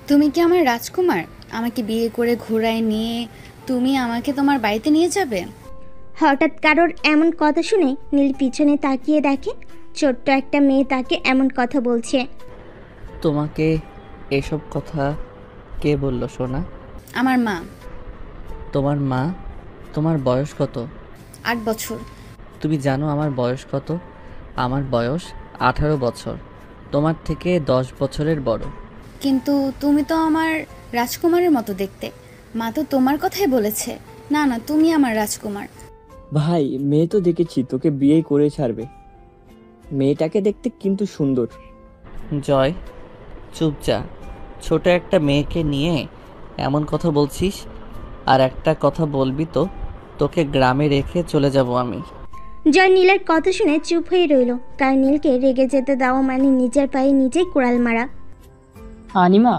তুমি কি আমার রাজকুমার? আমাকে বিয়ে করে ঘোড়ায় নিয়ে তুমি আমাকে তোমার বাড়িতে নিয়ে যাবে? হঠাৎ কারোর এমন কথা শুনে নীল পিছনে তাকিয়ে দেখে ছোট্ট একটা মেয়ে তাকে এমন কথা বলছে। তোমাকে এসব কথা কে বলল সোনা? আমার মা। তোমার মা? তোমার বয়স কত? 8 বছর। তুমি জানো আমার বয়স কত? আমার বয়স 18 বছর, তোমার থেকে 10 বছরের বড়। কিন্তু তুমি তো আমার রাজকুমারের মতো দেখতে। মা তো তোমার কথাই বলেছে। না না, তুমি আমার রাজকুমার। ভাই, মেয়ে তো দেখেছি তোকে বিয়ে করে ছাড়বে। মেয়েটাকে দেখতে কিন্তু সুন্দর। জয়, চুপ যা। ছোট একটা মেয়েকে নিয়ে এমন কথা বলছিস? আর একটা কথা বলবি তো তোকে গ্রামে রেখে চলে যাব আমি। জয় নীলের কথা শুনে চুপ হয়ে রইল, কারণ নীলকে রেগে যেতে দেওয়া মানে নিজের পায়ে নিজেই কুড়াল মারা। আনিমা,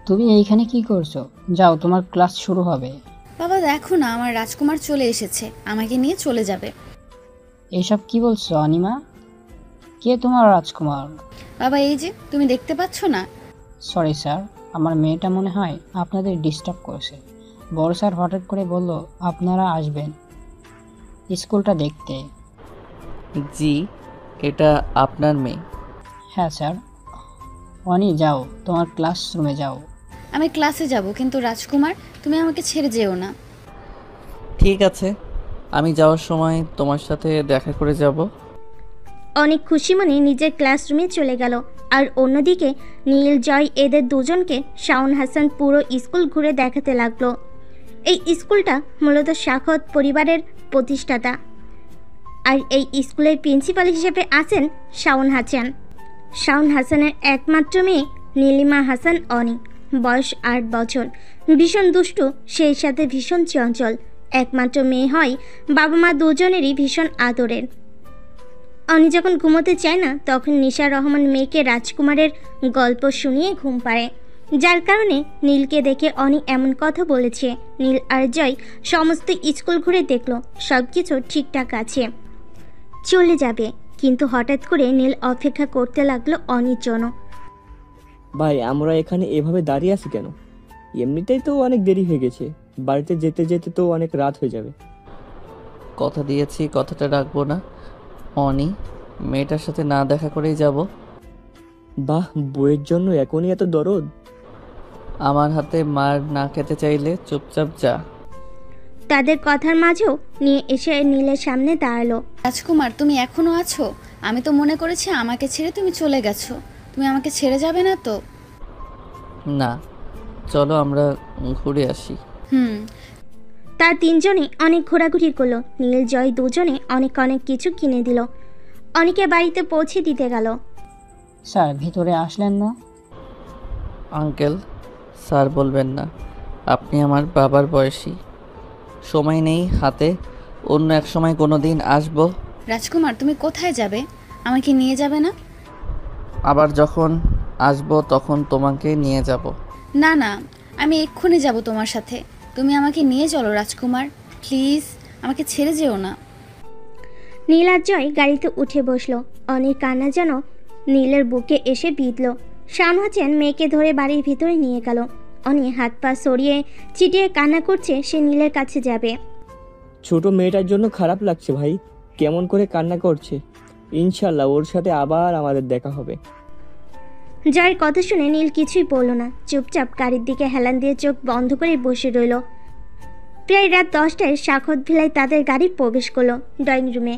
তুমি এইখানে কি করছো? যাও, তোমার ক্লাস শুরু হবে। বাবা দেখো না, আমার রাজকুমার চলে এসেছে, আমাকে নিয়ে চলে যাবে। এইসব কি বলছো আনিমা? কে তোমার রাজকুমার? বাবা এই যে, তুমি দেখতে পাচ্ছ না? সরি স্যার, আমার মেয়েটা মনে হয় আপনাদের ডিস্টার্ব করেছে। বড় স্যার হঠাৎ করে বলল আপনারা আসবেন স্কুলটা দেখতে। জি, এটা আপনার মেয়ে? হ্যাঁ স্যার। অনি, যাও তোমার ক্লাসরুমে যাও। আমি ক্লাসে যাব, কিন্তু রাজকুমার তুমি আমাকে ছেড়ে যেও না। ঠিক আছে, আমি যাওয়ার সময় তোমার সাথে দেখা করে যাব। অনেক খুশি মনে নিজের ক্লাসরুমে চলে গেল। আর অন্যদিকে নীল, জয় এদের দুজনকে শাওন হাসান পুরো স্কুল ঘুরে দেখাতে লাগলো। এই স্কুলটা মূলত সাখত পরিবারের প্রতিষ্ঠাতা, আর এই স্কুলের প্রিন্সিপাল হিসেবে আছেন শাওন হাসান। শাওন হাসানের একমাত্র মেয়ে নীলিমা হাসান অনি, বয়স 8 বছর, ভীষণ দুষ্টু, সেই সাথে ভীষণ চঞ্চল। একমাত্র মেয়ে হয় বাবা মা দুজনেরই ভীষণ আদরের। অনি যখন ঘুমোতে চায় না, তখন নিশা রহমান মেয়েকে রাজকুমারের গল্প শুনিয়ে ঘুম পাড়ে, যার কারণে নীলকে দেখে অনি এমন কথা বলেছে। নীল আর জয় সমস্ত স্কুল ঘুরে দেখলো সব কিছু ঠিকঠাক আছে, চলে যাবে। কিন্তু হঠাৎ করে নীল অপেক্ষা করতে লাগলো অনির জন্য। ভাই, আমরা এখানে এভাবে দাঁড়িয়ে আছি কেন? এমনিতেই তো অনেক দেরি হয়ে গেছে, বাড়িতে যেতে যেতে তো অনেক রাত হয়ে যাবে। কথা দিয়েছি, কথাটা রাখবো না। অনি, মেয়েটার সাথে না দেখা করেই যাব। বাহ, বইয়ের জন্য এখনই এত দরদ। আমার হাতে মার না খেতে চাইলে চুপচাপ যা। তাদের কথার মাঝেও নিয়ে এসে নীলের সামনে দাঁড়ালো। রাজকুমার তুমি এখনো আছো? আমি তো মনে করেছি আমাকে ছেড়ে তুমি চলে গেছো। তুমি আমাকে ছেড়ে যাবে না তো? না, চলো আমরা ঘুরে আসি। তার তিনজনে অনেক ঘোরাঘুরি করলো। নীল, জয় দুজনে অনেক অনেক কিছু কিনে দিল। অনেকে বাড়িতে পৌঁছে দিতে গেল। স্যার, ভিতরে আসলেন না? আঙ্কেল, স্যার বলবেন না। আপনি আমার বাবার বয়সী। সময় নেই হাতে, অন্য এক সময় কোনো দিন আসবো। রাজকুমার তুমি কোথায় যাবে? আমাকে নিয়ে যাবে না? আবার যখন আসবো তখন তোমাকে নিয়ে যাব। না না, আমি এক্ষুনি যাব তোমার সাথে। তুমি আমাকে নিয়ে চলো রাজকুমার, প্লিজ, আমাকে ছেড়ে যেও না। নীল আর জয় গাড়িতে উঠে বসলো। অনির কান্না যেন নীলের বুকে এসে বিঁধল। শাওন হাসান মেয়েকে ধরে বাড়ির ভিতরে নিয়ে গেল। অনি হাত পা সরিয়ে চিটিয়ে কান্না করছে, সে নীলের কাছে যাবে। ছোট মেয়েটার জন্য খারাপ লাগছে ভাই, কেমন করে কান্না করছে। ইনশাল্লাহ ওর সাথে আবার আমাদের দেখা হবে। জয়ের কথা শুনে নীল কিছুই বলল না, চুপচাপ গাড়ির দিকে হেলান দিয়ে চোখ বন্ধ করে বসে রইল। প্রায় রাত 10টায় সাখত ভিলায় তাদের গাড়ি প্রবেশ করলো ড্রয়িং রুমে।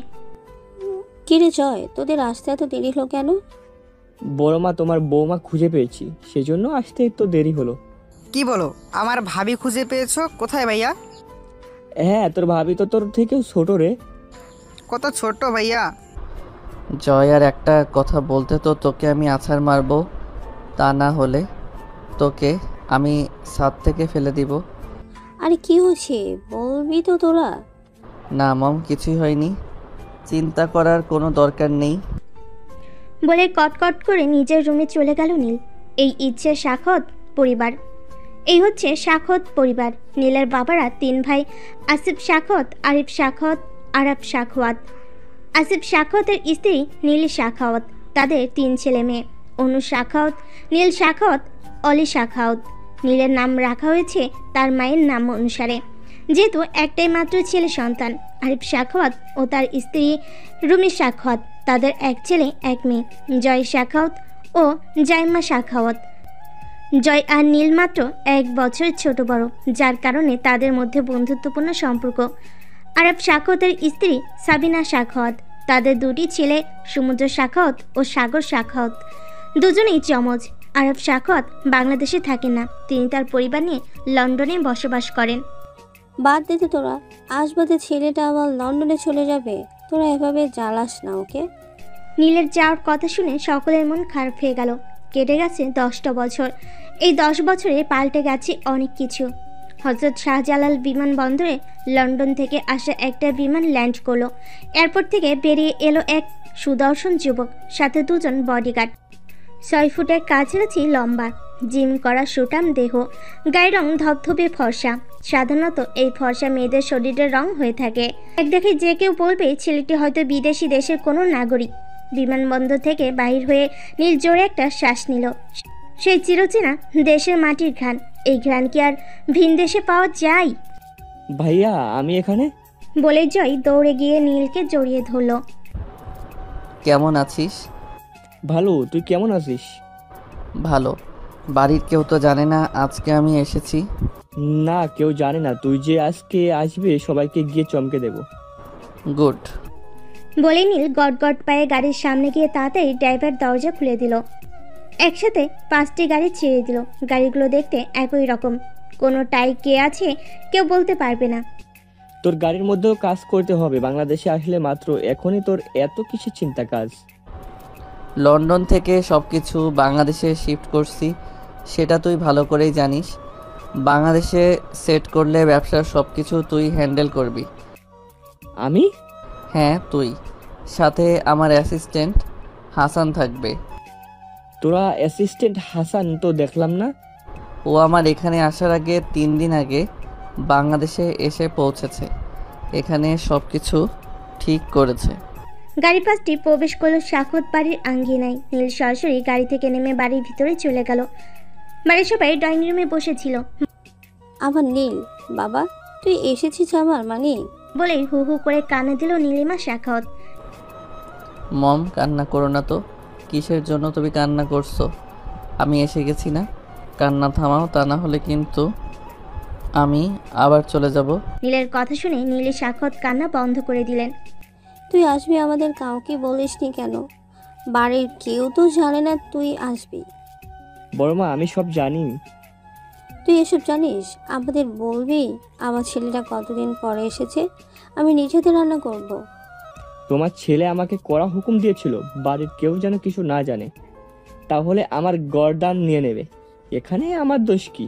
কিরে জয়, তোদের আসতে এত দেরি হলো কেন? বড় মা, তোমার বৌমা খুঁজে পেয়েছি, সেজন্য আসতে একটু দেরি হলো। কি বলো, আমার ভাবি খুঁজে পেয়েছো? কোথায় ভাইয়া? হ্যাঁ, তোর ভাবি তো তোর থেকেও ছোট রে। কত ছোট ভাইয়া? জয়, আর একটা কথা বলতে তো তোকে আমি আছাড় মারবো, তা না হলে তোকে আমি ছাদ থেকে ফেলে দিব। আরে কি হয়েছে বলবি তো তোরা? না মম, কিছুই হয়নি, চিন্তা করার কোনো দরকার নেই। বলে কটকট করে নিজের রুমে চলে গেল নীল। এই ইচ্ছে সাখত পরিবার, এই হচ্ছে সাখত পরিবার। নীলের বাবারা 3 ভাই, আসিফ সাখত, আরিফ সাখত, আরাব সাখওয়াত। আসিফ সাখতের স্ত্রী নীল সাখাওয়াত, তাদের 3 ছেলে মেয়ে, অনু শাখাওয়াত, নীল শাখাওয়াত, অলি শাখাওয়াত। নীলের নাম রাখা হয়েছে তার মায়ের নাম অনুসারে, যেহেতু একটাই মাত্র ছেলে সন্তান আরিফ শাখাওয়াত ও তার স্ত্রী রুমি শাখাওয়াত। তাদের এক ছেলে এক মেয়ে, জয় শাখাওয়াত ও জাইমা শাখাওয়াত। জয় আর নীল মাত্র 1 বছর ছোট বড়, যার কারণে তাদের মধ্যে বন্ধুত্বপূর্ণ সম্পর্ক। আরব শাখাওয়াতের স্ত্রী সাবিনা শাখাওয়াত, তাদের 2টি ছেলে সমুদ্র শাখাওয়াত ও সাগর শাখাওয়াত। দুজনেই যমজ। আরব শাখাওয়াত বাংলাদেশে থাকেন না, তিনি তার পরিবার নিয়ে লন্ডনে বসবাস করেন। বাদ দিতে তোরা, আজ বাদে ছেলেটা আবার লন্ডনে চলে যাবে। তোরা এভাবে জ্বালাস না ওকে। নীলের যাওয়ার কথা শুনে সকলের মন খারাপ হয়ে গেল। কেটে গেছে 10টা বছর। এই 10 বছরে পাল্টে গেছে অনেক কিছু। হজরত শাহজালাল বিমানবন্দরে লন্ডন থেকে আসা একটা বিমান ল্যান্ড করলো। এয়ারপোর্ট থেকে বেরিয়ে এলো এক সুদর্শন যুবক, সাথে 2 জন বডিগার্ড। 6 ফুটের কাছাকাছি লম্বা, জিম করা সুঠাম দেহ, গায়ের রং ধবধবে ফর্সা। সাধারণত এই ফর্সা মেয়েদের শরীরের রং হয়ে থাকে। এক দেখে যে কেউ বলবে ছেলেটি হয়তো বিদেশি দেশের কোনো নাগরিক। বিমানবন্দর থেকে বাহির হয়ে নীল জোরে একটা শ্বাস নিল। সেই চিরচেনা দেশের মাটির ঘ্রাণ। এই ঘ্রাণ কি আর ভিন দেশে পাওয়া যায়? ভাইয়া আমি এখানে। বলে জয় দৌড়ে গিয়ে নীলকে জড়িয়ে ধরল। কেমন আছিস? ভালো, তুই কেমন আছিস? ভালো। বাড়ির কেউ তো জানে না আজকে আমি এসেছি? না, কেউ জানে না। তুই যে আজকে আসবে সবাইকে গিয়ে চমকে দেব। গুড। বলে নীল গট গট পায়ে গাড়ির সামনে গিয়ে তাড়াতাড়ি ড্রাইভার দরজা খুলে দিল। একসাথে 5টি গাড়ি ছেড়ে দিল। গাড়িগুলো দেখতে একই রকম, কোনোটাই কে আছে কেউ বলতে পারবে না। তোর গাড়ির মধ্যেও কাজ করতে হবে। বাংলাদেশে আসলে মাত্র, এখনই তোর এত কিছু চিন্তা কাজ? লন্ডন থেকে সব কিছু বাংলাদেশে শিফট করছি, সেটা তুই ভালো করেই জানিস। বাংলাদেশে সেট করলে ব্যবসার সব কিছু তুই হ্যান্ডেল করবি। আমি? হ্যাঁ তুই, সাথে আমার অ্যাসিস্ট্যান্ট হাসান থাকবে। তোরা অ্যাসিস্ট্যান্ট হাসান তো দেখলাম না। ও আমার এখানে আসার আগে 3 দিন আগে বাংলাদেশে এসে পৌঁছেছে, এখানে সব কিছু ঠিক করেছে। গাড়ি 5টি প্রবেশ করলো শাখাওয়াত বাড়ির আঙ্গিনায়। নীল সরাসরি গাড়ি থেকে নেমে বাড়ির ভিতরে চলে গেল। বাড়ির সবাই ড্রয়িং রুমে বসেছিল। আবার নীল, বাবা তুই এসেছিস আমার মানে? বলেই হু হু করে কানে দিল নীলিমা শাখাওয়াত। মম, কান্না করো না তো। কিসের জন্য তুমি কান্না করছো? আমি এসে গেছি না, কান্না থামাও, তা না হলে কিন্তু আমি আবার চলে যাব। নীলের কথা শুনে নীলি শাখাওয়াত কান্না বন্ধ করে দিলেন। তুই আসবি, আমাদের কাউকে বলিসনি কেন? বাড়ির কেউ তো জানে না তুই আসবি। বড় মা, আমি সব জানি। তুই এসব জানিস? আমাদের বলবি আমার ছেলেটা কতদিন পরে এসেছে, আমি নিজেতে রান্না করব। তোমার ছেলে আমাকে কড়া হুকুম দিয়েছিল বাড়ির কেউ যেন কিছু না জানে, তাহলে আমার গর্দান নিয়ে নেবে। এখানে আমার দোষ কি?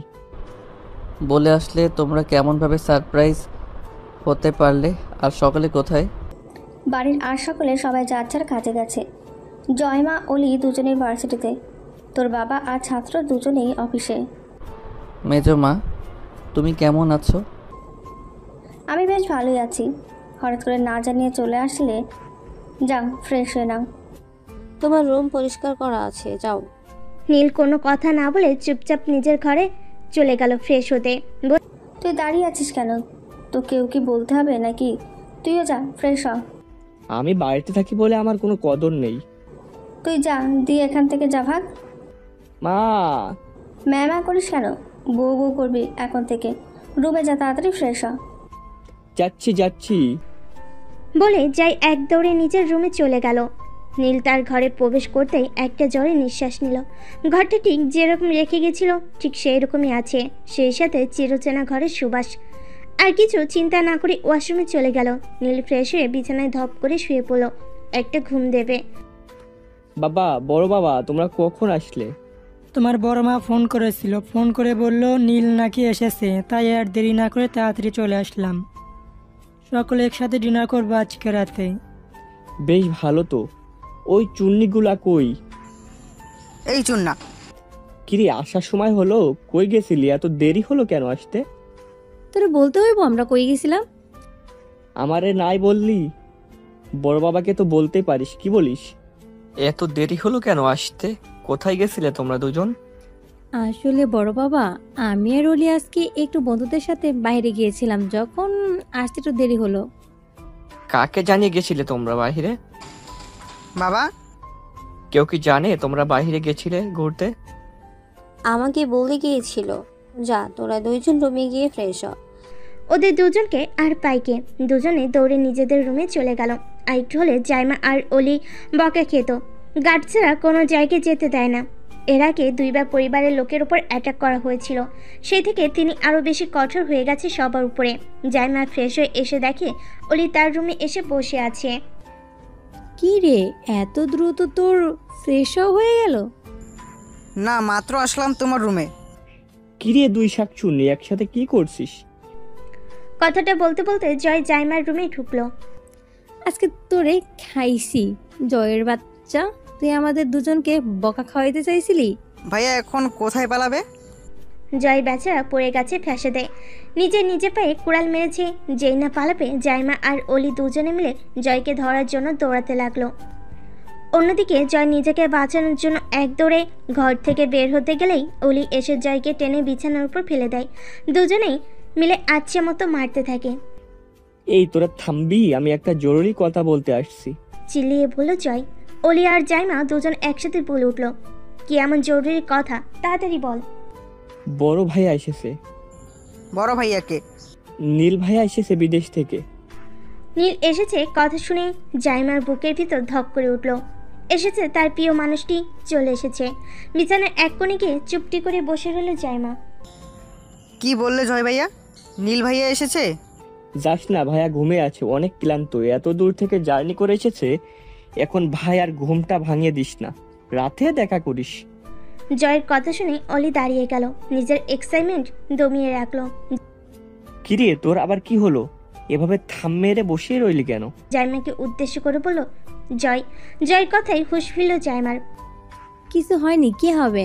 বলে আসলে তোমরা কেমনভাবে সারপ্রাইজ হতে পারলে? আর সকালে কোথায়? বাড়ির আর সকলে সবাই যার যার কাজে গেছে। জয়মা অলি দুজনেই ভার্সিটিতে, তোর বাবা আর ছাত্র দুজনেই অফিসে। মেজো মা, তুমি কেমন আছো? আমি বেশ ভালোই আছি। হঠাৎ করে না জানিয়ে চলে আসলে, যাও ফ্রেশ হয়ে নাও। তোমার রুম পরিষ্কার করা আছে, যাও। নীল কোনো কথা না বলে চুপচাপ নিজের ঘরে চলে গেল ফ্রেশ হতে। তুই দাঁড়িয়ে আছিস কেন? তো কেউ কি বলতে হবে নাকি? তুইও যা ফ্রেশ হ। আমি বাড়িতে থাকি বলে আমার কোনো কদর নেই। তুই যা, দিয়ে এখান থেকে যা, ভাগ। মা! ম্যামা করিস কেন? বউ বউ করবি এখন থেকে। রুমে যা, তাড়াতাড়ি ফ্রেশ হ। যাচ্ছি যাচ্ছি। বলে যাই এক দৌড়ে নিজের রুমে চলে গেল। নীল তার ঘরে প্রবেশ করতেই একটা জোরে নিঃশ্বাস নিল। ঘরটা ঠিক যেরকম রেখে গেছিল ঠিক সেই রকমই আছে, সেই সাথে চিরচেনা ঘরের সুবাস। আর কিছু চিন্তা না করে ওয়াশরুমে চলে গেল। নীল ফ্রেশ হয়ে বিছানায় ধপ করে শুয়ে পড়ল, একটা ঘুম দেবে। বাবা, বড় বাবা, তোমরা কখন আসলে? তোমার বড় মা ফোন করেছিল, ফোন করে বলল নীল নাকি এসেছে, তাই আর দেরি না করে তাড়াতাড়ি চলে আসলাম। সকলে একসাথে ডিনার করবো আজকে রাতে। বেশ ভালো তো। ওই চুন্নিগুলা কই? এই চুন্না, কিরে, আসার সময় হলো? কই গেছিলি? এত দেরি হলো কেন আসতে? তোরে বলতে হইব আমরা কই গেছিলাম? আমারে নাই বললি? বড় বাবাকে তো বলতে পারিস, কি বলিস? এত দেরি হলো কেন আসতে? কোথায় গেছিলে তোমরা দুজন? আসলে বড় বাবা, আমি আর অলি আজকে একটু বন্ধুদের সাথে বাইরে গিয়েছিলাম, যখন আসতে একটু দেরি হলো। কাকে জানিয়ে গেছিলে তোমরা বাইরে? বাবা, কেউ কি জানে তোমরা বাইরে গেছিলে ঘুরতে? আমাকে বলে গিয়েছিল। যা, তোরা দুইজন রুমে গিয়ে ফ্রেশ হ। ওদের দুজনকে আর পাইকে দুজনে দৌড়ে নিজেদের রুমে চলে গেল। আর একটু হলে জাইমা আর অলি বকা খেত। গার্ড ছাড়া কোনো জায়গায় যেতে দেয় না। এর আগে দুইবার পরিবারের লোকের উপর অ্যাটাক করা হয়েছিল, সেই থেকে তিনি আরও বেশি কঠোর হয়ে গেছে সবার উপরে। জাইমা ফ্রেশ হয়ে এসে দেখে অলি তার রুমে এসে বসে আছে। কি রে, এত দ্রুত তোর ফ্রেশও হয়ে গেল? না মাত্র আসলাম তোমার রুমে। কিরে দুই শাকচুন্নি, একসাথে কি করছিস? কথাটা বলতে বলতে জয় জাইমার রুমে ঢুকলো। আজকে তোরে খাইছি জয়ের বাচ্চা, তুই আমাদের দুজনকে বকা খাওয়াইতে চাইছিলি। ভাইয়া এখন কোথায় পালাবে? জয় বেচারা পড়ে গেছে ফ্যাসে দেয়, নিজে পায়ে কুড়াল মেরেছে। যেই না পালাবে, জাইমা আর অলি দুজনে মিলে জয়কে ধরার জন্য দৌড়াতে লাগলো। অন্যদিকে জয় নিজেকে বাঁচানোর জন্য এক দৌড়ে ঘর থেকে বের হতে গেলেই অলি এসে জয়কে টেনে বিছানার উপর ফেলে দেয়। দুজনেই মিলে আচ্ছা মতো মারতে থাকে। এই তোরা থামবি, আমি একটা জরুরি কথা বলতে আসছি। চিল্লিয়ে বলল জয়। অলি আর জাইমা দুজন একসাথে বলে উঠল, কি এমন জরুরি কথা, তাড়াতাড়ি বল। বড় ভাইয়া এসেছে। বড় ভাইয়াকে? নীল ভাইয়া এসেছে বিদেশ থেকে। নীল এসেছে কথা শুনে জাইমার বুকের ভিতর ধক করে উঠল। এসেছে তার প্রিয় মানুষটি চলে এসেছে। বিছানার এক কোণে গিয়ে চুপটি করে বসে রইল জাইমা। কি বললে জয় ভাইয়া? নীল ভাইয়া এসেছে? যাস না, ভাইয়া ঘুমে আছে, অনেক ক্লান্ত, এত দূর থেকে জার্নি করে এসেছে। এখন ভাই আর ঘুমটা ভাঙিয়ে দিস না, রাতে দেখা করিস। জয়ের কথা শুনে অলি দাঁড়িয়ে গেল, নিজের এক্সাইটমেন্ট দমিয়ে রাখলো। কিরে তোর আবার কি হলো? এভাবে থাম মেরে বসিয়ে রইলি কেন? জাইমাকে উদ্দেশ্য করে বলল জয়। জয়ের কথাই হুঁশ ফিরল জাইমার। কিছু হয়নি, কি হবে?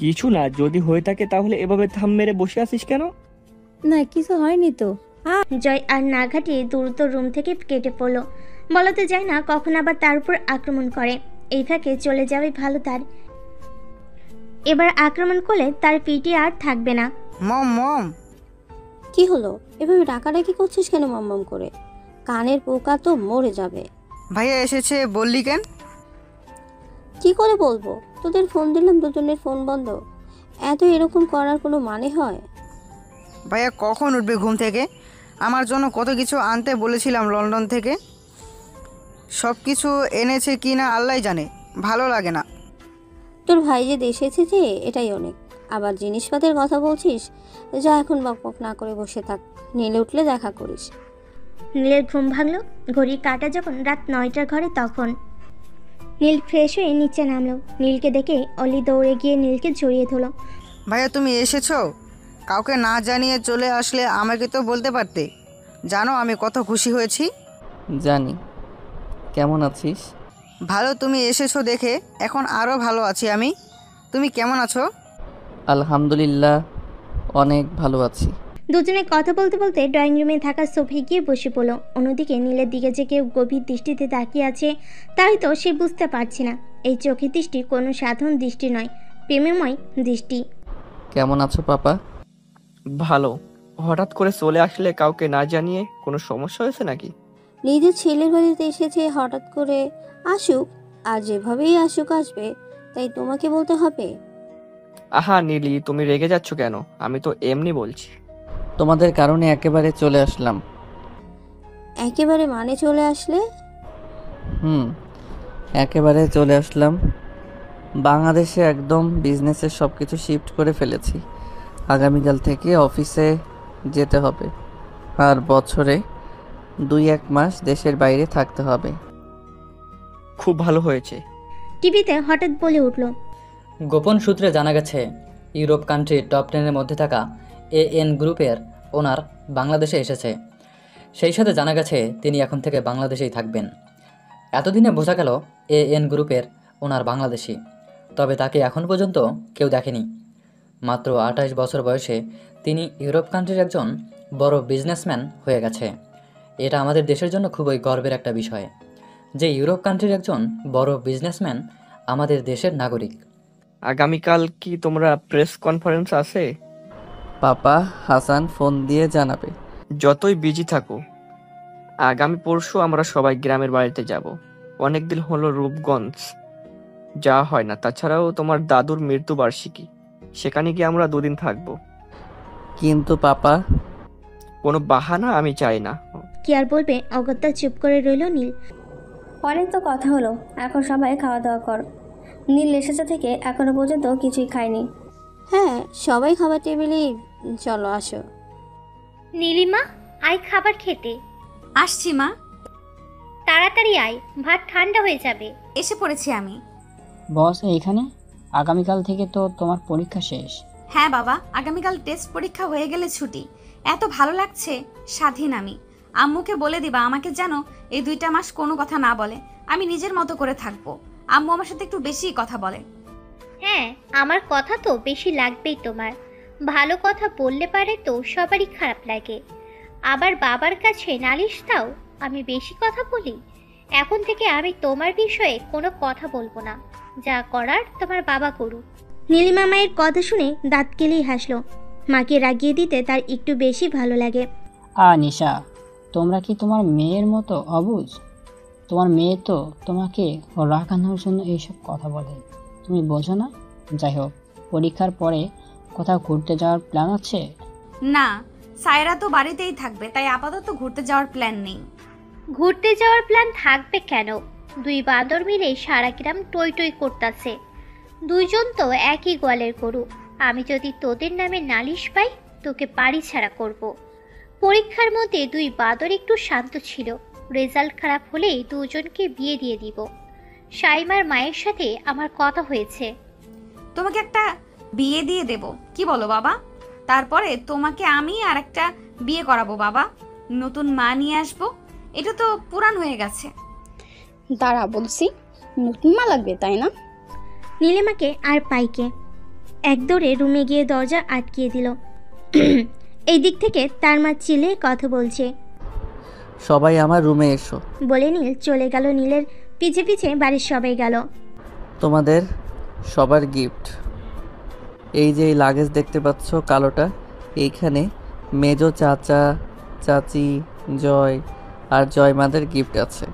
কিছু না, যদি হয়ে থাকে তাহলে এভাবে থাম মেরে বসে আছিস কেন? না, কিছু হয়নি তো। জয় আর না ঘাটিয়ে দ্রুত রুম থেকে কেটে পড়লো। বলতে যায় না কখন আবার তার উপর আক্রমণ করে। এই ফাঁকে চলে যাবে ভালো তার। এবার আক্রমণ করলে তার পিটি আর থাকবে না। মম মম। কি হলো? এভাবে ডাকাডাকি করছিস কেন মাম্মাম করে? কানের পোকা তো মরে যাবে। ভাইয়া এসেছে বললি কেন? কি করে বলবো? তোদের ফোন দিলাম, দুজনের ফোন বন্ধ। এত এরকম করার কোনো মানে হয়? ভাইয়া কখন উঠবে ঘুম থেকে? আমার জন্য কত কিছু আনতে বলেছিলাম লন্ডন থেকে, সব কিছু এনেছে কি না আল্লাহ জানে। ভালো লাগে না। তোর ভাই যে দেশে এসেছে এটাই অনেক, আবার জিনিসপাতির কথা বলছিস। যা, এখন বকবক না করে বসে থাক, নীলে উঠলে দেখা করিস। নীলের ঘুম ভাঙলো। ঘড়ির কাঁটা যখন রাত 9টার ঘরে তখন। নীল ফ্রেশ হয়ে নিচে নামলো। নীলকে দেখে অলি দৌড়ে গিয়ে নীলকে জড়িয়ে ধরলো। ভাইয়া তুমি এসেছো? কাউকে না জানিয়ে চলে আসলে আমাকে তো বলতে পারতে। জানো আমি কত খুশি হয়েছি। জানি। কেমন আছিস? ভালো, তুমি এসেছো দেখে এখন আরও ভালো আছি আমি। তুমি কেমন আছো? আলহামদুলিল্লাহ, অনেক ভালো আছি। দুজনে কথা বলতে বলতে ড্রয়িং রুমে থাকা সোফায় গিয়ে বসে পড়লো। অন্যদিকে নীলের দিকে যে কেউ গভীর দৃষ্টিতে তাকিয়ে আছে, তাই তো সে বুঝতে পারছে না। এই চোখের দৃষ্টি কোনো সাধারণ দৃষ্টি নয়, প্রেমময় দৃষ্টি। কেমন আছো পাপা? ভালো। হঠাৎ করে চলে আসলে কাউকে না জানিয়ে, কোনো সমস্যা হয়েছে নাকি? নিজের ছেলের বাড়িতে এসেছে, হঠাৎ করে আসুক, আর যেভাবেই আসুক আসবে, তাই তোমাকে বলতে হবে? আহা নীলি, তুমি রেগে যাচ্ছ কেন? আমি তো এমনি বলছি। তোমাদের কারণে একেবারে চলে আসলাম। একেবারে মানে চলে আসলে? একেবারে চলে আসলাম। বাংলাদেশে একদম বিজনেসের সব কিছু শিফট করে ফেলেছি। আগামীকাল থেকে অফিসে যেতে হবে, আর বছরে 2-1 মাস দেশের বাইরে থাকতে হবে। খুব ভালো হয়েছে। টিভিতে হঠাৎ বলে উঠল, গোপন সূত্রে জানা গেছে ইউরোপ কান্ট্রির টপ 10-এর মধ্যে থাকা AN গ্রুপের ওনার বাংলাদেশে এসেছে। সেই সাথে জানা গেছে তিনি এখন থেকে বাংলাদেশেই থাকবেন। এতদিনে বোঝা গেল AN গ্রুপের ওনার বাংলাদেশি, তবে তাকে এখন পর্যন্ত কেউ দেখেনি। মাত্র 28 বছর বয়সে তিনি ইউরোপ কান্ট্রির একজন বড় বিজনেসম্যান হয়ে গেছে। এটা আমাদের দেশের জন্য খুবই গর্বের একটা বিষয়। যে ইউরোপ কান্ট্রির একজন বড় বিজনেসম্যান আমাদের দেশের নাগরিক। আগামীকাল কি তোমরা প্রেস কনফারেন্স আছে? পাপা হাসান ফোন দিয়ে জানাবে। যতই বিজি থাকো, আগামী পরশু আমরা সবাই গ্রামের বাড়িতে যাব। অনেকদিন হলো রূপগঞ্জ যাওয়া হয় না। তাছাড়াও তোমার দাদুর মৃত্যুবার্ষিকী, সেখানে গিয়ে আমরা 2 দিন থাকবো। কিন্তু পাপা, কোনো বাহানা আমি চাই না। কি আর বলবে, অগত্যা চুপ করে রইল নীল। অনেক তো কথা হলো, এখন সবাই খাওয়া দাওয়া কর। নীল এসেছে থেকে এখনো পর্যন্ত কিছুই খায়নি। হ্যাঁ, সবাই খাবার টেবিলেই। চলো আসো। নীলিমা, আয় খাবার খেতে। আসছি মা। তাড়াতাড়ি আয়, ভাত ঠান্ডা হয়ে যাবে। এসে পড়েছি আমি। বস এইখানে? আগামীকাল থেকে তো তোমার পরীক্ষা শেষ। হ্যাঁ বাবা, আগামীকাল টেস্ট পরীক্ষা হয়ে গেলে ছুটি। এত ভালো লাগছে, স্বাধীন আমি। আম্মুকে বলে দিবা আমাকে যেন এই 2টা মাস কোনো কথা না বলে। আমি নিজের মতো করে থাকবো। আম্মু আমার সাথে একটু বেশি কথা বলে। হ্যাঁ, আমার কথা তো বেশি লাগবেই তোমার। ভালো কথা বললে পারে তো সবারই খারাপ লাগে। আবার বাবার কাছে নালিশ দাও আমি বেশি কথা বলি। এখন থেকে আমি তোমার বিষয়ে কোনো কথা বলবো না। যা করার তোমার বাবা করুক। নীলিমা মায়ের কথা শুনে দাঁত কেলেই হাসলো। মাকে রাগিয়ে দিতে তার একটু বেশি ভালো লাগে। নিশা, তোমরা কি তোমার মেয়ের মতো অবুঝ? তোমার মেয়ে তো তোমাকে রাগানোর জন্য এইসব কথা বলে, তুমি বোঝো না? যাই হোক, পরীক্ষার পরে কোথাও ঘুরতে যাওয়ার প্ল্যান আছে? না, সায়রা তো বাড়িতেই থাকবে, তাই আপাতত ঘুরতে যাওয়ার প্ল্যান নেই। ঘুরতে যাওয়ার প্ল্যান থাকবে কেন? 2 বাঁদর মিলে সারা গ্রাম টই টই করতেছে। 2জন তো একই গোয়ালের গরু। আমি যদি তোদের নামে নালিশ পাই, তোকে বাড়ি ছাড়া করব। পরীক্ষার মধ্যে 2 বাঁদর একটু শান্ত ছিল। রেজাল্ট খারাপ হলেই 2জনকে বিয়ে দিয়ে দিব। শাইমার মায়ের সাথে আমার কথা হয়েছে। তোমাকে একটা বিয়ে দিয়ে দেব, কি বলো বাবা? তারপরে তোমাকে আমি আর একটা বিয়ে করাবো বাবা। নতুন মা নিয়ে আসবো। এটা তো পুরান হয়ে গেছে। দাঁড়া বলছি, নতুন মা লাগবে তাই না? নীলিমাকে আর পাইকে এক দৌড়ে রুমে গিয়ে দরজা আটকিয়ে দিল। এই দিক থেকে তার মা চিলে কথা বলছে। সবাই আমার রুমে এসো বলে নীল চলে গেল। নীলের পিছে পিছে বাড়ির সবাই গেল। তোমাদের সবার গিফট। এই যে এই লাগেজ দেখতে পাচ্ছ কালোটা, এইখানে মেজো চাচা, চাচি, জয় আর জয়মাদের গিফট আছে।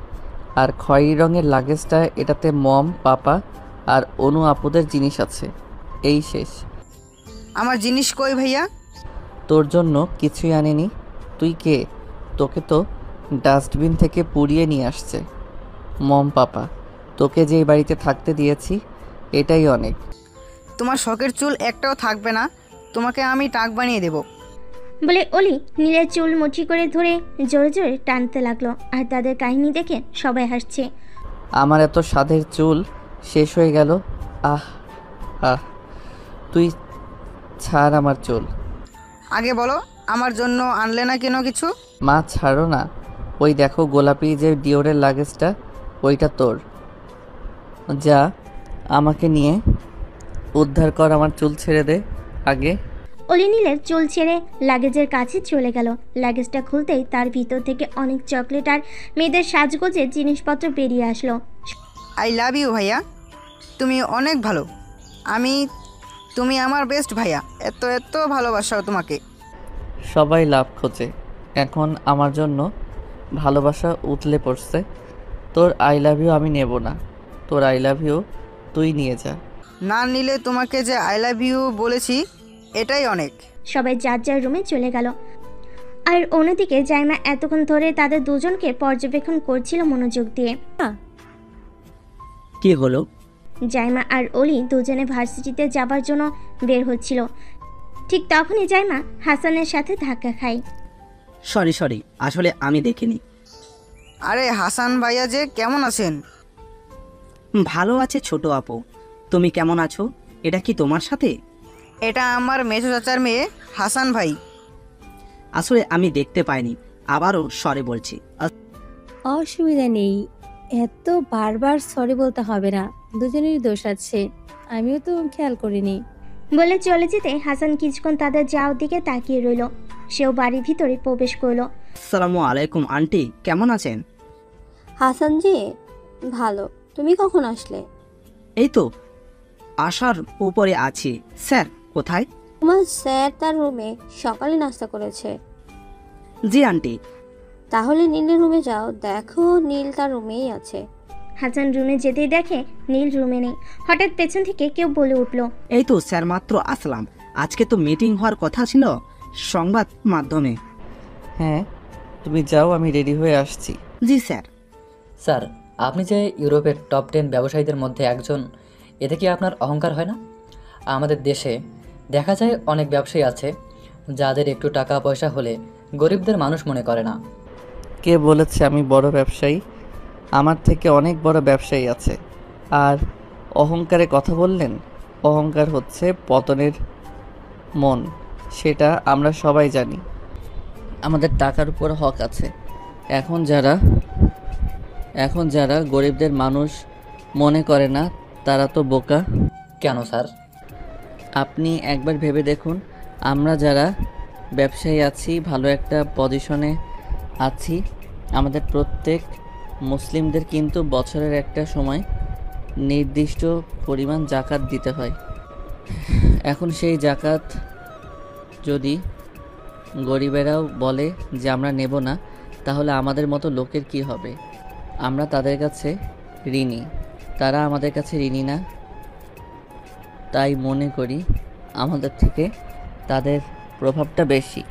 আর খয়েরি রঙের লাগেজটা, এটাতে মম, পাপা আর অনু আপুদের জিনিস আছে। এই শেষ। আমার জিনিস কই ভাইয়া? তোর জন্য কিছুই আনিনি। তুই কে? তোকে তো ডাস্টবিন থেকে পুড়িয়ে নিয়ে আসছে মম পাপা। তোকে যেই বাড়িতে থাকতে দিয়েছি এটাই অনেক। তোমার শখের চুল একটাও থাকবে না, তোমাকে আমি টাক বানিয়ে দেব। বলে অলি নীলের চুল মুঠি করে ধরে জোরে জোরে টানতে লাগলো। আর তাদের কাহিনী দেখে সবাই হাসছে। আমার এত স্বাদের চুল শেষ হয়ে গেল। আহ আহ, তুই ছাড় আমার চুল। আগে বলো, আমার জন্য আনলে না কেন কিছু? মা ছাড়ো না। ওই দেখো গোলাপি যে ডিওরের লাগেজটা, ওইটা তোর। যা আমাকে নিয়ে উদ্ধার কর, আমার চুল ছেড়ে দে আগে। অলি নীলের চুল ছেড়ে লাগেজের কাছে চলে গেল। লাগেজটা খুলতেই তার ভিতর থেকে অনেক চকলেট আর মেয়েদের সাজগোজের জিনিসপত্র বেরিয়ে আসলো। আই লাভ ইউ ভাইয়া, তুমি অনেক ভালো। তুমি আমার বেস্ট ভাইয়া। এত এত ভালোবাসাও তোমাকে। সবাই লাভ খোঁজে, এখন আমার জন্য ভালোবাসা উতলে পড়ছে। তোর আই লাভ ইউ আমি নেব না। তোর আই লাভ ইউ তুই নিয়ে যা। না নিলে তোমাকে যে আই লাভ ইউ বলেছি এটাই অনেক। সবাই যার যার রুমে চলে গেল। আর অন্যদিকে জাইমা এতক্ষণ ধরে তাদের দুজনকে পর্যবেক্ষণ করছিল মনোযোগ দিয়ে। কি হলো? জাইমা আর অলি দুজনে ভার্সিটিতে যাবার জন্য বের হচ্ছিল। ঠিক তখনই জাইমা হাসানের সাথে ধাক্কা খায়। সরি, আসলে আমি দেখিনি। আরে হাসান ভাইয়া যে, কেমন আছেন? ভালো আছে ছোট আপু, তুমি কেমন আছো? এটা কি তোমার সাথে? এটা আমার মেজো চাচার মেয়ে হাসান ভাই। আসলে আমি দেখতে পাইনি, আবারও সরি বলছি। অসুবিধা নেই, এত বারবার সরি বলতে হবে না, দুজনেরই দোষ আছে, আমিও তো খেয়াল করিনি। বলে চলে যেতে হাসান কিছুক্ষণ তাদের যাওয়ার দিকে তাকিয়ে রইল। সেও বাড়ির ভিতরে প্রবেশ করলো। আসসালামু আলাইকুম আন্টি, কেমন আছেন? হাসান জি, ভালো। তুমি কখন আসলে? এই তো আসার উপরে আছি। স্যার কোথায়? তোমার স্যার তার রুমে সকালে নাস্তা করেছে। জি আন্টি। তাহলে নীলের রুমে যাও, দেখো নীল তার রুমেই আছে। হাসান রুমে যেতেই দেখে নীল রুমে নেই। হঠাৎ পেছন থেকে কেউ বলে উঠল, এই তো স্যার মাত্র আসলাম। আজকে তো মিটিং হওয়ার কথা ছিল সংবাদ মাধ্যমে। হ্যাঁ, তুমি যাও, আমি রেডি হয়ে আসছি। জি স্যার। স্যার, আপনি যে ইউরোপের টপ 10 ব্যবসায়ীদের মধ্যে একজন, এতে কি আপনার অহংকার হয় না? আমাদের দেশে দেখা যায় অনেক ব্যবসায়ী আছে যাদের একটু টাকা পয়সা হলে গরিবদের মানুষ মনে করে না। কে বলেছে আমি বড় ব্যবসায়ী? আমার থেকে অনেক বড় ব্যবসায়ী আছে। আর অহংকারে কথা বললেন, অহংকার হচ্ছে পতনের মন, সেটা আমরা সবাই জানি। আমাদের টাকার উপর হক আছে। এখন যারা গরিবদের মানুষ মনে করে না তারা তো বোকা। কেন স্যার? আপনি একবার ভেবে দেখুন, আমরা যারা ব্যবসায়ী আছি, ভালো একটা পজিশনে আছি, আমাদের প্রত্যেক মুসলিমদের কিন্তু বছরের একটা সময় নির্দিষ্ট পরিমাণ জাকাত দিতে হয়। এখন সেই জাকাত যদি গরিবেরাও বলে যে আমরা নেব না, তাহলে আমাদের মতো লোকের কি হবে? আমরা তাদের কাছে ঋণী, তারা আমাদের কাছে ঋণী না। তাই মনে করি আমাদের থেকে তাদের প্রভাবটা বেশি।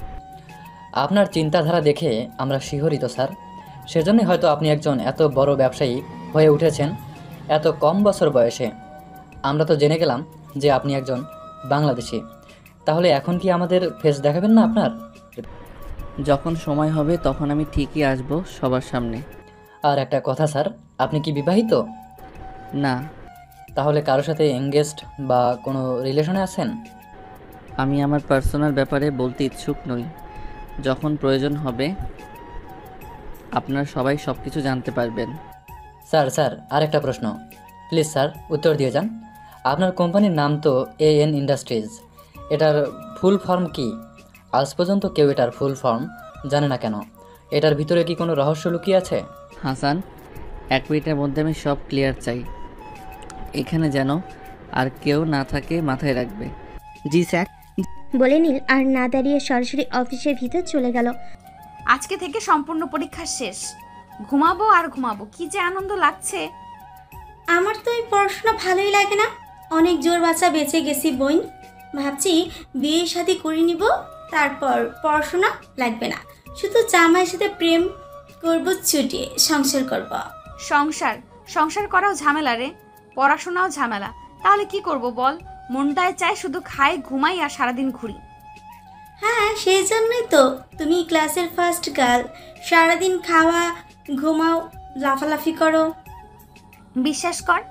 আপনার চিন্তাধারা দেখে আমরা শিহরিত স্যার। সেজন্যই হয়তো আপনি একজন এত বড় ব্যবসায়ী হয়ে উঠেছেন এত কম বছর বয়সে। আমরা তো জেনে গেলাম যে আপনি একজন বাংলাদেশি। তাহলে এখন কি আমাদের ফেস দেখাবেন না আপনার? যখন সময় হবে তখন আমি ঠিকই আসব সবার সামনে। আর একটা কথা স্যার, আপনি কি বিবাহিত? না। তাহলে কারোর সাথে এঙ্গেজড বা কোনো রিলেশনে আছেন? আমি আমার পার্সোনাল ব্যাপারে বলতে ইচ্ছুক নই। যখন প্রয়োজন হবে আপনারা সবাই সব কিছু জানতে পারবেন। স্যার আর একটা প্রশ্ন, প্লিজ স্যার উত্তর দিয়ে যান। আপনার কোম্পানির নাম তো AN ইন্ডাস্ট্রিজ, এটার ফুল ফর্ম কি? আজ পর্যন্ত কেউ এটার ফুল ফর্ম জানে না কেন? এটার ভিতরে কি কোনো রহস্য লুকিয়ে আছে? হাসান, 1 মিনিটের মধ্যে আমি সব ক্লিয়ার চাই। এখানে যেন আর কেউ না থাকে, মাথায় রাখবে। জি স্যার। বলে নীল আর না দাঁড়িয়ে সরাসরি অফিসের ভিতর চলে গেল। আজকে থেকে সম্পূর্ণ পরীক্ষা শেষ, ঘুমাবো আর ঘুমাবো, কি যে আনন্দ লাগছে। আমার তো এই পড়াশোনা ভালোই লাগে না। অনেক জোর বাচ্চা বেঁচে গেছি বোন। ভাবছি বিয়ে শাদী করে নিব, তারপর পড়াশোনা লাগবে না, শুধু জামাইয়ের সাথে প্রেম করব, ছুটিয়ে সংসার করব। সংসার করাও ঝামেলা রে, পড়াশোনাও ঝামেলা। তাহলে কি করব বল? মনটায় চাই শুধু খাই, ঘুমাই আর সারাদিন ঘুরি। হ্যাঁ, সেই জন্যই তো তুমি ক্লাসের ফার্স্ট গার্ল। সারাদিন খাওয়া, ঘুমাও, লাফালাফি করো। বিশ্বাস কর,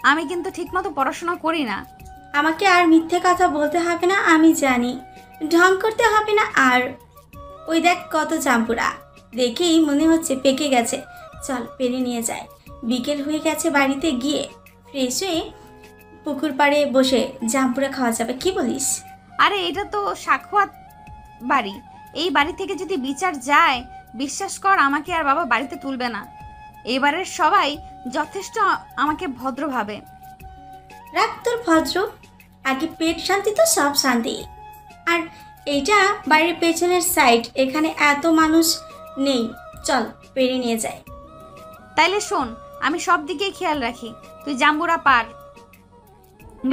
আমি কিন্তু ঠিকমতো পড়াশোনা করি না। আমাকে আর মিথ্যে কথা বলতে হবে না, আমি জানি। ঢং করতে হবে না। আর ওই দেখ কত জাম্পুরা, দেখেই মনে হচ্ছে পেকে গেছে। চল পেরে নিয়ে যায়। বিকেল হয়ে গেছে, বাড়িতে গিয়ে ফ্রেশ হয়ে পুকুর পাড়ে বসে জাম্পুরা খাওয়া যাবে, কি বলিস? আরে এটা তো সাক্ষাৎ বাড়ি, এই বাড়ি থেকে যদি বিচার যায়, বিশ্বাস কর আমাকে আর বাবা বাড়িতে তুলবে না। এবারের সবাই যথেষ্ট আমাকে ভদ্র ভাবে। রাখ তোর ভদ্র, আগে পেট শান্তি তো সব শান্তি। আর এইটা বাড়ির পেছনের সাইড, এখানে এত মানুষ নেই। চল পেরে নিয়ে যায়। তাইলে শোন, আমি সব দিকেই খেয়াল রাখি। তুই জাম্বুরা পার,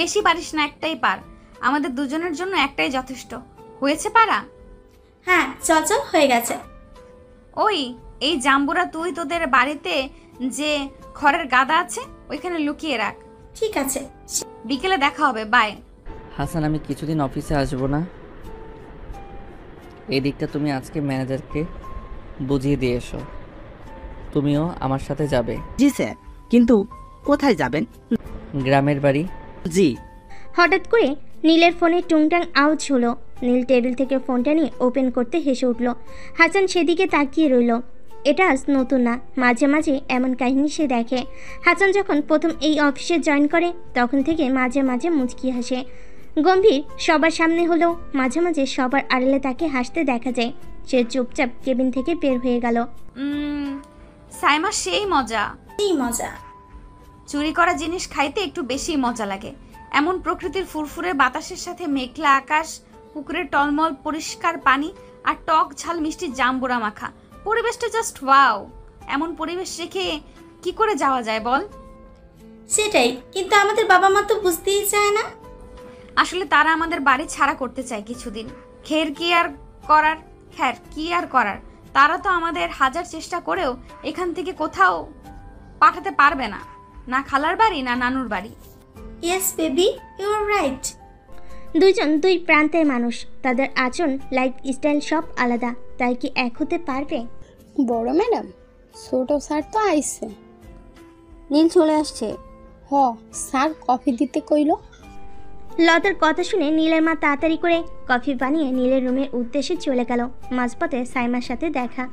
বেশি পারিস না, একটাই পার। আমাদের দুজনের জন্য একটাই যথেষ্ট। হয়েছে পারা? হ্যাঁ চল চল, হয়ে গেছে। ওই এই জাম্বুরা তুই তোদের বাড়িতে যে খড়ের গাদা আছে ওইখানে লুকিয়ে রাখ। ঠিক আছে, বিকেলে দেখা হবে, বাই। হাসান, আমি কিছুদিন অফিসে আসবো না। এই দিকটা তুমি আজকে ম্যানেজারকে বুঝিয়ে দিয়ে এসো। তুমিও আমার সাথে যাবে। জি স্যার। কিন্তু কোথায় যাবেন? গ্রামের বাড়ি। জি। হঠাৎ করে নীলের ফোনে টুংটাং আওয়াজ হলো। নীল টেবিল থেকে ফোনটা নিয়ে ওপেন করতে হেসে উঠল। হাসান সেদিকে তাকিয়ে রইল। এটা আজ নতুন না, মাঝে মাঝে এমন কাহিনী সে দেখে। হাসান যখন প্রথম এই অফিসে জয়েন করে তখন থেকে মাঝে মাঝে মুচকি হাসে। গম্ভীর সবার সামনে হলেও মাঝে মাঝে সবার আড়ালে তাকে হাসতে দেখা যায়। সে চুপচাপ কেবিন থেকে বের হয়ে গেল। সাইমা, সেই মজা। এই মজা। চুরি করা জিনিস খাইতে একটু বেশি মজা লাগে। এমন প্রকৃতির ফুরফুরে বাতাসের সাথে মেঘলা আকাশ, পুকুরের টলমল পরিষ্কার পানি আর টক ঝাল মিষ্টি জাম্বুরা মাখা, পরিবেশটা জাস্ট ওয়াও। এমন পরিবেশ রেখে কি করে যাওয়া যায় বল? সেটাই, কিন্তু আমাদের বাবা মা তো বুঝতেই চায় না। আসলে তারা আমাদের বাড়ি ছাড়া করতে চায় কিছুদিন। খের কি আর করার, তারা তো আমাদের হাজার চেষ্টা করেও এখান থেকে কোথাও পাঠাতে পারবে না, না খালার বাড়ি না নানুর বাড়ি। Yes baby, you are right. দুইজন দুই প্রান্তের মানুষ, তাদের আচরণ, লাইফ স্টাইল সব আলাদা, তাই কি এক হতে পারবে? বড় ম্যাডাম, ছোট স্যার তো আইছে। নীল চলে আসছে। হ, স্যার কফি দিতে কইল। লতার কথা শুনে নীলের মা তাড়াতাড়ি করে কফি বানিয়ে নীলের রুমের উদ্দেশ্যে চলে গেল। মাঝপথে সাইমার সাথে দেখা।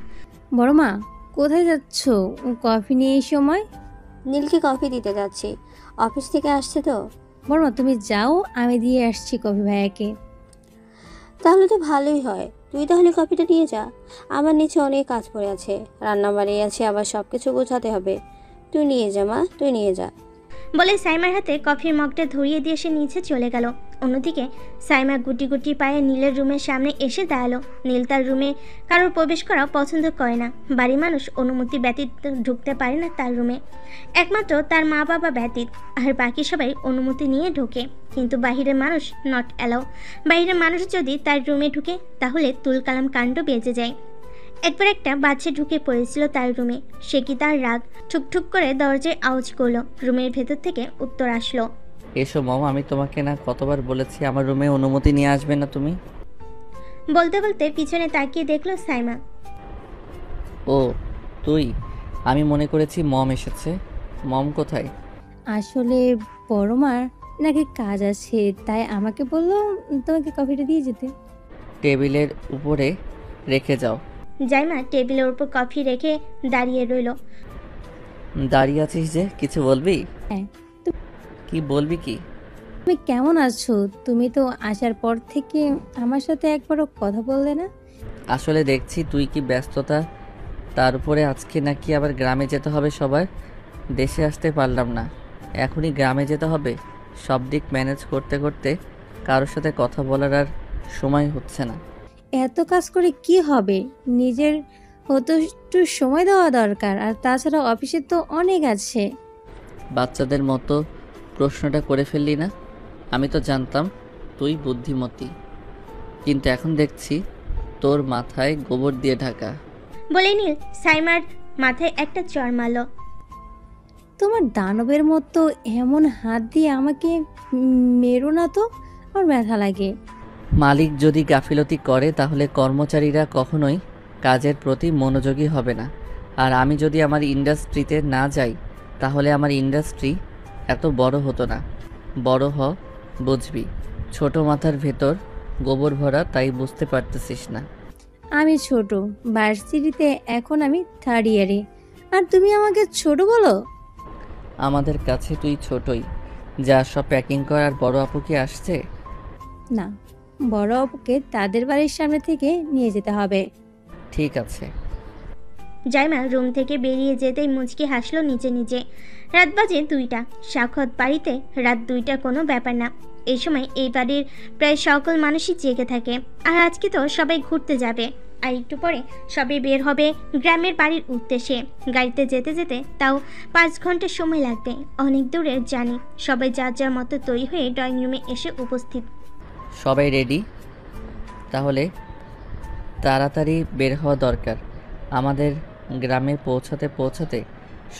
বড় মা, কোথায় যাচ্ছ কফি নিয়ে এই সময়? নীলকে কফি দিতে যাচ্ছি, অফিস থেকে আসছে তো। বড় মা, তুমি যাও, আমি দিয়ে আসছি কফি ভাইয়াকে। তাহলে তো ভালোই হয়, তুই তাহলে কফিটা নিয়ে যা। আমার নিচে অনেক কাজ পড়ে আছে, রান্না বাড়ি আছে, আবার সব কিছু গোছাতে হবে। তুই নিয়ে যা মা, তুই নিয়ে যা। বলে সাইমার হাতে কফির মগটা ধরিয়ে দিয়ে সে নিচে চলে গেল। অন্যদিকে সাইমা গুটি গুটি পায়ে নীলের রুমের সামনে এসে দাঁড়ালো। নীল তার রুমে কারোর প্রবেশ করা পছন্দ করে না। বাড়ির মানুষ অনুমতি ব্যতীত ঢুকতে পারে না তার রুমে, একমাত্র তার মা বাবা ব্যতীত, আর বাকি সবাই অনুমতি নিয়ে ঢোকে। কিন্তু বাহিরের মানুষ নট অ্যালাউ। বাহিরের মানুষ যদি তার রুমে ঢুকে তাহলে তুলকালাম কাণ্ড বেজে যায়। একবার একটা বাচ্চা ঢুকে পড়েছিল তার রুমে, সে কি তার রাগ, ঠুকঠুক করে দরজায় আওয়াজ করলো। রুমের ভেতর থেকে উত্তর আসলো, এসো মম, আমি তোমাকে না কতবার বলেছি আমার রুমে অনুমতি নিয়ে আসবে না তুমি। বলতে বলতে পিছনে তাকিয়ে দেখলো সাইমা। ও তুই, আমি মনে করেছি মম এসেছে। মম কোথায়? আসলে বড় মার নাকি কাজ আছে, তাই আমাকে বললো তোমাকে কফিটা দিয়ে যেতে। টেবিলের উপরে রেখে যাও। জাইমা টেবিলের উপর কফি রেখে দাঁড়িয়ে রইল। দাঁড়িয়ে আছিস যে, কিছু বলবি? হ্যাঁ। কি বলবি? কি তুমি কেমন আছো? তুমি তো আসার পর থেকে আমার সাথে একবারও কথা বললে না। আসলে দেখছি তুই কি ব্যস্ততা, তার উপরে আজকে নাকি আবার গ্রামে যেতে হবে সবার। দেশে আসতে পারলাম না, এখনই গ্রামে যেতে হবে। সব দিক ম্যানেজ করতে করতে কারোর সাথে কথা বলার আর সময় হচ্ছে না। এত কাজ করে কি হবে? নিজের হতো একটু সময় দেওয়া দরকার। আর তাছাড়া অফিসে তো অনেক আছে। বাচ্চাদের মতো প্রশ্নটা করে ফেললি না? আমি তো জানতাম তুই বুদ্ধিমতী, কিন্তু এখন দেখছি তোর মাথায় গোবর দিয়ে ঢাকা। বলে নীল সাইমার মাথায় একটা চড় মারল। তোমার দানবের মতো এমন হাত দিয়ে আমাকে মেরো না তো, আমার ব্যথা লাগে। মালিক যদি গাফিলতি করে তাহলে কর্মচারীরা কখনোই কাজের প্রতি মনোযোগী হবে না। আর আমি যদি আমার ইন্ডাস্ট্রিতে না যাই তাহলে আমার ইন্ডাস্ট্রি এত বড় হতো না। বড় হ, বুঝবি। ছোট মাথার ভেতর গোবর ভরা, তাই বুঝতে পারতেছিস না। আমি ছোট, ভার্সিটিতে এখন আমি 3rd ইয়ারে, আর তুমি আমাকে ছোট বলো? আমাদের কাছে তুই ছোটই। যা, সব প্যাকিং কর। আর বড় আপু কি আসছে? না, বড় আপুকে তাদের বাড়ির সামনে থেকে নিয়ে যেতে হবে। ঠিক আছে। জাইমা রুম থেকে বেরিয়ে যেতেই মুচকি হাসলো নিজে নিজে। রাত বাজে 2টা। সাক্ষত বাড়িতে রাত 2টা কোনো ব্যাপার না। এই সময় এই বাড়ির প্রায় সকল মানুষই জেগে থাকে। আর আজকে তো সবাই ঘুরতে যাবে, আর একটু পরে সবাই বের হবে গ্রামের বাড়ির উদ্দেশ্যে। গাড়িতে যেতে যেতে তাও 5 ঘন্টা সময় লাগবে। অনেক দূরে জানি। সবাই যার যার মতো তৈরি হয়ে ড্রয়িং রুমে এসে উপস্থিত। সবাই রেডি? তাহলে তাড়াতাড়ি বের হওয়া দরকার। আমাদের গ্রামে পৌঁছাতে পৌঁছাতে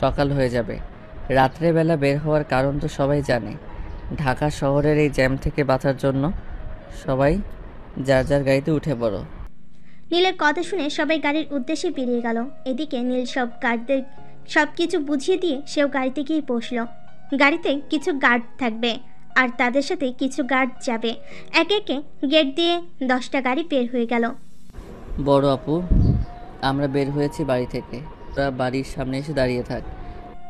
সকাল হয়ে যাবে। রাত্রেবেলা বের হওয়ার কারণ তো সবাই জানে। ঢাকা শহরের এই জ্যাম থেকে বাঁচার জন্য সবাই যার যার গাড়িতে উঠে পড়ো। নীলের কথা শুনে সবাই গাড়ির উদ্দেশ্যে বেরিয়ে গেল। এদিকে নীল সব গার্ডদের সব কিছু বুঝিয়ে দিয়ে সেও গাড়িতে গিয়ে বসল। গাড়িতে কিছু গার্ড থাকবে আর তাদের সাথে কিছু গার্ড যাবে। একে একে গেট দিয়ে 10টা গাড়ি বের হয়ে গেল। বড় আপু, আমরা বের হয়েছি বাড়ি থেকে, তোরা বাড়ির সামনে এসে দাঁড়িয়ে থাক।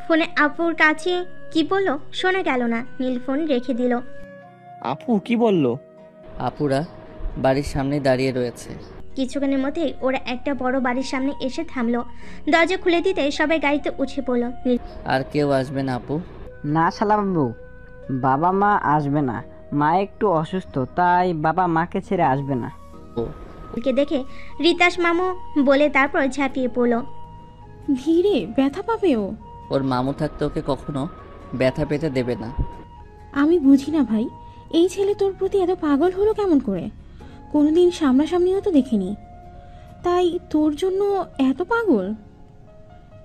ফোনে আপুর কাছে কি বললো শোনা গেল না। নীল ফোন রেখে দিল। আপু কি বললো? আপুরা বাড়ির সামনে দাঁড়িয়ে রয়েছে। কিছুক্ষণের মধ্যেই ওরা একটা বড় বাড়ির সামনে এসে থামলো। দরজা খুলে দিতে সবাই গাড়িতে উঠে পড়ল। আর কেউ আসবে না আপু? না শালাবাবু, বাবা মা আসবে না। মা একটু অসুস্থ, তাই বাবা মাকে ছেড়ে আসবে না। কে দেখে রিতাস মামু বলে তারপর ঝাঁপিয়ে পড়ল। ধীরে, ব্যথা পাবে ও। ওর মামু থাকতে ওকে কখনো ব্যথা পেতে দেবে না। আমি বুঝি না ভাই, এই ছেলে তোর প্রতি এত পাগল হলো কেমন করে? কোনোদিন সামনাসামনিও তো দেখিনি, তাই তোর জন্য এত পাগল?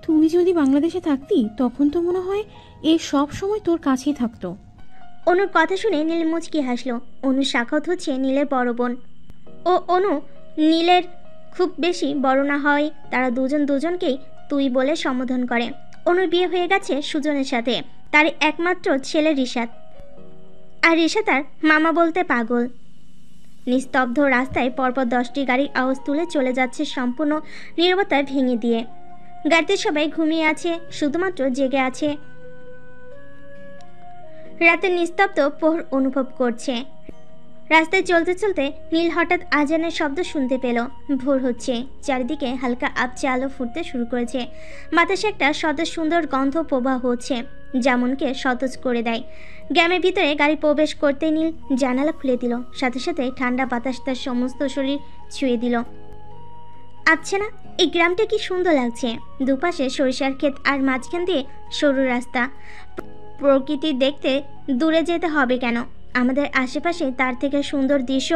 তুই যদি বাংলাদেশে থাকতি তখন তো মনে হয় এ সব সময় তোর কাছেই থাকতো। অনুর কথা শুনে নীল মুচকি হাসলো। অনু সাখাওয়াত হচ্ছে নীলের বড় বোন। ও অনু নীলের খুব বেশি বড় না হয়, তারা দুজন দুজনকেই তুই বলে সম্বোধন করে। অনুর বিয়ে হয়ে গেছে সুজনের সাথে, তার একমাত্র ছেলে রিশাদ। আর রিশাদ তার মামা বলতে পাগল। নিস্তব্ধ রাস্তায় পরপর 10টি গাড়ির আওয়াজ তুলে চলে যাচ্ছে সম্পূর্ণ নীরবতা ভেঙে দিয়ে। গাড়িতে সবাই ঘুমিয়ে আছে, শুধুমাত্র জেগে আছে। রাতের নিস্তব্ধ প্রহর অনুভব করছে। রাস্তায় চলতে চলতে নীল হঠাৎ আজানের শব্দ শুনতে পেল। ভোর হচ্ছে, চারিদিকে হালকা আবছে আলো ফুটতে শুরু করেছে। বাতাসে একটা সতেজ সুন্দর গন্ধ প্রবাহ হচ্ছে, যা মনকে সতেজ করে দেয়। গ্রামের ভিতরে গাড়ি প্রবেশ করতে নীল জানালা খুলে দিল। সাথে সাথে ঠান্ডা বাতাস তার সমস্ত শরীর ছুঁয়ে দিল। আচ্ছা না, এই গ্রামটা কি সুন্দর লাগছে। দুপাশে সরিষার ক্ষেত আর মাঝখান দিয়ে সরু রাস্তা। প্রকৃতি দেখতে দূরে যেতে হবে কেন? আমাদের আশেপাশে তার থেকে সুন্দর দৃশ্য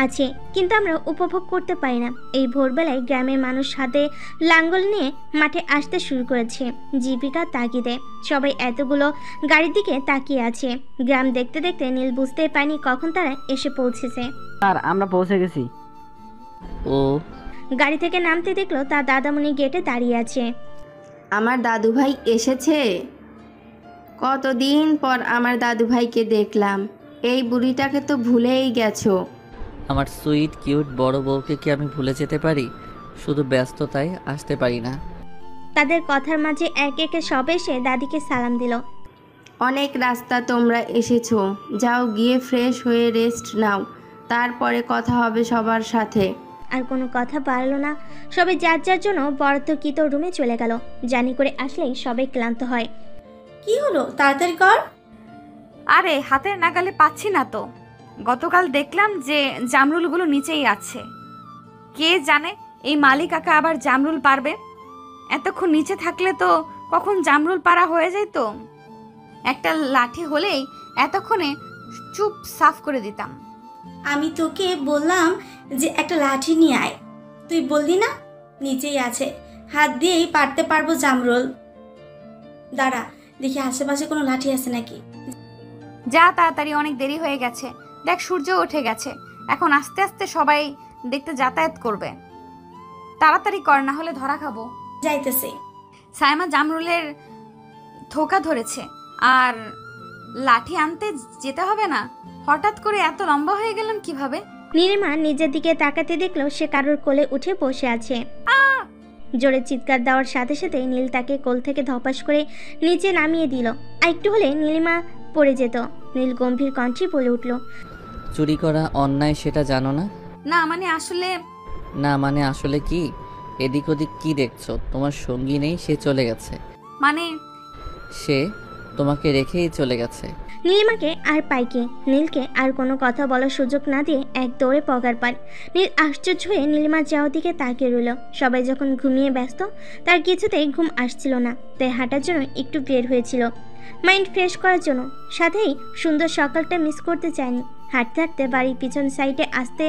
আছে, কিন্তু আমরা উপভোগ করতে পারি না। এই ভোরবেলায় গ্রামের মানুষ হাতে লাঙ্গল নিয়ে মাঠে আসতে শুরু করেছে জীবিকার তাগিদে। সবাই এতগুলো গাড়ির দিকে তাকিয়ে আছে। গ্রাম দেখতে দেখতে নীল বুঝতেই পারেনি কখন তারা এসে পৌঁছেছে। স্যার, আমরা পৌঁছে গেছি। ও গাড়ি থেকে নামতে দেখলো তার দাদামণি গেটে দাঁড়িয়ে আছে। আমার দাদুভাই এসেছে। কতদিন পর আমার দাদুভাইকে দেখলাম। এই বুড়িটাকে তো ভুলেই গেছো। আমার সুইট কিউট বড় বউকে কি আমি ভুলে যেতে পারি? শুধু ব্যস্ততায় আসতে পারি না। তাদের কথার মাঝে এক একে সব এসে দাদিকে সালাম দিল। অনেক রাস্তা তোমরা এসেছো, যাও গিয়ে ফ্রেশ হয়ে রেস্ট নাও, তারপরে কথা হবে সবার সাথে। আর কোনো কথা বাড়লো না। সবাই যার যার জন্য বরাদ্দকৃত রুমে চলে গেল। জানি করে আসলেই সবাই ক্লান্ত হয়। কি হলো, তাড়াতাড়ি কর। আরে হাতের নাগালে পাচ্ছি না তো। গতকাল দেখলাম যে জামরুলগুলো নিচেই আছে। কে জানে এই মালিক কাকা আবার জামরুল পারবে। এতক্ষণ নিচে থাকলে তো কখন জামরুল পাড়া হয়ে যেত। একটা লাঠি হলেই এতক্ষণে চুপ সাফ করে দিতাম। আমি তোকে বললাম যে একটা লাঠি নিয়ে আয়, তুই বললি না? নিচেই আছে, হাত দিয়েই পারতে পারবো জামরুল। দাঁড়া, দেখি আশেপাশে কোনো লাঠি আছে নাকি। যা তাড়াতাড়ি, অনেক দেরি হয়ে গেছে। দেখ সূর্য উঠে গেছে, এখন আস্তে আস্তে সবাই দেখতে যাতায়াত করবে। তাড়াতাড়ি কর, না হলে ধরা খাবো। যাইতেছে। সাইমা জামরুলের থোকা ধরেছে, আর লাঠি আনতে যেতে হবে না? হঠাৎ করে এত লম্বা হয়ে গেলাম কিভাবে? নীলিমা নিজের দিকে তাকাতে দেখলো সে কারোর কোলে উঠে বসে আছে। জোরে চিৎকার দেওয়ার সাথে সাথে নীল তাকে কোল থেকে ধপাস করে নিচে নামিয়ে দিল। আর একটু হলে নীলিমা পড়ে যেত। নীল গম্ভীর কণ্ঠে বলে উঠল, চুরি করা অন্যায় সেটা জানো না? না মানে আসলে। না মানে আসলে কি? এদিক ওদিক কি দেখছো? তোমার সঙ্গী নেই, সে চলে গেছে। মানে সে তোমাকে রেখেই চলে গেছে। নীলিমাকে আর পাইকে নীলকে আর কোনো কথা বলার সুযোগ না দিয়ে এক দৌড়ে পগার পায়। নীল আশ্চর্য হয়ে নীলিমার যাওয়ার দিকে তাকিয়ে রইল। সবাই যখন ঘুমিয়ে ব্যস্ত, তার কিছুতেই ঘুম আসছিল না, তাই হাঁটার জন্য একটু বের হয়েছিল মাইন্ড ফ্রেশ করার জন্য। সাথেই সুন্দর সকালটা মিস করতে চায়নি। হাঁটতে হাঁটতে বাড়ির পিছন সাইডে আসতে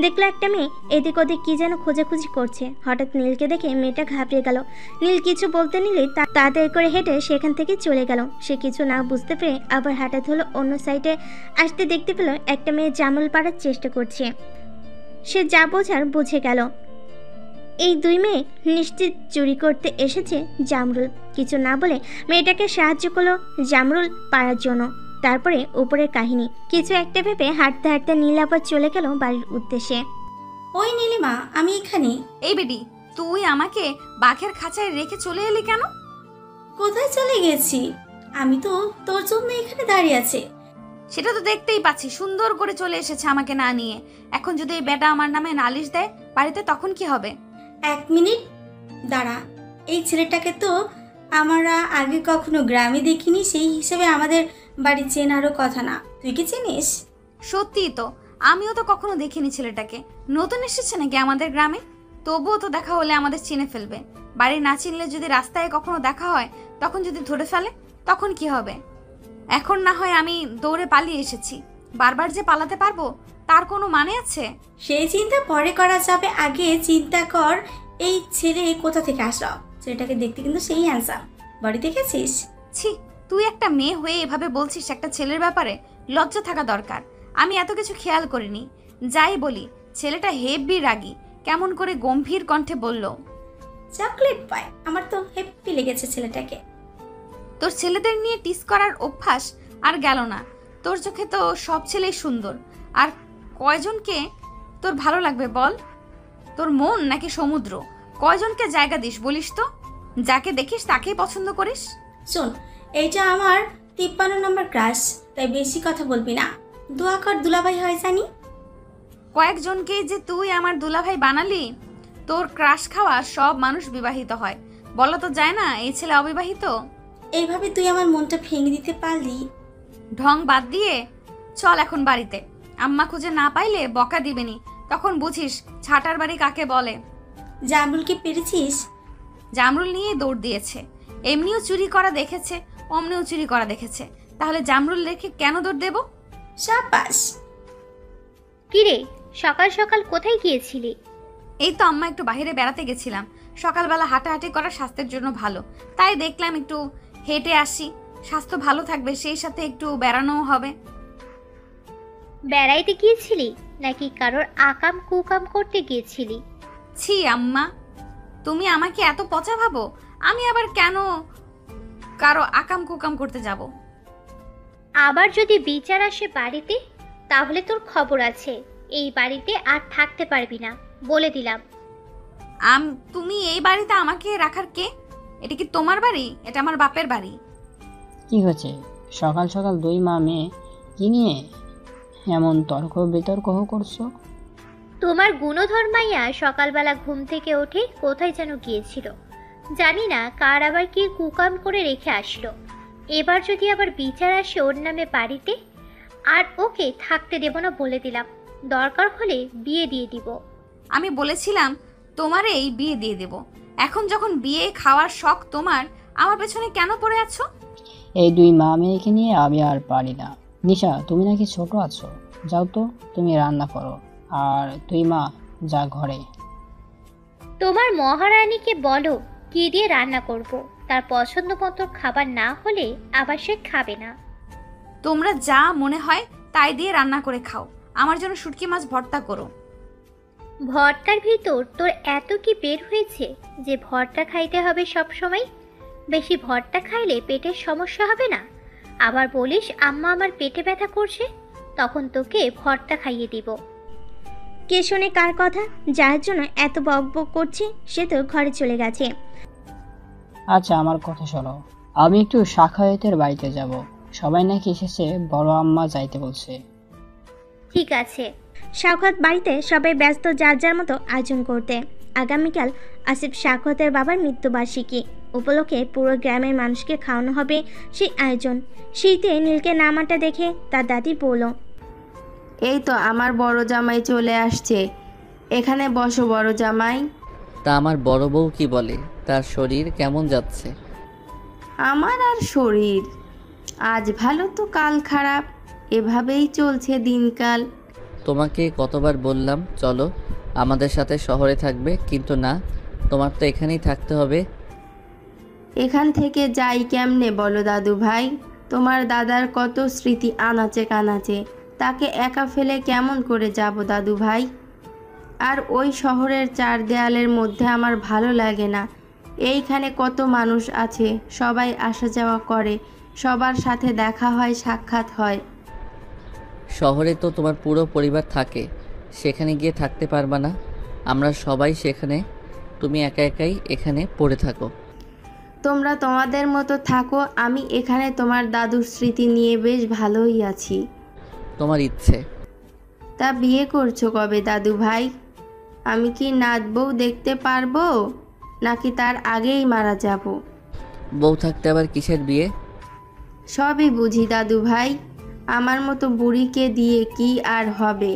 দেখলো একটা মেয়ে এদিক ওদিক কি যেন খোঁজাখুঁজি করছে। হঠাৎ নীলকে দেখে মেয়েটা ঘাবড়ে গেল। নীল কিছু বলতে নিলেই তাড়াতাড়ি করে হেঁটে সেখান থেকে চলে গেল। সে কিছু না বুঝতে পেরে আবার হাঁটাতে হলো অন্য সাইডে। আসতে দেখতে পেল একটা মেয়ে জামরুল পাড়ার চেষ্টা করছে। সে যা বোঝার বুঝে গেল, এই দুই মেয়ে নিশ্চিত চুরি করতে এসেছে জামরুল। কিছু না বলে মেয়েটাকে সাহায্য করলো জামরুল পাড়ার জন্য। তারপরে উপরের কাহিনী কিছু একটা ভেবে হাঁটতে হাঁটতে নীল আবার চলে গেল বাড়ির উদ্দেশ্যে। ওই নীলিমা, আমি এখানে। এই বেডি, তুই আমাকে বাঘের খাঁচায় রেখে চলে এলি কেন? কোথায় চলে গেছি? আমি তো তোর জন্য এখানে দাঁড়িয়ে আছি। সেটা তো দেখতেই পাচ্ছি, সুন্দর করে চলে এসেছে আমাকে না নিয়ে। এখন যদি এই বেটা আমার নামে নালিশ দেয় বাড়িতে, তখন কি হবে? 1 মিনিট দাঁড়া, এই ছেলেটাকে তো আমরা আগে কখনো গ্রামে দেখিনি, সেই হিসেবে আমাদের বাড়ি চেনারও কথা না। তুই কি চিনিস? সত্যিই তো, আমিও তো কখনো দেখিনি ছেলেটাকে। নতুন এসেছে নাকি আমাদের গ্রামে? তবুও তো দেখা হলে আমাদের চিনে ফেলবে। বাড়ি না চিনলে যদি রাস্তায় কখনো দেখা হয়, তখন যদি ধরে ফেলে, তখন কি হবে? এখন না হয় আমি দৌড়ে পালিয়ে এসেছি, বারবার যে পালাতে পারবো তার কোনো মানে আছে? সেই চিন্তা পরে করা যাবে, আগে চিন্তা কর এই ছেলে কোথা থেকে আসলো। ছেলেটাকে দেখতে কিন্তু সেই হ্যান্ডসাম, বাড়ি দেখেছিস? ছি, তুই একটা মেয়ে হয়ে এভাবে বলছিস একটা ছেলের ব্যাপারে? লজ্জা থাকা দরকার। আমি এত কিছু খেয়াল করিনি। যাই বলি, ছেলেটা হেব্বি রাগী। কেমন করে গম্ভীর কণ্ঠে বলল, চকলেট পায়। আমার তো হেব্বি লেগেছে ছেলেটাকে। তোর ছেলেদের নিয়ে টিস করার অভ্যাস আর গেল না। তোর চোখে তো সব ছেলেই সুন্দর। আর কয়জনকে তোর ভালো লাগবে বল? তোর মন নাকি সমুদ্র? কয়জনকে জায়গা দিস বলিস তো? যাকে দেখিস তাকেই পছন্দ করিস? শোন, এইটা আমার 53 নম্বর ক্রাশ, তাই বেশি কথা বলবি না। দোয়া কর দুলাভাই হয় জানি। কয়েকজনকে যে তুই আমার দুলাভাই বানালি? তোর ক্রাশ খাওয়া সব মানুষ বিবাহিত হয়, বলা তো যায় না এই ছেলে অবিবাহিত। এইভাবে তুই আমার মনটা ভেঙে দিতে পারলি? ঢং বাদ দিয়ে চল এখন বাড়িতে। আম্মা খুঁজে না পাইলে বকা দিবেনি, তখন বুঝিস ছাটার বাড়ি কাকে বলে। জামরুলকে পেরেছিস? জামরুল নিয়ে দৌড় দিয়েছে। এমনিও চুরি করা দেখেছে, অমনিও চুরি করা দেখেছে। তাহলে জামরুল রেখে কেন দৌড় দেব? শাবাশ। কিরে, সকাল সকাল কোথায় গিয়েছিলি? এই তো আম্মা, একটু বাইরে বেড়াতে গেছিলাম। সকালবেলা হাঁটাহাঁটি করা স্বাস্থ্যের জন্য ভালো, তাই দেখলাম একটু হেঁটে আসি। স্বাস্থ্য ভালো থাকবে, সেই সাথে একটু বেড়ানোও হবে। বেড়াইতে গিয়েছিলি নাকি কারোর আকাম কুকাম করতে গিয়েছিলি? ছি আম্মা, তুমি আমাকে এত পচা ভাবো? আমি আবার কেন কারো আকাম কুকাম করতে যাব? আবার যদি বিচার আসে বাড়িতে, তাহলে তোর খবর আছে। এই বাড়িতে আর থাকতে পারবি না, বলে দিলাম। তুমি এই বাড়িতে আমাকে রাখার কে? এটা কি তোমার বাড়ি? এটা আমার বাপের বাড়ি। কি হয়েছে সকাল সকাল দুই মা মেয়ে কি নিয়ে এমন তর্ক বিতর্ক করছো? তোমার গুণধর মাইয়া সকালবেলা ঘুম থেকে উঠে কোথায় যেন গিয়েছিল, জানি না কার আবার কি কুকাম করে রেখে আসলো। এবার যদি আবার বিচার আসে ওর নামে বাড়িতে, আর ওকে থাকতে দেব না বলে দিলাম। দরকার হলে বিয়ে দিয়ে দিব। আমি বলেছিলাম তোমারে এই বিয়ে দিয়ে দেব। এখন যখন বিয়ে খাওয়ার শখ তোমার, আমার পেছনে কেন পড়ে আছো? এই দুই মা মেয়েকে নিয়ে আমি আর পারি না। নিশা, তুমি নাকি ছোট আছো, যাও তো তুমি রান্না করো। আর তুই মা যা ঘরে। তোমার মহারানীকে বলো কি দিয়ে রান্না করব। তার পছন্দ মতো খাবার না হলে আবার সে খাবে না। তোমরা যা মনে হয় তাই দিয়ে রান্না করে খাও। আমার জন্য শুটকি মাছ ভর্তা করো। ভর্তার ভিতর তোর এত কি বের হয়েছে যে ভর্তা খাইতে হবে সব সময়? বেশি ভর্তা খাইলে পেটের সমস্যা হবে না? আবার বলিস আম্মা আমার পেটে ব্যথা করছে, তখন তোকে ভর্তা খাইয়ে দিব। কে শোনে কার কথা? যার জন্য এত বক বক করছে সে তো ঘরে চলে গেছে। আচ্ছা, আমার কথা শোনো, আমি একটু শাখায়েতের বাড়িতে যাব। সবাই নাকি এসেছে, বড় আম্মা যাইতে বলছে। ঠিক আছে। শাওকত বাড়িতে সবাই ব্যস্ত যার যার মতো আয়োজন করতে। আগামীকাল আসিফ শাওকতের বাবার মৃত্যুবার্ষিকী উপলক্ষে পুরো গ্রামের মানুষকে খাওয়ানো হবে সেই আয়োজন। শীতে নীলকে নামাটা দেখে তার দাদি বলল, এই তো আমার বড় জামাই চলে আসছে, এখানে বসো বড় জামাই। তা আমার বড় বউ কি বলে? তার শরীর কেমন যাচ্ছে? আমার আর শরীর, আজ ভালো তো কাল খারাপ, এভাবেই চলছে দিনকাল। তোমাকে কতবার বললাম চলো আমাদের সাথে শহরে থাকবে, কিন্তু না, তোমার তো এখানেই থাকতে হবে। এখান থেকে যাই কেমনে বলো দাদু ভাই? তোমার দাদার কত স্মৃতি আনাচে কানাচে, তাকে একা ফেলে কেমন করে যাব দাদু ভাই? আর ওই শহরের চার দেয়ালের মধ্যে আমার ভালো লাগে না। এইখানে কত মানুষ আছে, সবাই আসা যাওয়া করে, সবার সাথে দেখা হয়, সাক্ষাৎ হয়। শহরে তো তোমার পুরো পরিবার থাকে, সেখানে গিয়ে থাকতে পারবা না? আমরা সবাই সেখানে, তুমি একা একাই এখানে পড়ে থাকো। তোমরা তোমাদের মতো থাকো, আমি এখানে তোমার দাদুর স্মৃতি নিয়ে বেশ ভালোই আছি। তোমার ইচ্ছে। তা বিয়ে করছো কবে দাদু ভাই? আমি কি নাত বউ দেখতে পারবো, নাকি তার আগেই মারা যাব? বউ থাকতে আবার কিসের বিয়ে? সবই বুঝি দাদু ভাই, আমার মতো বুড়িকে দিয়ে কি আর হবে?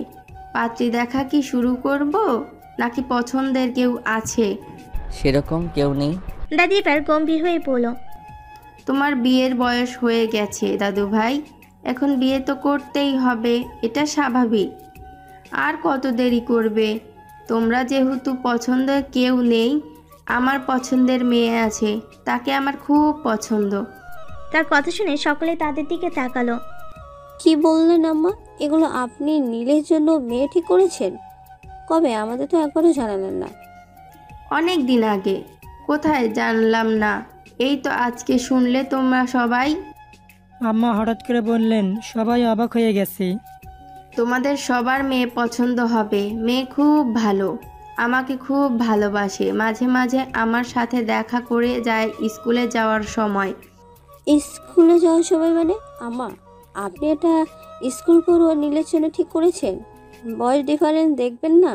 পাত্রী দেখা কি শুরু করব, নাকি পছন্দের কেউ আছে? সেরকম কেউ নেই। দাদি এবার গম্ভীর হয়ে বলল, তোমার বিয়ের বয়স হয়ে গেছে দাদু ভাই, এখন বিয়ে তো করতেই হবে, এটা স্বাভাবিক। আর কত দেরি করবে? তোমরা যেহেতু পছন্দের কেউ নেই, আমার পছন্দের মেয়ে আছে, তাকে আমার খুব পছন্দ। তার কথা শুনে সকলে তাদের দিকে তাকালো। কি বললেন আম্মা? এগুলো আপনি নীলের জন্য মেয়ে ঠিক করেছেন? কবে? আমাদের তো একবারও জানালেন না। অনেক দিন আগে। কোথায় জানলাম না, এই তো আজকে শুনলে তোমরা সবাই। আম্মা হঠাৎ করে বললেন, সবাই অবাক হয়ে গেছে। তোমাদের সবার মেয়ে পছন্দ হবে। মেয়ে খুব ভালো, আমাকে খুব ভালোবাসে, মাঝে মাঝে আমার সাথে দেখা করে যায় স্কুলে যাওয়ার সময়। স্কুলে যাওয়ার সময় মানে? আম্মা, আপনি এটা স্কুল পড়ুয়া নীলের জন্য ঠিক করেছেন? বয়স ডিফারেন্স দেখবেন না?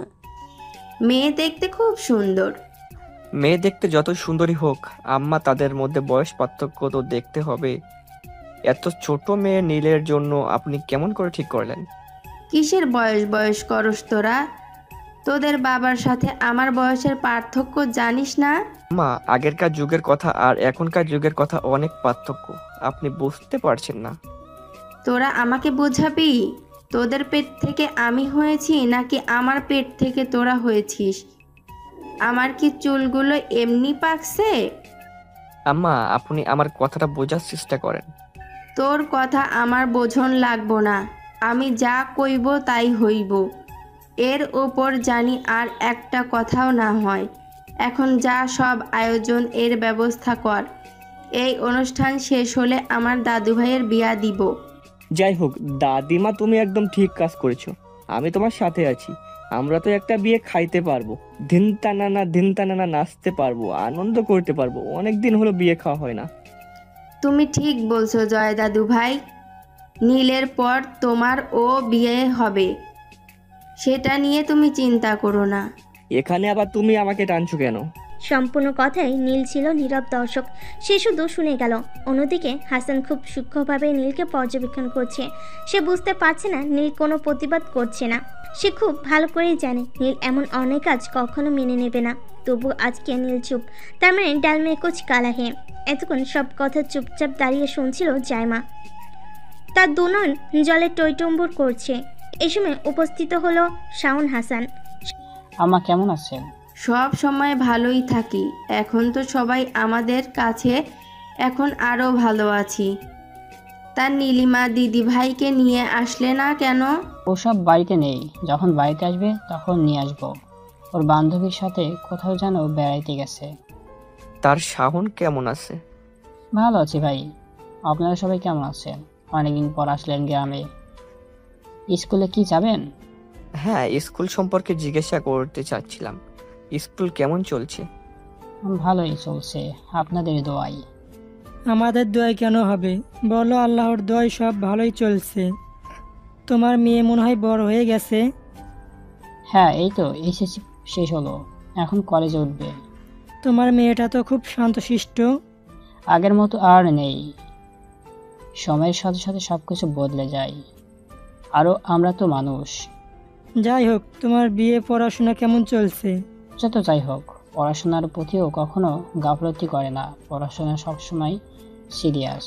মেয়ে দেখতে খুব সুন্দর। মেয়ে দেখতে যত সুন্দরী হোক আম্মা, তাদের মধ্যে বয়স পার্থক্য তো দেখতে হবে। এত ছোট মেয়ে নীলের জন্য আপনি কেমন করে ঠিক করলেন? কিসের বয়স করস তোরা? তোদের বাবার সাথে আমার বয়সের পার্থক্য জানিস না? মা, আগেরকার যুগের কথা আর এখনকার যুগের কথা অনেক পার্থক্য, আপনি বুঝতে পারছেন না। তোরা আমাকে বোঝাবি? তোদের পেট থেকে আমি হয়েছি নাকি আমার পেট থেকে তোরা হয়েছিস? আমার কি চুলগুলো এমনি পাকছে? আম্মা, আপনি আমার কথাটা বোঝার চেষ্টা করেন। তোর কথা আমার বোঝন লাগবো না, আমি যা কইব তাই হইব। এর ওপর জানি আর একটা কথাও না হয়। এখন যা সব আয়োজন এর ব্যবস্থা কর। এই অনুষ্ঠান শেষ হলে আমার দাদু ভাইয়ের বিয়া দিব। যাই হোক দাদিমা, তুমি একদম ঠিক কাজ করেছো। আমি তোমার সাথে আছি। আমরা তো একটা বিয়ে খাইতে পারবো, ধিন টানানা নাচতে পারবো, আনন্দ করতে পারবো। অনেকদিন হলো বিয়ে খাওয়া হয় না। তুমি ঠিক বলছো জয় দাদু ভাই। নীলের পর তোমার ও বিয়ে হবে, সেটা নিয়ে তুমি চিন্তা করো না। এখানে আবার তুমি আমাকে টানছো কেন? সম্পূর্ণ কথাই নীল ছিল নীরব দর্শক, সে শুধু শুনে গেল। অন্যদিকে হাসান খুব সূক্ষ্মভাবে নীলকে পর্যবেক্ষণ করছে। সে বুঝতে পারছে না নীল কোনো প্রতিবাদ করছে না। সে খুব ভালো করেই জানে নীল এমন অনেক কাজ কখনো মেনে নেবে না। তবু আজকে নীল চুপ, তার মানে ডাল মে কুচ কালা হে। এতক্ষণ সব কথা চুপচাপ দাঁড়িয়ে শুনছিল জায়মা। তার দুনয়ন জলে টইটুম্বুর করছে। এই সময় উপস্থিত হলো শাওন হাসান। আম্মা কেমন আছেন? সব সময় ভালোই থাকি, এখন তো সবাই আমাদের কাছে, এখন আরও ভালো আছি। তার নীলিমা দিদি ভাইকে নিয়ে আসলে না কেন? ওসব বাড়িতে নেই, যখন বাড়িতে আসবে তখন নিয়ে আসবো। ওর বান্ধবীর সাথে কোথাও যেন বেড়াইতে গেছে। তার শাওন কেমন আছে? ভালো আছি ভাই, আপনারা সবাই কেমন আছেন? অনেকদিন পর আসলেন গ্রামে। স্কুলে কি যাবেন? হ্যাঁ, স্কুল সম্পর্কে জিজ্ঞাসা করতে চাচ্ছিলাম। স্কুল কেমন চলছে? ভালোই চলছে, আপনাদের দোয়াই। আমাদের দোয়াই কেন হবে বলো, আল্লাহর দোয়াই সব ভালোই চলছে। তোমার মেয়ে মনে হয় বড় হয়ে গেছে। হ্যাঁ, এই তো এসএসসি শেষ হলো, এখন কলেজে উঠবে। তোমার মেয়েটা তো খুব শান্তশিষ্ট। আগের মতো আর নেই, সময়ের সাথে সাথে সব কিছু বদলে যায়। আরও আমরা তো মানুষ। যাই হোক, তোমার বিয়ে পড়াশোনা কেমন চলছে? যত যাই হোক, পড়াশোনার প্রতিও কখনো গাফলতি করে না, পড়াশোনা সবসময় সিরিয়াস।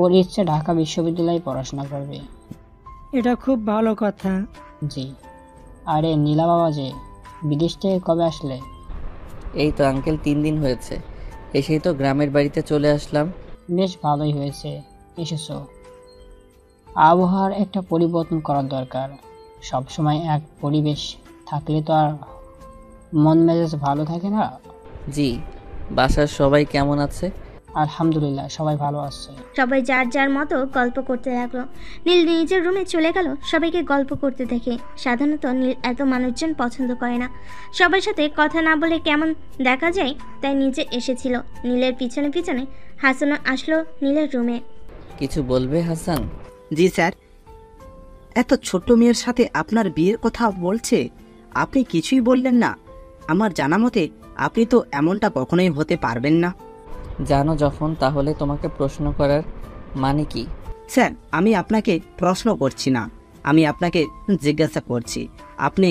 ওর ইচ্ছে ঢাকা বিশ্ববিদ্যালয়ে পড়াশোনা করবে। এটা খুব ভালো কথা। জি। আরে নীলা বাবা যে, বিদেশ থেকে কবে আসলে? এই তো আঙ্কেল 3 দিন হয়েছে, এসেই তো গ্রামের বাড়িতে চলে আসলাম। বেশ ভালোই হয়েছে এসেছো। আবহাওয়ার একটা পরিবর্তন করার দরকার। সবসময় এক পরিবেশ থাকলে তো আর মন মেজাজ ভালো থাকে না। জি। বাসার সবাই কেমন আছে? আলহামদুলিল্লাহ, সবাই ভালো আছে। সবাই যার যার মতো গল্প করতে লাগলো। নীল নিজের রুমে চলে গেল সবাইকে গল্প করতে দেখে। সাধারণত নীল এত মানুষজন পছন্দ করে না, সবার সাথে কথা না বলে কেমন দেখা যায়, তাই নিজে এসেছিল। নীলের পিছনে পিছনে হাসানও আসলো নীলের রুমে। কিছু বলবে হাসান? জি স্যার। এত ছোট মেয়ের সাথে আপনার বিয়ের কথা বলছে, আপনি কিছুই বললেন না? আমার জানা মতে আপনি তো এমনটা কখনোই হতে পারবেন না। জানো যখন, তাহলে তোমাকে প্রশ্ন করার মানে কি? স্যার, আমি আপনাকে প্রশ্ন করছি না, আমি আপনাকে জিজ্ঞাসা করছি। আপনি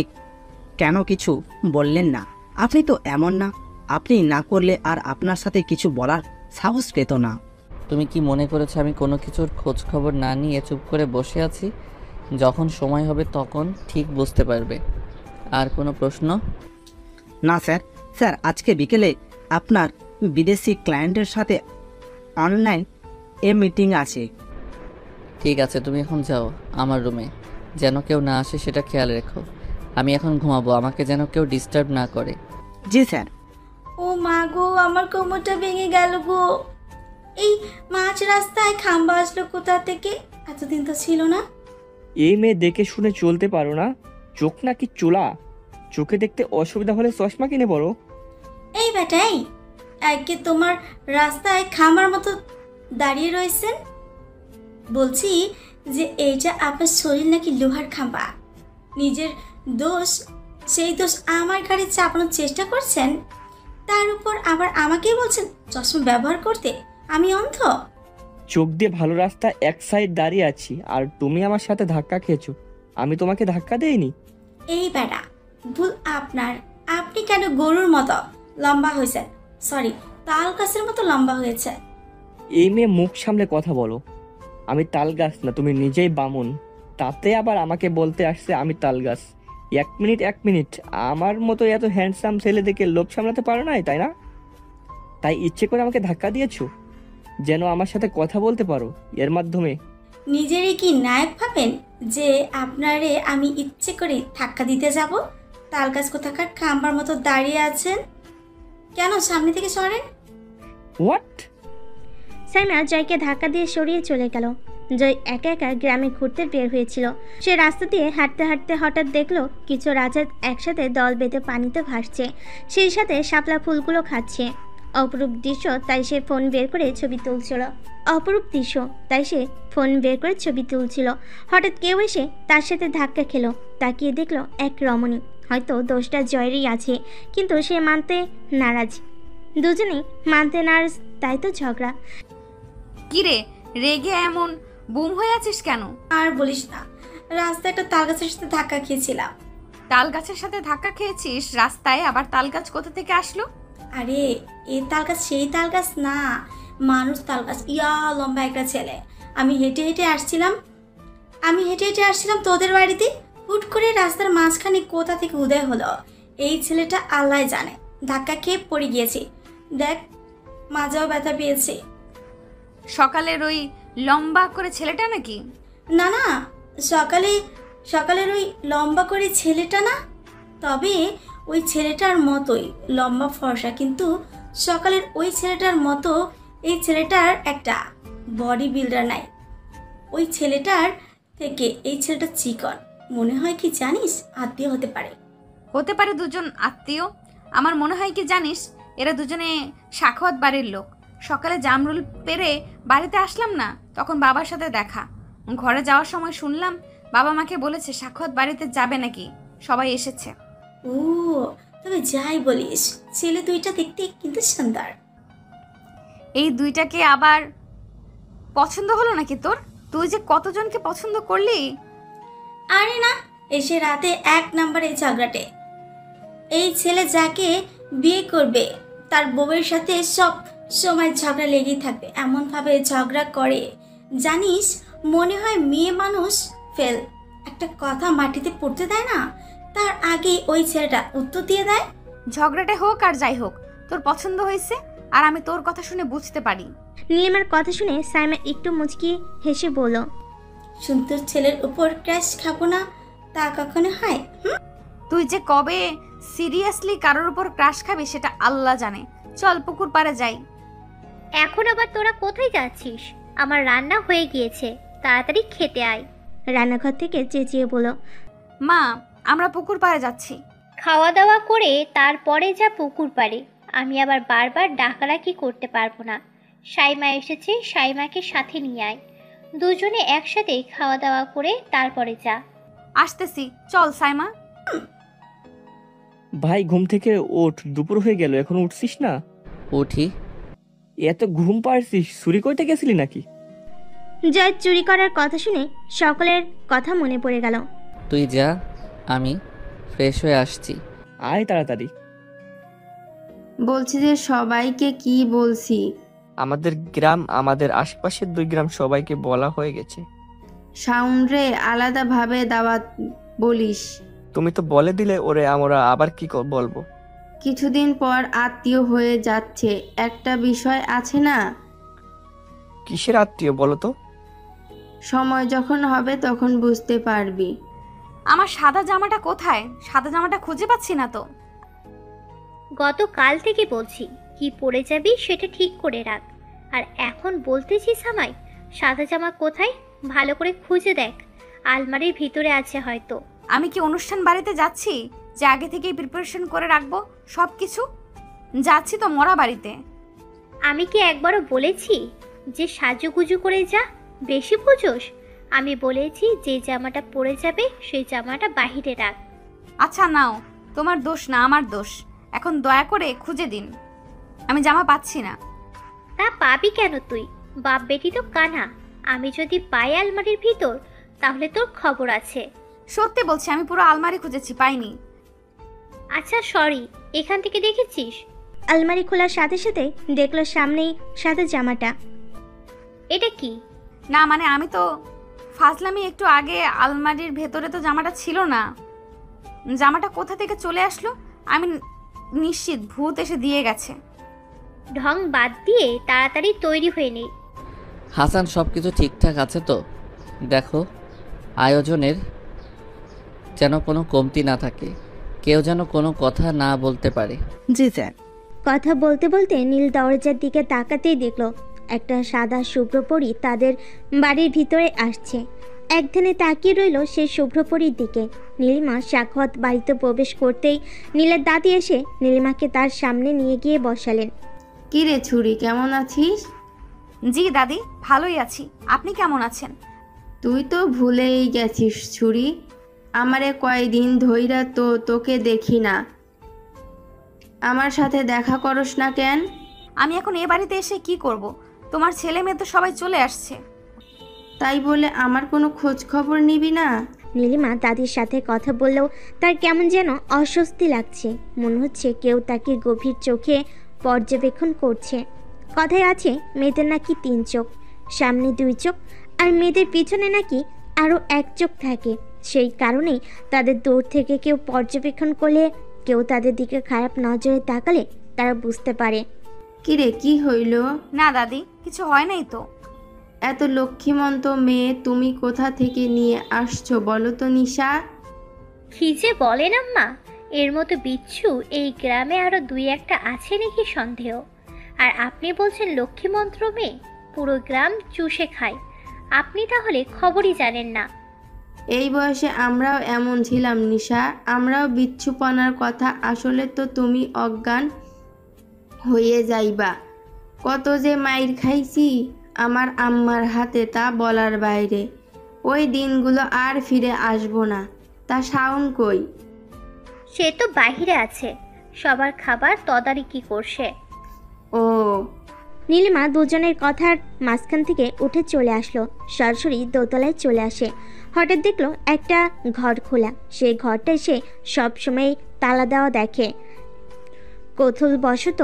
কেন কিছু বললেন না? আপনি তো এমন না, আপনি না করলে আর আপনার সাথে কিছু বলার সাহস পেত না। তুমি কি মনে করেছো আমি কোনো কিছুর খোঁজ খবর না নিয়ে চুপ করে বসে আছি? যখন সময় হবে তখন ঠিক বুঝতে পারবে। আর কোনো প্রশ্ন? না স্যার। স্যার, আজকে বিকেলে আপনার বিদেশি ক্লায়েন্টের সাথে অনলাইন মিটিং আছে। ঠিক আছে, তুমি এখন যাও আমার রুমে, যেন কেউ না আসে সেটা খেয়াল রেখো। আমি এখন ঘুমাবো, আমাকে যেন কেউ ডিস্টার্ব না করে। জি স্যার। ও মা গো, আমার কোমরটা ভেঙে গেল গো। এই মাঝ রাস্তায় খাম্বা আসলো কোথা থেকে? এতদিন তো ছিল না। এই মেয়ে দেখে শুনে চলতে পারো না? চোখ নাকি চোলা? চোখে দেখতে অসুবিধা হলে চশমা কিনে পড়ো। এই বেটাই, একে তোমার রাস্তায় খাম্বার মতো দাঁড়িয়ে রয়েছেন। বলছি যে এইটা আপনার শরীর নাকি লোহার খাম্বা? নিজের দোষ, সেই দোষ আমার ঘাড়ে চাপানোর চেষ্টা করছেন। তার উপর আবার আমাকেই বলছেন চশমা ব্যবহার করতে। আমি অন্ধ? চোখ দিয়ে ভালো রাস্তা এক সাইড দাঁড়িয়ে আছি, আর তুমি আমার সাথে ধাক্কা খেয়েছো। আমি তোমাকে ধাক্কা দেইনি। এই বেটা, ভুল আপনার। আপনি কেন গরুর মতো লম্বা হয়েছেন? সরি, তাল গাছের মতো লম্বা হয়েছে। এই মেয়ে মুখ সামলে কথা বলো। আমি তাল গাছ না, তুমি নিজেই বামুন। তাতে আবার আমাকে বলতে আসছে আমি তাল গাছ। এক মিনিট, আমার মতো এত হ্যান্ডসাম ছেলে দেখে লোভ সামলাতে পারো না, তাই না? তাই ইচ্ছে করে আমাকে ধাক্কা দিয়েছো যেন আমার সাথে কথা বলতে পারো এর মাধ্যমে। নিজেরই কি নায়ক ভাবেন যে আপনারে আমি ইচ্ছে করে ধাক্কা দিতে যাব? তাল গাছ কোথাকার খাম্বার মতো দাঁড়িয়ে আছেন কেন? সামনে থেকে সরেন। হোয়াট? সাইমা জয়কে ধাক্কা দিয়ে সরিয়ে চলে গেল। জয় একা একা গ্রামে ঘুরতে বের হয়েছিল। সে রাস্তা দিয়ে হাঁটতে হাঁটতে হঠাৎ দেখলো কিছু রাজা একসাথে দল বেঁধে পানিতে ভাসছে, সেই সাথে শাপলা ফুলগুলো খাচ্ছে। অপরূপ দৃশ্য, তাই সে ফোন বের করে ছবি তুলছিল। হঠাৎ কেউ এসে তার সাথে ধাক্কা খেলো। তাকিয়ে দেখলো এক রমণী। হয়তো দোষটা জয়েরই আছে, কিন্তু সে মানতে নারাজ। দুজনেই মানতে নারাজ, তাই তো ঝগড়া। কিরে, রেগে এমন বুম হয়ে আছিস কেন? আর বলিস না, রাস্তায় একটা তাল গাছের সাথে ধাক্কা খেয়েছিলাম। তাল গাছের সাথে ধাক্কা খেয়েছিস রাস্তায়? আবার তাল গাছ কোথা থেকে আসলো? আরে, এই তাল গাছ সেই তাল গাছ না, মানুষ তাল গাছ। ইয়া লম্বা একটা ছেলে। আমি হেঁটে হেঁটে আসছিলাম তোদের বাড়িতে। হুট করে রাস্তার মাঝখানে কোথা থেকে উদয় হলো এই ছেলেটা আল্লাহ জানে। ধাক্কা খেয়ে পড়ে গিয়েছি। দেখ, মাজাও ব্যথা পেয়েছে। সকালের ওই লম্বা করে ছেলেটা নাকি? না না, সকালের ওই লম্বা করে ছেলেটা না, তবে ওই ছেলেটার মতোই লম্বা ফর্সা, কিন্তু সকালের ওই ছেলেটার মতো এই ছেলেটার একটা বডি বিল্ডার নাই। ওই ছেলেটার থেকে এই ছেলেটা চিকন। মনে হয় কি জানিস, আত্মীয় হতে পারে। দুজন আত্মীয়? আমার মনে হয় কি জানিস, এরা দুজনে সাখাওয়াত বাড়ির লোক। সকালে জামরুল পেরে বাড়িতে আসলাম না, তখন বাবার সাথে দেখা। ঘরে যাওয়ার সময় শুনলাম বাবা মাকে বলেছে সাখাওয়াত বাড়িতে যাবে নাকি, সবাই এসেছে। ও, তবে যাই বলিস, ছেলে দুইটা দেখতে কিন্তু সুন্দর। এই দুইটাকে আবার পছন্দ হলো নাকি তোর? তুই যে কতজনকে পছন্দ করলি? আরে না, এসে রাতে 1 নম্বরে ঝগড়াটে। এই ছেলে যাকে বিয়ে করবে তার বউয়ের সাথে সব সময় ঝগড়া লেগেই থাকবে। এমনভাবে ঝগড়া করে জানিস, মনে হয় মেয়ে মানুষ ফেল। একটা কথা মাটিতে পড়তে দেয় না, তার আগে ওই ছেলেটা উত্তর দিয়ে দেয়। ঝগড়াটে হোক আর যাই হোক, তোর পছন্দ হয়েছে, আর আমি তোর কথা শুনে বুঝতে পারি। নীলিমার কথা শুনে সাইমা একটু মুচকি হেসে বলল, সুন্দর ছেলের উপর ক্র্যাশ খাবো না, তা কখনো হয়? তুই যে কবে সিরিয়াসলি কারোর উপর ক্রাশ খাবি সেটা আল্লাহ জানে। চল পুকুর পাড়ে যাই। এখন আবার তোরা কোথায় যাচ্ছিস? আমার রান্না হয়ে গিয়েছে, তাড়াতাড়ি খেতে আয়। রান্নাঘর থেকে চেঁচিয়ে বলল, মা, আমরা পুকুর পাড়ে যাচ্ছি। খাওয়া দাওয়া করে তারপরে যা পুকুর পাড়ে। আমি আবার বারবার ডাকাডাকি করতে পারবো না। সাইমা এসেছে, সাইমাকে সাথে নিয়ে আয়। দুজনে একসাথে খাওয়া দাওয়া করে তারপরে যা। আসতেছি, চল সাইমা। ভাই ঘুম থেকে ওঠ, দুপুর হয়ে গেল, এখন উঠছিস না? উঠি। এত ঘুম পাড়ছিস, চুরি করতে গেছিলি নাকি? জয় চুরি করার কথা শুনে সকলের কথা মনে পড়ে গেল। তুই যা, আমি ফ্রেশ হয়ে আসছি। আয় তাড়াতাড়ি। বলছি যে সবাইকে কি বলছি? আমাদের গ্রাম, আমাদের আশেপাশের 2 গ্রাম সবাইকে বলা হয়ে গেছে। সাউন্ডরে আলাদাভাবে দাওয়াত বলিস। তুমি তো বলে দিলে ওরে, আমরা আবার কি বলবো? কিছুদিন পর আত্মীয় হয়ে যাচ্ছে, একটা বিষয় আছে না? কিসের আত্মীয় বলো তো? সময় যখন হবে তখন বুঝতে পারবি। আমার সাদা জামাটা কোথায়? সাদা জামাটা খুঁজে পাচ্ছি না তো। গতকাল থেকে বলছি কি পরে যাবি সেটা ঠিক করে রাখ, আর এখন বলতেছিস আমায় সাদা জামা কোথায়? ভালো করে খুঁজে দেখ, আলমারির ভিতরে আছে হয়তো। আমি কি অনুষ্ঠান বাড়িতে যাচ্ছি যে আগে থেকেই প্রিপারেশন করে রাখবো সব কিছু? যাচ্ছি তো মরা বাড়িতে। আমি কি একবারও বলেছি যে সাজুগুজু করে যা? বেশি বুঝোস? আমি বলেছি যে জামাটা পরে যাবে সেই জামাটা বাহিরে রাখ। আচ্ছা নাও, তোমার দোষ না আমার দোষ। এখন দয়া করে খুঁজে দিন, আমি জামা পাচ্ছি না। তা পাবি কেন তুই? বাপ বেটি তো কানা। আমি যদি পাই আলমারির ভিতর তাহলে তোর খবর আছে। সত্যি বলছি, আমি পুরো আলমারি খুঁজেছি, পাইনি। আচ্ছা সরি, এখান থেকে দেখেছিস? আলমারি খোলার সাথে সাথে দেখলো সামনেই সাদা জামাটা। এটা কি? না মানে আমি তো ফাজলামি, একটু আগে আলমারির ভেতরে তো জামাটা ছিল না। জামাটা কোথা থেকে চলে আসলো আমি নিশ্চিত ভূত এসে দিয়ে গেছে। ঢং বাদ দিয়ে তাড়াতাড়ি তৈরি হয়ে নে। হাসান, সব কিছু ঠিকঠাক আছে তো? দেখো, আয়োজনের যেন কোনো কমতি না থাকে, কেউ যেন কোনো কথা না বলতে পারে। জি স্যার। কথা বলতে বলতে নীল দরজার দিকে তাকাতেই দেখলো একটা সাদা শুভ্রপরী তাদের বাড়ির ভিতরে আসছে। একধানে তাকিয়ে রইল সেই শুভ্রপরীর দিকে। নীলিমা সাখাওয়াত বাড়িতে প্রবেশ করতেই নীলের দাদি এসে নীলিমাকে তার সামনে নিয়ে গিয়ে বসালেন। কি রে ছুরি, কেমন আছিস? জি দাদি, ভালোই আছি। আপনি কেমন আছেন? তুই তো ভুলেই গেছিস ছুরি, আমারে কয়দিন ধইরা তো তোকে দেখি না। আমার সাথে দেখা করস না কেন? আমি এখন এ বাড়িতে এসে কি করব? তোমার ছেলে মেয়ে তো সবাই চলে আসছে। তাই বলে আমার কোনো খোঁজ খবর নিবি না? নীলিমা দাদির সাথে কথা বললেও তার কেমন যেন অস্বস্তি লাগছে। মনে হচ্ছে কেউ তাকে গভীর চোখে পর্যবেক্ষণ করছে। কথায় আছে মেয়েদের নাকি 3 চোখ, সামনে 2 চোখ, আর মেয়েদের পিছনে নাকি আরও 1 চোখ থাকে। সেই কারণেই তাদের দূর থেকে কেউ পর্যবেক্ষণ করলে, কেউ তাদের দিকে খারাপ নজরে তাকালে তারা বুঝতে পারে। কিরে, কি হইল? না দাদি, কিছু হয় নাই তো। এত লক্ষ্মীমন্ত মেয়ে তুমি কোথা থেকে নিয়ে আসছো বলো তো নিশা? কি যে বলেন আম্মা, এর মতো বিচ্ছু এই গ্রামে আরো 2-1টা আছে নাকি সন্দেহ? আর আপনি বলছেন লক্ষ্মী মন্ত্র মেয়ে, পুরো গ্রাম চুষে খায়। আপনি তাহলে খবরই জানেন না। এই বয়সে আমরাও এমন ছিলাম নিশা, আমরাও বিচ্ছুপনার কথা। আসলে তো তুমি অজ্ঞান হয়ে যাইবা। কত যে মাইর খাইছি আমার আম্মার হাতে তা বলার বাইরে। ওই দিনগুলো আর ফিরে আসবো না। তা শাওন কই? সে তো বাহিরে আছে, সবার খাবার তদারকি করছে। ও। নীলিমা দুজনের কথার মাঝখান থেকে উঠে চলে আসলো, সরাসরি দোতলায় চলে আসে। হঠাৎ দেখলো একটা ঘর খোলা। সেই ঘরটায় সে সবসময় তালা দেওয়া দেখে। কৌতূহলবশত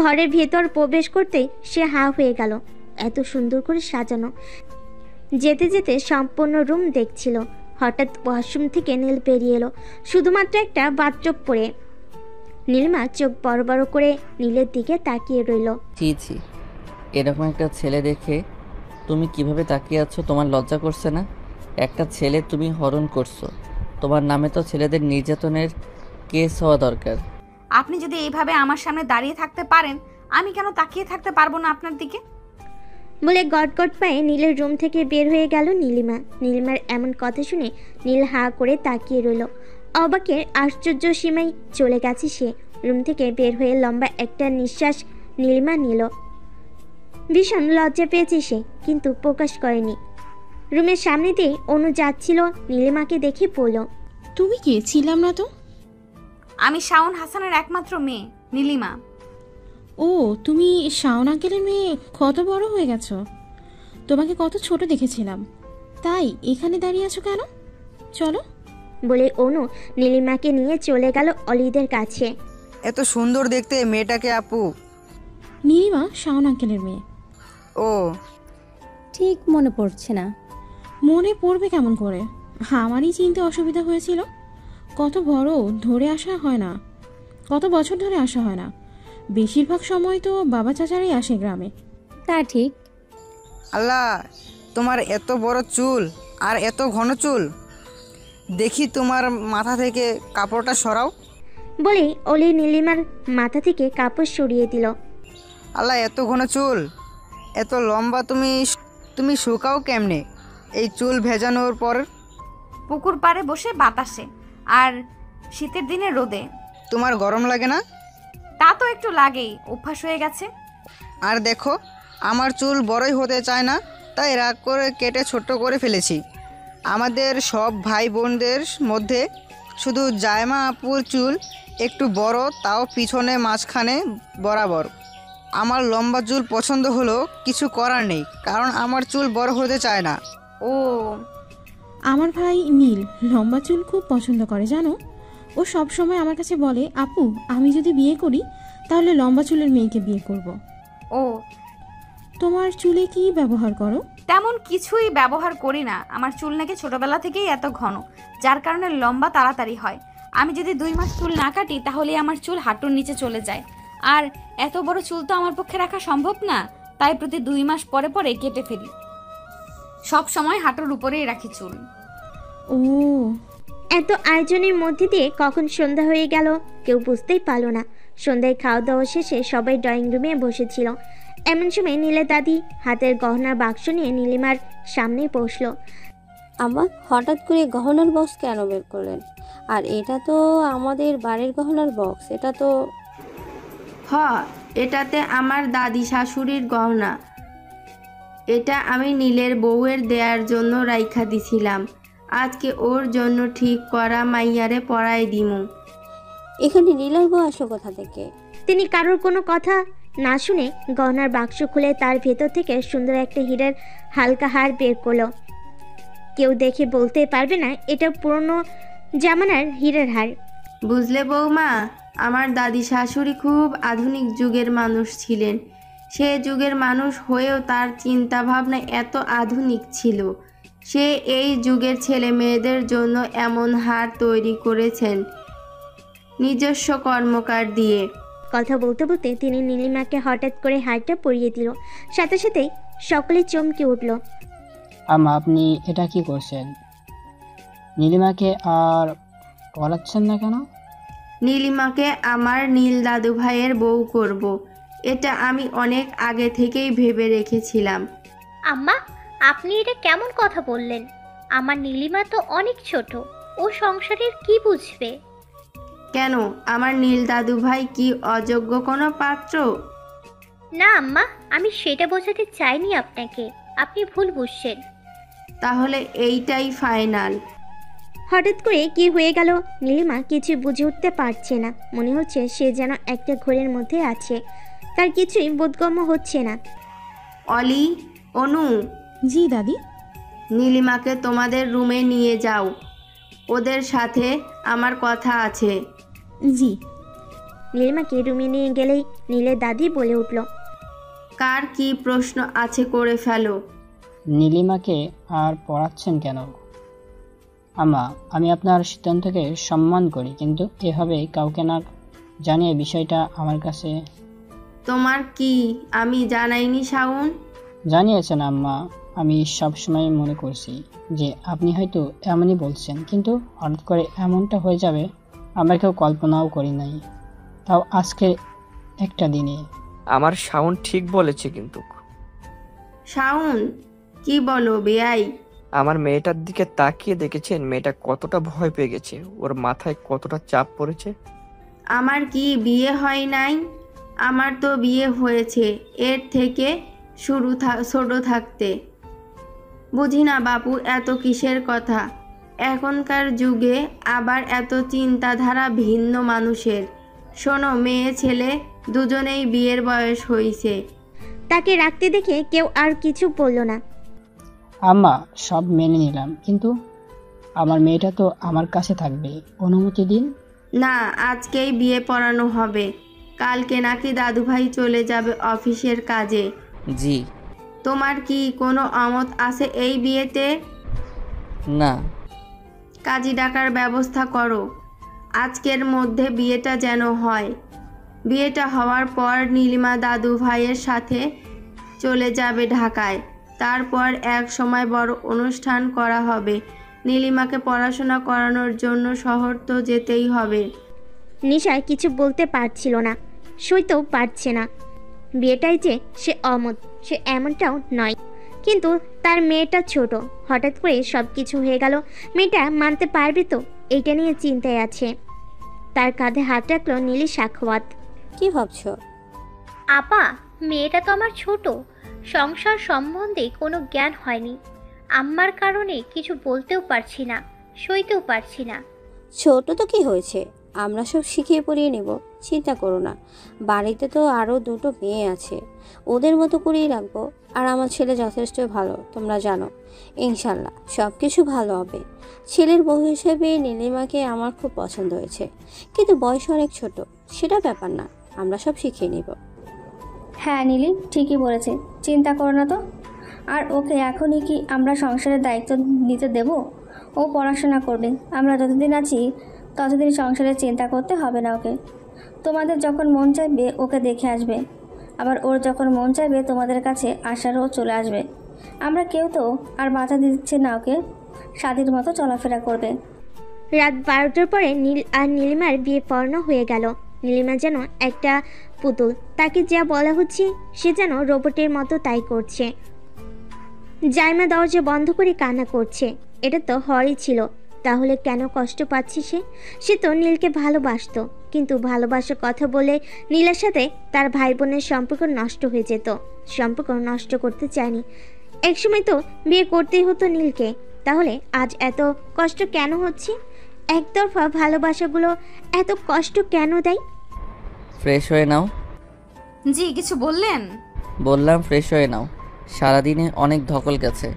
ঘরের ভেতর প্রবেশ করতেই সে হা হয়ে গেল। এত সুন্দর করে সাজানো। যেতে যেতে সম্পূর্ণ রুম দেখছিল। হঠাৎ ওয়াশরুম থেকে নীল বেরিয়ে এলো, শুধুমাত্র একটা বাথটব পরে। নীলিমা চোখ বড় বড় করে নীলের দিকে তাকিয়ে রইল। ছি ছি, এরকম একটা ছেলে দেখে তুমি কিভাবে তাকিয়ে আছো? তোমার লজ্জা করছে না? একটা ছেলে তুমি হরণ করছো, তোমার নামে তো ছেলেদের নির্যাতনের কেস হওয়া দরকার। আপনি যদি এইভাবে আমার সামনে দাঁড়িয়ে থাকতে পারেন, আমি কেন তাকিয়ে থাকতে পারবো না আপনার দিকে? বলে গটগট পায়ে নীলের রুম থেকে বের হয়ে গেল নীলিমা। নীলিমার এমন কথা শুনে নীল হা করে তাকিয়ে রইল। অবাকের আশ্চর্য সীমায় চলে গেছে সে। রুম থেকে বের হয়ে লম্বা একটা নিঃশ্বাস নীলিমা নিল। ভীষণ লজ্জা পেয়েছে সে, কিন্তু প্রকাশ করেনি। রুমের সামনে দিয়ে অনু যাচ্ছিল, নীলিমাকে দেখে বলল, তুমি কে? ছিলাম না তো। আমি শাওন হাসানের একমাত্র মেয়ে নীলিমা। ও তুমি শাওন আঙ্কেলের মেয়ে, কত বড় হয়ে গেছো। তোমাকে কত ছোট দেখেছিলাম, তাই এখানে দাঁড়িয়ে আছো কেন? চলো। বলে অনু নীলিমাকে নিয়ে চলে গেল অলিদের কাছে। এত সুন্দর দেখতে মেয়েটাকে আপু? নীলিমা শাওন আঙ্কেলের মেয়ে। ও, ঠিক মনে পড়ছে না। মনে পড়বে কেমন করে, আমারই চিনতে অসুবিধা হয়েছিল। কত বড় ধরে আসা হয় না, কত বছর ধরে আসা হয় না। বেশিরভাগ সময় তো বাবা চাচারাই আসে গ্রামে। তা ঠিক। আল্লাহ, তোমার এত বড় চুল আর এত ঘন চুল। দেখি তোমার মাথা থেকে কাপড়টা সরাও। বলে অলি নীলিমার মাথা থেকে কাপড় সরিয়ে দিল। আল্লাহ, এত ঘন চুল, এত লম্বা, তুমি শুকাও কেমনে এই চুল ভেজানোর পর? পুকুর পাড়ে বসে বাতাসে, আর শীতের দিনে রোদে। তোমার গরম লাগে না? তা তো একটু লাগেই, অভ্যাস হয়ে গেছে। আর দেখো, আমার চুল বড়ই হতে চায় না, তাই রাগ করে কেটে ছোট্ট করে ফেলেছি। আমাদের সব ভাই বোনদের মধ্যে শুধু জায়মা আপুর চুল একটু বড়, তাও পিছনে মাঝখানে বরাবর। আমার লম্বা চুল পছন্দ হলো, কিছু করার নেই, কারণ আমার চুল বড় হতে চায় না। ও, আমার ভাই নীল লম্বা চুল খুব পছন্দ করে জানো। ও সব সময় আমার কাছে বলে, আপু আমি যদি বিয়ে করি তাহলে লম্বা চুলের মেয়েকে বিয়ে করব। ও, তোমার চুলে কি ব্যবহার করো? তেমন কিছুই ব্যবহার করি না। আমার চুল নাকি ছোটবেলা থেকেই এত ঘন, যার কারণে লম্বা তাড়াতাড়ি হয়। আমি যদি 2 মাস চুল না কাটি তাহলে আমার চুল হাঁটুর নিচে চলে যায়, আর এত বড় চুল তো আমার পক্ষে রাখা সম্ভব না। তাই প্রতি 2 মাস পরে পরে কেটে ফেলি। সব সময় হাঁটুর উপরেই রাখি চুল। ও, এত আয়োজনের মধ্যে দিয়ে কখন সন্ধ্যা হয়ে গেল কেউ বুঝতেই পারল না। সন্ধ্যায় খাওয়া দাওয়া শেষে সবাই ড্রয়িং রুমে বসেছিল। এমন সময় নীলের দাদি হাতের গহনার বাক্স নিয়ে নীলিমার সামনে বসলো। আম্মা, হঠাৎ করে গহনার বক্স কেন বের করলেন? আর এটা তো আমাদের বাড়ির গহনার বক্স, এটা তো। এটাতে আমার দাদি শাশুড়ির গহনা। এটা আমি নীলের বউয়ের দেয়ার জন্য রাইখা দিছিলাম। আজকে ওর জন্য ঠিক করা মাইয়ারে পরাই দিমু। এখানে নীলের বউ আসলো কোথা থেকে? তিনি কারোর কোনো কথা না শুনে গহনার বাক্স খুলে তার ভেতর থেকে সুন্দর একটা হীরের হালকা হার বের করলো। কেউ দেখে বলতে পারবে না এটা পুরনো জামানার হীরের হার। বুঝলে বৌমা, আমার দাদি শাশুড়ি খুব আধুনিক যুগের মানুষ ছিলেন। সে যুগের মানুষ হয়েও তার চিন্তা ভাবনা এত আধুনিক ছিল। সে এই যুগের ছেলে মেয়েদের জন্য এমন হার তৈরি করেছেন নিজস্ব কর্মকার দিয়ে। কথা বলতে বলতে তিনি নীলিমাকে হঠাৎ করে হারটা পরিয়ে দিল। সাথে সাথেই সকলে চমকে উঠল। আম্মা, আপনি এটা কি করছেন? নীলিমাকে আর পড়াচ্ছেন না কেন? নীলিমাকে আমার নীল দাদু ভাইয়ের বউ করব। এটা আমি অনেক আগে থেকেই ভেবে রেখেছিলাম। আম্মা, আপনি এটা কেমন কথা বললেন? আমার নীলিমা তো অনেক ছোট, ও সংসারের কি বুঝবে? কেন, আমার নীল দাদু ভাই কি অযোগ্য কোনো পাত্র? না আম্মা, আমি সেটা বোঝাতে চাইনি আপনাকে, আপনি ভুল বুঝছেন। তাহলে এইটাই ফাইনাল। হঠাৎ করে কি হয়ে গেল নীলিমা কিছু বুঝে উঠতে পারছে না। মনে হচ্ছে সে যেন একটা ঘোরের মধ্যে আছে, তার কিছুই বোধগম্য হচ্ছে না। অলি, অনু। জি দাদি। নীলিমাকে তোমাদের রুমে নিয়ে যাও, ওদের সাথে আমার কথা আছে। জি। নীলিমাকে রুমে নিয়ে গেলেই নীলের দাদি বলে উঠল, কার কি প্রশ্ন আছে করে ফেলো। নীলিমাকে আর পড়াচ্ছেন কেন? আম্মা, আমি আপনার সিদ্ধান্তকে সম্মান করি, কিন্তু এভাবে কাউকে না জানিয়ে বিষয়টা আমার কাছে। তোমার কি আমি জানাইনি শাওন? জানিয়েছেন আম্মা। আমি সবসময় মনে করছি যে আপনি হয়তো এমনই বলছেন, কিন্তু হঠাৎ করে এমনটা হয়ে যাবে আমরা কেউ কল্পনাও করি নাই, তাও আজকে একটা দিনে। আমার শাওন ঠিক বলেছে কিন্তু। শাওন, কি বলো বেয়াই? আমার মেয়েটার দিকে তাকিয়ে দেখেছেন মেয়েটা কতটা ভয় পেয়ে গেছে, ওর মাথায় কতটা চাপ পড়েছে। আমার কি বিয়ে হয় নাই? আমার তো বিয়ে হয়েছে এর থেকে ছোট থাকতে। বুঝি না বাপু এত কিসের কথা। এখনকার যুগে আবার এত চিন্তাধারা ভিন্ন মানুষের। শোনো, মেয়ে ছেলে দুজনেই বিয়ের বয়স হয়েছে। তাকে রাখতে দেখে কেউ আর কিছু বলল না। আম্মা, সব মেনে নিলাম, কিন্তু আমার মেয়েটা তো আমার কাছে থাকবে, অনুমতি দিন। না, আজকেই বিয়ে পড়ানো হবে। কালকে নাকি দাদুভাই চলে যাবে অফিসের কাজে। জি। তোমার কি কোনো আমত আছে এই বিয়েতে? না। কাজী ডাকার ব্যবস্থা করো, আজকের মধ্যে বিয়েটা যেন হয়। বিয়েটা হওয়ার পর নীলিমা দাদু ভাইয়ের সাথে চলে যাবে ঢাকায়। তারপর এক সময় বড় অনুষ্ঠান করা হবে। নীলিমাকে পড়াশোনা করানোর জন্য শহর তো যেতেই হবে। নিশা কিছু বলতে পারছিল না, সইতেও পারছে না। বিয়েটাই যে সে অমত, সে এমনটাও নয়, কিন্তু তার মেয়েটা ছোট, হঠাৎ করে সব কিছু হয়ে গেল। মেয়েটা মানতে পারবে তো, এইটা নিয়ে চিন্তায় আছে। তার কাঁধে হাত রাখলো নীলি সাখাওয়াত। কি ভাবছো? আপা, মেয়েটা তো আমার ছোট, সংসার সম্বন্ধে কোনো জ্ঞান হয়নি। আম্মার কারণে কিছু বলতেও পারছি না, সইতেও পারছি না। ছোট তো কি হয়েছে, আমরা সব শিখিয়ে পড়িয়ে নেব, চিন্তা করো না। বাড়িতে তো আরও দুটো মেয়ে আছে, ওদের মতো করেই রাখবো। আর আমার ছেলে যথেষ্ট ভালো, তোমরা জানো। ইনশাল্লাহ সব কিছু ভালো হবে। ছেলের বউ হিসেবে নীলিমাকে আমার খুব পছন্দ হয়েছে, কিন্তু বয়স অনেক ছোট, সেটা ব্যাপার না, আমরা সব শিখিয়ে নেব। হ্যাঁ নীলি ঠিকই বলেছে, চিন্তা করো না তো। আর ওকে এখনই কি আমরা সংসারের দায়িত্ব নিতে দেব? ও পড়াশোনা করবে, আমরা যতদিন আছি ততদিন সংসারের চিন্তা করতে হবে না ওকে। তোমাদের যখন মন চাইবে ওকে দেখে আসবে, আবার ওর যখন মন চাইবে তোমাদের কাছে আসারও চলে আসবে। আমরা কেউ তো আর বাধা দিচ্ছে না, ওকে স্বাধীন মতো চলাফেরা করবে। রাত 12টার পরে নীল আর নীলিমার বিয়ে পড়ানো হয়ে গেল। নীলিমা যেন একটা পুতুল, তাকে যা বলা হচ্ছে সে যেন রোবটের মতো তাই করছে। জাইমা দরজা বন্ধ করে কান্না করছে। এটা তো হরই ছিল, তাহলে কেন কষ্ট পাচ্ছে সে তো নীলকে ভালোবাসতো, কিন্তু ভালোবাসার কথা বলে নীলের সাথে তার ভাই বোনের সম্পর্ক নষ্ট হয়ে যেত। সম্পর্ক নষ্ট করতে চায়নি, একসময় তো বিয়ে করতেই হতো নীলকে। তাহলে আজ এত কষ্ট কেন হচ্ছে? একতরফা ভালোবাসাগুলো এত কষ্ট কেন দেয়? ফ্রেশ হয়ে নাও। জি, কিছু বললেন? বললাম ফ্রেশ হয়ে নাও, সারাদিনে অনেক ধকল গেছে।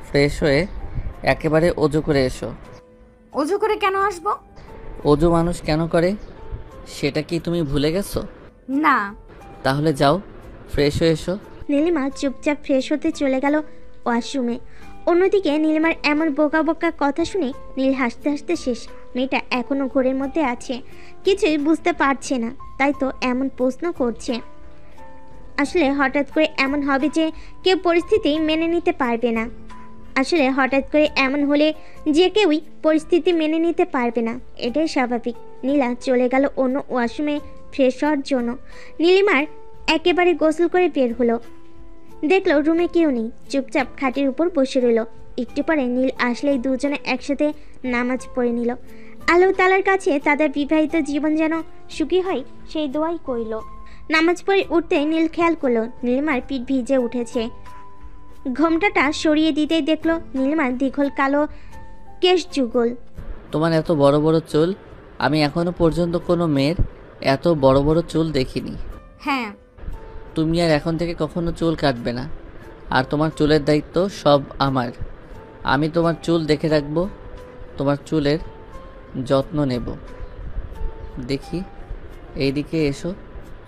ফ্রেশ হয়ে একেবারে অজু করে এসো। অজু করে কেন আসবো? অজু মানুষ কেন করে সেটা কি তুমি ভুলে গেছো? না। তাহলে যাও, ফ্রেশ হয়ে এসো। নীলিমা চুপচাপ ফ্রেশ হতে চলে গেল ওয়াশরুমে। অন্যদিকে নীলিমার এমন বোকা বোকা কথা শুনে নীল হাসতে হাসতে শেষ। মেয়েটা এখনো ঘোরের মধ্যে আছে, কিছুই বুঝতে পারছে না, তাই তো এমন প্রশ্ন করছে। আসলে হঠাৎ করে এমন হবে যে কেউ পরিস্থিতি মেনে নিতে পারবে না। আসলে হঠাৎ করে এমন হলে যে কেউই পরিস্থিতি মেনে নিতে পারবে না, এটাই স্বাভাবিক। নীলা চলে গেল অন্য ওয়াশরুমে ফ্রেশ হওয়ার জন্য। নীলিমার একেবারে গোসল করে বের হলো, দেখলো রুমে কেউ নেই, চুপচাপ খাটের উপর বসে রইল। একটু পরে নীল আসলেই দুজনে একসাথে নামাজ পড়ে নিল। আল্লাহ তাআলার কাছে তাদের বিবাহিত জীবন যেন সুখী হয় সেই দোয়াই করিল। নামাজ পড়ে উঠতে নীল খেয়াল করলো নীলিমার পিঠ ভিজে উঠেছে। ঘোমটাটা সরিয়ে দিতেই দেখলো নীলিমার দীঘল কালো কেশ যুগল। তোমার এত বড় বড় চুল, আমি এখনো পর্যন্ত কোনো মেয়ের এত বড় বড় চুল দেখিনি। হ্যাঁ। তুমি আর এখন থেকে কখনো চুল কাটবে না, আর তোমার চুলের দায়িত্ব সব আমার। আমি তোমার চুল দেখে রাখবো, তোমার চুলের যত্ন নেব। দেখি, এইদিকে এসো,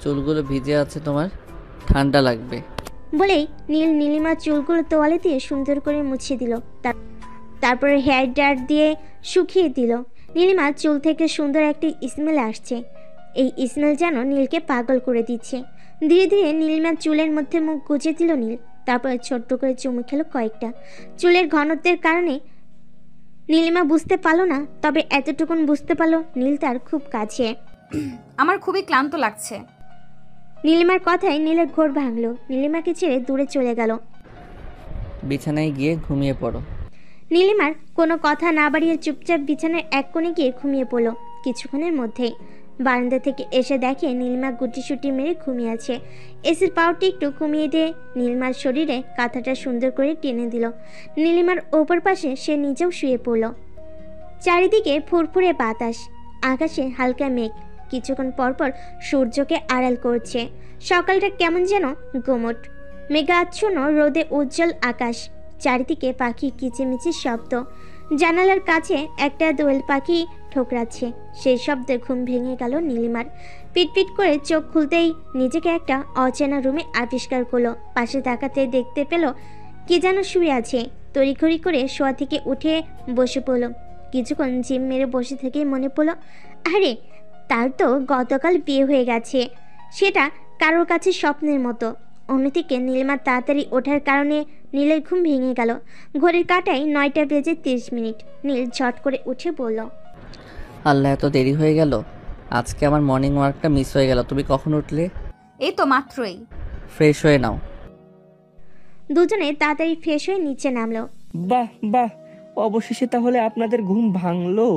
চুলগুলো ভিজে আছে, তোমার ঠান্ডা লাগবে। বলেই নীল নীলিমার চুলগুলো তোয়ালে দিয়ে সুন্দর করে মুছিয়ে দিল, তারপরে হেয়ার ড্রায়ার দিয়ে শুকিয়ে দিল। নীলিমার চুল থেকে সুন্দর একটি স্মেল আসছে, এই স্মেল যেন নীলকে পাগল করে দিচ্ছে। ধীরে ধীরে নীলিমার চুলের মধ্যে মুখ গুজে দিল নীল, তারপরে ছোট্ট করে চুমু খেলো কয়েকটা। চুলের ঘনত্বের কারণে নীলিমা বুঝতে পারলো না, তবে এতটুকুন বুঝতে পারলো নীল তার খুব কাছে। আমার খুবই ক্লান্ত লাগছে। নীলিমার কথায় নীলের ঘোর ভাঙলো, নীলিমাকে ছেড়ে দূরে চলে গেল। বিছানায় গিয়ে ঘুমিয়ে পড়ো। নীলিমার কোনো কথা না বাড়িয়ে চুপচাপ বিছানার এক কোণে গিয়ে ঘুমিয়ে পড়লো। কিছুক্ষণের মধ্যেই বারান্দা থেকে এসে দেখে নীলিমা গুটিসুটি মেরে ঘুমিয়ে আছে। এসির পাওয়ারটি একটু কমিয়ে দিয়ে নীলিমার শরীরে কাঁথাটা সুন্দর করে টেনে দিল। নীলিমার ওপর পাশে সে নিজেও শুয়ে পড়ল। চারিদিকে ফুরফুরে বাতাস, আকাশে হালকা মেঘ, কিছুক্ষণ পরপর সূর্যকে আড়াল করছে। সকালটা কেমন যেন গোমট, মেঘাচ্ছন্ন রোদে উজ্জ্বল আকাশ, চারিদিকে পাখি কিচিমিচির শব্দ। জানালার কাছে একটা দোয়েল পাখি ঠোকরাচ্ছে, সেই শব্দে ঘুম ভেঙে গেল নীলিমার। পিটপিট করে চোখ খুলতেই নিজেকে একটা অচেনা রুমে আবিষ্কার করলো। পাশে তাকাতে দেখতে পেল কে যেন শুয়ে আছে। তড়িঘড়ি করে শোয়া থেকে উঠে বসে পড়ল। কিছুক্ষণ জিম মেরে বসে থেকেই মনে পড়ল, আরে তার তো গতকাল বিয়ে হয়ে গেছে, সেটা কারোর কাছে স্বপ্নের মতো। অন্যদিকে নীলিমার তাড়াতাড়ি ওঠার কারণে নীলের ঘুম ভেঙে গেল। ঘড়ির কাঁটায় 9টা বেজে 30 মিনিট। নীল ঝট করে উঠে বলল, আল্লাহ, এত দেরি হয়ে গেল। আজকে আমার মর্নিং ওয়াকটা মিস হয়ে গেল। তুমি কখন উঠলে? এই তো মাত্রই। ফ্রেশ হয়ে নাও। দুজনে তাড়াতাড়ি ফ্রেশ হয়ে নিচে নামলো। বাহ বাহ, অবশেষে তাহলে আপনাদের ঘুম ভাঙলো।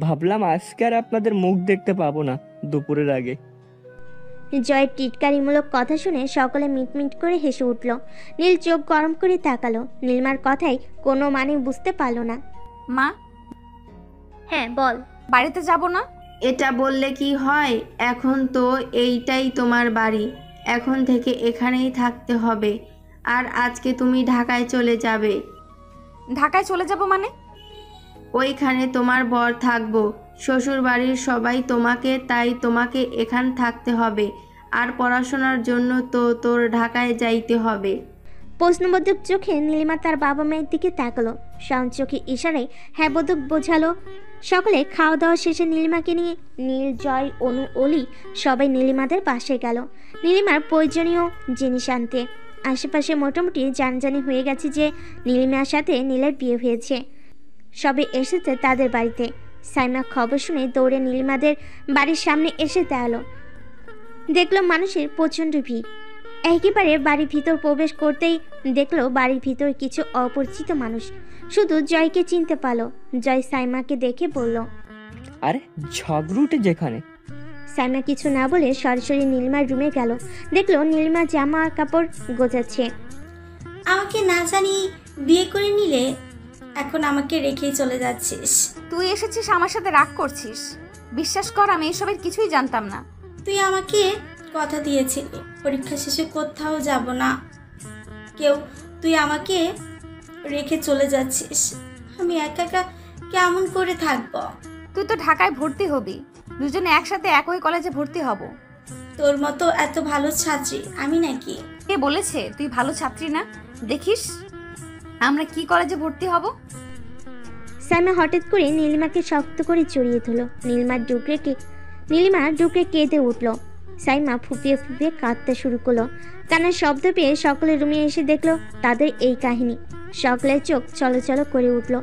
ভাবলাম আজকে আর আপনাদের মুখ দেখতে পাবো না দুপুরের আগে। জয়ের টিটকারিমূলক কথা শুনে সকলে মিটমিট করে হেসে উঠল। নীল চোখ গরম করে তাকালো। নীলমার কথাই কোনো মানে বুঝতে পারল না। মা, হ্যাঁ বল। বাড়িতে যাব না? এটা বললে কি হয়? এখন তো এইটাই তোমার বাড়ি, এখন থেকে এখানেই থাকতে হবে। আর আজকে তুমি ঢাকায় চলে যাবে। ঢাকায় চলে যাব মানে? ওইখানে তোমার বর থাকবো, শ্বশুর বাড়ির সবাই তোমাকে, তাই তোমাকে এখান থাকতে হবে। আর পড়াশোনার জন্য তো তোর ঢাকায় যাইতে হবে। প্রশ্নবোধক চোখে নীলিমা তার বাবা মায়ের দিকে তাকালো। শাওন চোখে ইশারায় হ্যাঁ বোধক বোঝালো। সকলে খাওয়া দাওয়া শেষে নীলিমাকে নিয়ে নীল, জয়, অনু, অলি সবাই নীলিমাদের পাশে গেল নীলিমার প্রয়োজনীয় জিনিস আনতে। আশেপাশে মোটামুটি জানজানি হয়ে গেছে যে নীলিমার সাথে নীলের বিয়ে হয়েছে। সবে এসেছে তাদের বাড়িতে। সাইমা খবর শুনে দৌড়ে নীলিমাদের বাড়ির সামনে এসে দাঁড়ালো। দেখলো মানুষের প্রচণ্ড ভিড়। একেবারে বাড়ির ভিতর প্রবেশ করতেই দেখলো বাড়ির ভিতর কিছু অপরিচিত মানুষ। শুধু জয়কে চিনতে পারলো। জয় সাইমাকে দেখে বলল, আরে ঝগড়ুটে যেখানে। সাইমা কিছু না বলে সরাসরি নীলিমার রুমে গেল। দেখলো নীলিমা জামা কাপড় গোছাচ্ছে। আমাকে না জানি বিয়ে করে নিলে, এখন আমাকে রেখেই চলে যাচ্ছিস। তুই এসেছিস আমার সাথে রাগ করছিস? বিশ্বাস কর, আমি এসবের কিছুই জানতাম না। তুই আমাকে কথা দিয়েছিলি পরীক্ষা শেষে কোথাও যাব না কেউ, তুই আমাকে রেখে চলে যাচ্ছিস। আমি একা একা কেমন করে থাকবো? তুই তো ঢাকায় ভর্তি হবি, দুজনে একসাথে একই কলেজে ভর্তি হব। তোর মতো এত ভালো ছাত্রী আমি নাকি? কে বলেছে তুই ভালো ছাত্রী না? দেখিস আমরা কি কলেজে ভর্তি হব। সাইমা হঠাৎ করে নীলিমাকে শক্ত করে জড়িয়ে ধরল। নীলিমা ডুকরে কেঁদে উঠল। সাইমা ফুপিয়ে ফুপিয়ে কাঁদতে শুরু করলো। কান্নার শব্দ পেয়ে সকলের রুমে এসে দেখলো তাদের এই কাহিনী। সকলের চোখ চলচল করে উঠল।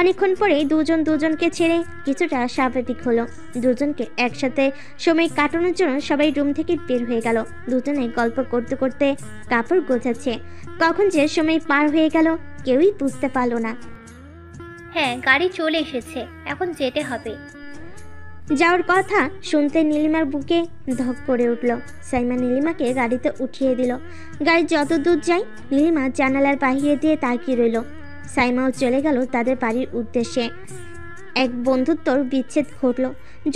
অনেকক্ষণ পরে দুজন দুজনকে ছেড়ে কিছুটা স্বাভাবিক হলো। দুজনকে একসাথে সময় কাটানোর জন্য সবাই রুম থেকে বের হয়ে গেল। দুজনে গল্প করতে করতে কাপড় গোছাচ্ছে। কখন যে সময় পার হয়ে গেল কেউই বুঝতে পারলো না। হ্যাঁ, গাড়ি চলে এসেছে, এখন যেতে হবে। যাওয়ার কথা শুনতে নীলিমার বুকে ধক করে উঠল। সাইমা নীলিমাকে গাড়িতে উঠিয়ে দিল। গাড়ি যত দূর যায় নীলিমা জানালার বাহিরে দিয়ে তাকিয়ে রইল। সাইমাও চলে গেল তাদের বাড়ির উদ্দেশ্যে। এক বন্ধুত্বর বিচ্ছেদ ঘটল।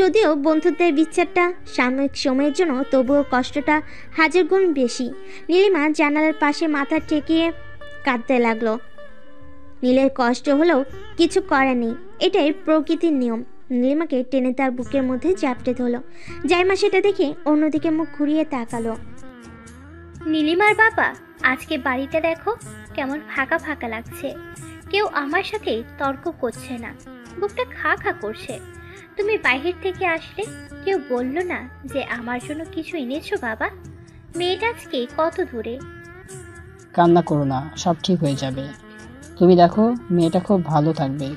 যদিও বন্ধুত্বের বিচ্ছেদটা সাময়িক সময়ের জন্য, তবুও কষ্টটা হাজার গুণ বেশি। নীলিমা জানালার পাশে মাথা ঠেকিয়ে কাঁদতে লাগলো। নীলের কষ্ট হলেও কিছু করার নেই, এটাই প্রকৃতির নিয়ম। নীলিমাকে টেনে তার বুকের মধ্যে চাপটে ধরল। জাইমা সেটা দেখে অন্যদিকে মুখ ঘুরিয়ে তাকালো। নীলিমার বাবা, আজকে বাড়িটা দেখো কেমন ফাঁকা ফাঁকা লাগছে। কেউ আমার সাথে তর্ক করছে না, বুকটা খা খা করছে। তুমি বাহির থেকে আসলে কেউ বলল না যে আমার জন্য কিছু এনেছো বাবা? মেয়েটা আজকে কত দূরে। কান্না করো না, সব ঠিক হয়ে যাবে। তুমি দেখো মেয়েটা খুব ভালো থাকবে।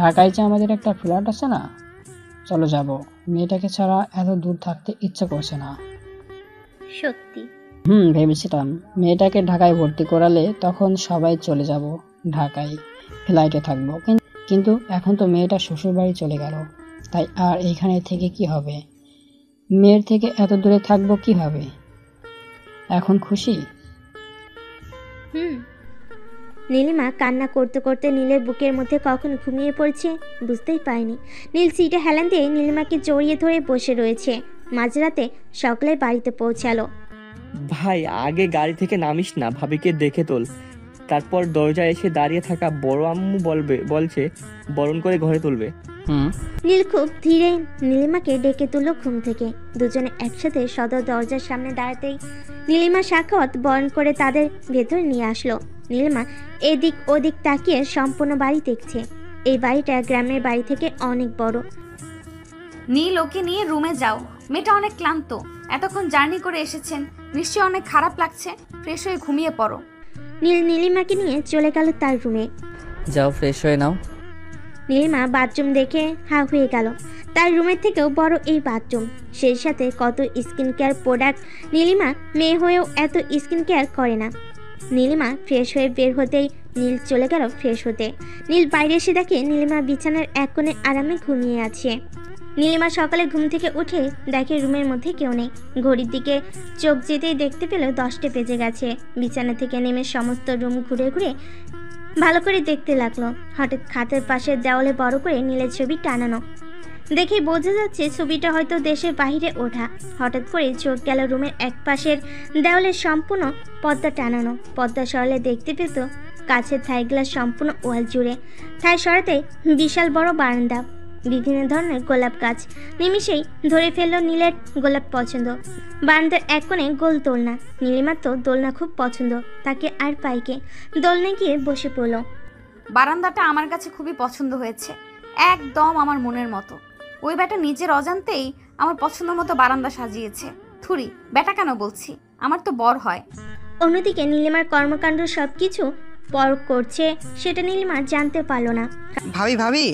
ঢাকায় যে আমাদের একটা ফ্ল্যাট আছে না, চলো যাব। মেয়েটাকে ছাড়া এত দূর থাকতে ইচ্ছা করছে না। সত্যি? ভেবেছিলাম মেয়েটাকে ঢাকায় ভর্তি করালে তখন সবাই চলে যাব ঢাকায়, ফ্লাইটে থাকবো। কিন্তু এখন তো মেয়েটা শ্বশুর বাড়ি চলে গেল, তাই আর এইখানে থেকে কি হবে? মেয়ের থেকে এত দূরে থাকবো কিভাবে? এখন খুশি? নীলিমা কান্না করতে করতে নীলের বুকের মধ্যে কখন ঘুমিয়ে পড়ছে বুঝতেই পারেনি। নীল সিটে হেলান দিয়ে নীলিমাকে জড়িয়ে ধরে বসে রয়েছে। মাঝরাতে সকলে বাড়িতে পৌঁছালো। ভাই আগে গাড়ি থেকে নামিস না, ভাবিকে দেখে তোল। তারপর দরজায় এসে দাঁড়িয়ে থাকা বড় আম্মু বলছে বরণ করে ঘরে তুলবে। নীল খুব ধীরে নীলিমাকে ডেকে তুলল ঘুম থেকে। দুজনে একসাথে সদর দরজার সামনে দাঁড়াতেই নীলিমা সাখাওয়াত বরণ করে তাদের ভেতর নিয়ে আসলো। নীলিমা এদিক ওদিক তাকিয়ে সম্পূর্ণ বাড়ি দেখছে। এই বাড়িটা গ্রামের বাড়ি থেকে অনেক বড়। নীল, ওকে নিয়ে রুমে যাও, মেয়েটা অনেক ক্লান্ত, এতক্ষণ জার্নি করে এসেছেন, নিশ্চয়ই অনেক খারাপ লাগছে, ফ্রেশ হয়ে ঘুমিয়ে পড়ো। নীল নীলিমাকে নিয়ে চলে গেল তার রুমে। যাও ফ্রেশ হয়ে নাও। নীলিমা বাথরুম দেখে হা হয়ে গেল। তার রুমের থেকেও বড় এই বাথরুম, সেই সাথে কত স্কিন কেয়ার প্রোডাক্ট। নীলিমা মেয়ে হয়েও এত স্কিন কেয়ার করে না। নীলিমা ফ্রেশ হয়ে বের হতেই নীল চলে গেল ফ্রেশ হতে। নীল বাইরে এসে দেখে নীলিমা বিছানার এক কোণে আরামে ঘুমিয়ে আছে। নীলিমা সকালে ঘুম থেকে উঠে দেখে রুমের মধ্যে কেউ নেই। ঘড়ির দিকে চোখ যেতেই দেখতে পেল 10টা বেজে গেছে। বিছানা থেকে নেমে সমস্ত রুম ঘুরে ঘুরে ভালো করে দেখতে লাগলো। হঠাৎ খাটের পাশের দেওয়ালে বড় করে নীলের ছবি টানানো দেখেই বোঝা যাচ্ছে ছবিটা হয়তো দেশের বাইরে ওঠা। হঠাৎ করে চোখ গেল রুমের এক পাশের দেওয়ালে সম্পূর্ণ পর্দা টানানো। পর্দা সরালে দেখতে পেত কাছের থাই গ্লাস সম্পূর্ণ ওয়াল জুড়ে। থাই সরাতে বিশাল বড় বারান্দা, বিভিন্ন ধরনের গোলাপ গাছ। নিমিষেই ধরে ফেলল নীলের গোলাপ পছন্দ। বারান্দার এক কোণে গোল দোলনা। নীলিমার তো দোলনা খুব পছন্দ, তাকে আর পাইকে দোলনায় গিয়ে বসে পড়ল। বারান্দাটা আমার কাছে খুবই পছন্দ হয়েছে, একদম আমার মনের মতো। ওই বেটা নিজের অজান্তেই আমার পছন্দ মতো বারান্দা সাজিয়েছে। থুরি, বেটা কেন বলছি, আমার তো বর হয়। অন্যদিকে নীলিমার কর্মকাণ্ড সবকিছু পর করছে সেটা নীলিমা জানতে পারল না। ভাবি ভাবি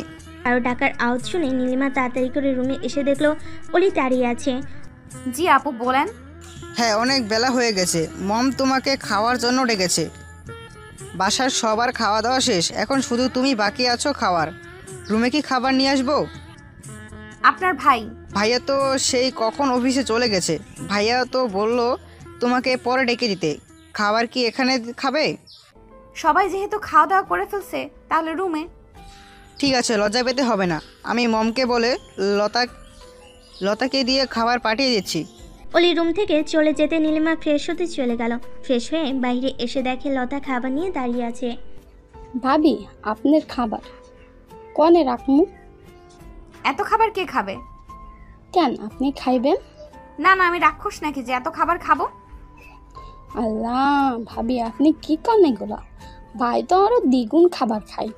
আরও ডাকার আওয়াজ শুনে নীলিমা তাড়াতাড়ি করে রুমে এসে দেখলো অলি দাঁড়িয়ে আছে। জি আপু বলেন। হ্যাঁ, অনেক বেলা হয়ে গেছে, মম তোমাকে খাওয়ার জন্য ডেকেছে। বাসার সবার খাওয়া দাওয়া শেষ, এখন শুধু তুমি বাকি আছো খাওয়ার। রুমে কি খাবার নিয়ে আসবো? আপনার ভাই? ভাইয়া তো সেই কখন অফিসে চলে গেছে। ভাইয়া তো বললো তোমাকে পরে ডেকে দিতে। খাবার কি এখানে খাবে? সবাই যেহেতু খাওয়া দাওয়া করে ফেলছে, তাহলে রুমে। ঠিক আছে, লজ্জা পেতে হবে না। আমি মমকে বলে লতাকে দিয়ে খাবার পাঠিয়ে দিচ্ছি। অলি রুম থেকে চলে যেতে নীলিমা ফ্রেশ হতে চলে গেল। ফ্রেশ হয়ে বাইরে এসে দেখে লতা খাবার নিয়ে দাঁড়িয়ে আছে। ভাবি, আপনার খাবার কনে রাখমু? এত খাবার কে খাবে? কেন, আপনি খাইবেন? না না, আমি রাক্ষস নাকি যে এত খাবার খাবো? আল্লাহ ভাবি, আপনি কি করেন এগুলা? ভাই তো আরো দ্বিগুণ খাবার খায়।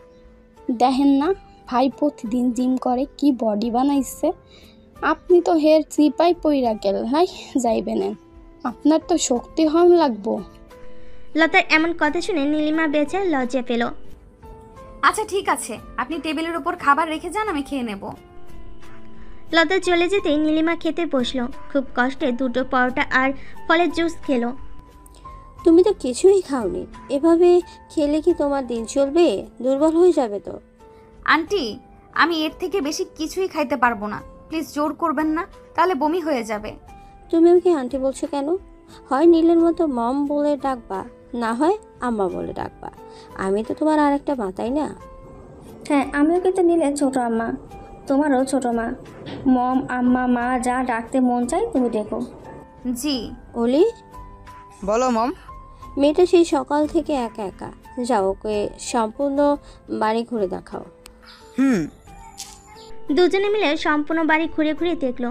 দেখেন না, ভাই প্রতিদিন জিম করে, কি বডি বানাইছে। আপনি তো হের চিপাই পইরা গেল। হাই যাইবেন, আপনার তো শক্তি হন লাগবো। লতার এমন কথা শুনে নীলিমা বেচার লজ্জা পেল। আচ্ছা ঠিক আছে, আপনি টেবিলের উপর খাবার রেখে যান, আমি খেয়ে নেব। লতা চলে যেতে নীলিমা খেতে বসলো। খুব কষ্টে 2টো পরোটা আর ফলের জুস খেলো। তুমি তো কিছুই খাওনি, এভাবে খেলে কি তোমার দিন চলবে? দুর্বল হয়ে যাবে তো। আন্টি, আমি এর থেকে বেশি কিছুই খাইতে পারবো না, প্লিজ জোর করবেন না, তাহলে বমি হয়ে যাবে। তুমি ওকে আন্টি বলছো কেন? হয় নীলের মতো মম বলে ডাকবা, না হয় আম্মা বলে ডাকবা। আমি তো তোমার আর একটা মা, তাই না? হ্যাঁ, আমিও কিন্তু নীলের ছোট আম্মা, তোমারও ছোট মা। মম, আম্মা, মা যা ডাকতে মন চাই তুমি দেখো। জি। অলি বলো মম। মেয়েটা সেই সকাল থেকে একা একা, যাও ওকে সম্পূর্ণ বাড়ি ঘুরে দেখাও। দুজনে মিলে সম্পূর্ণ বাড়ি ঘুরে ঘুরে দেখলো।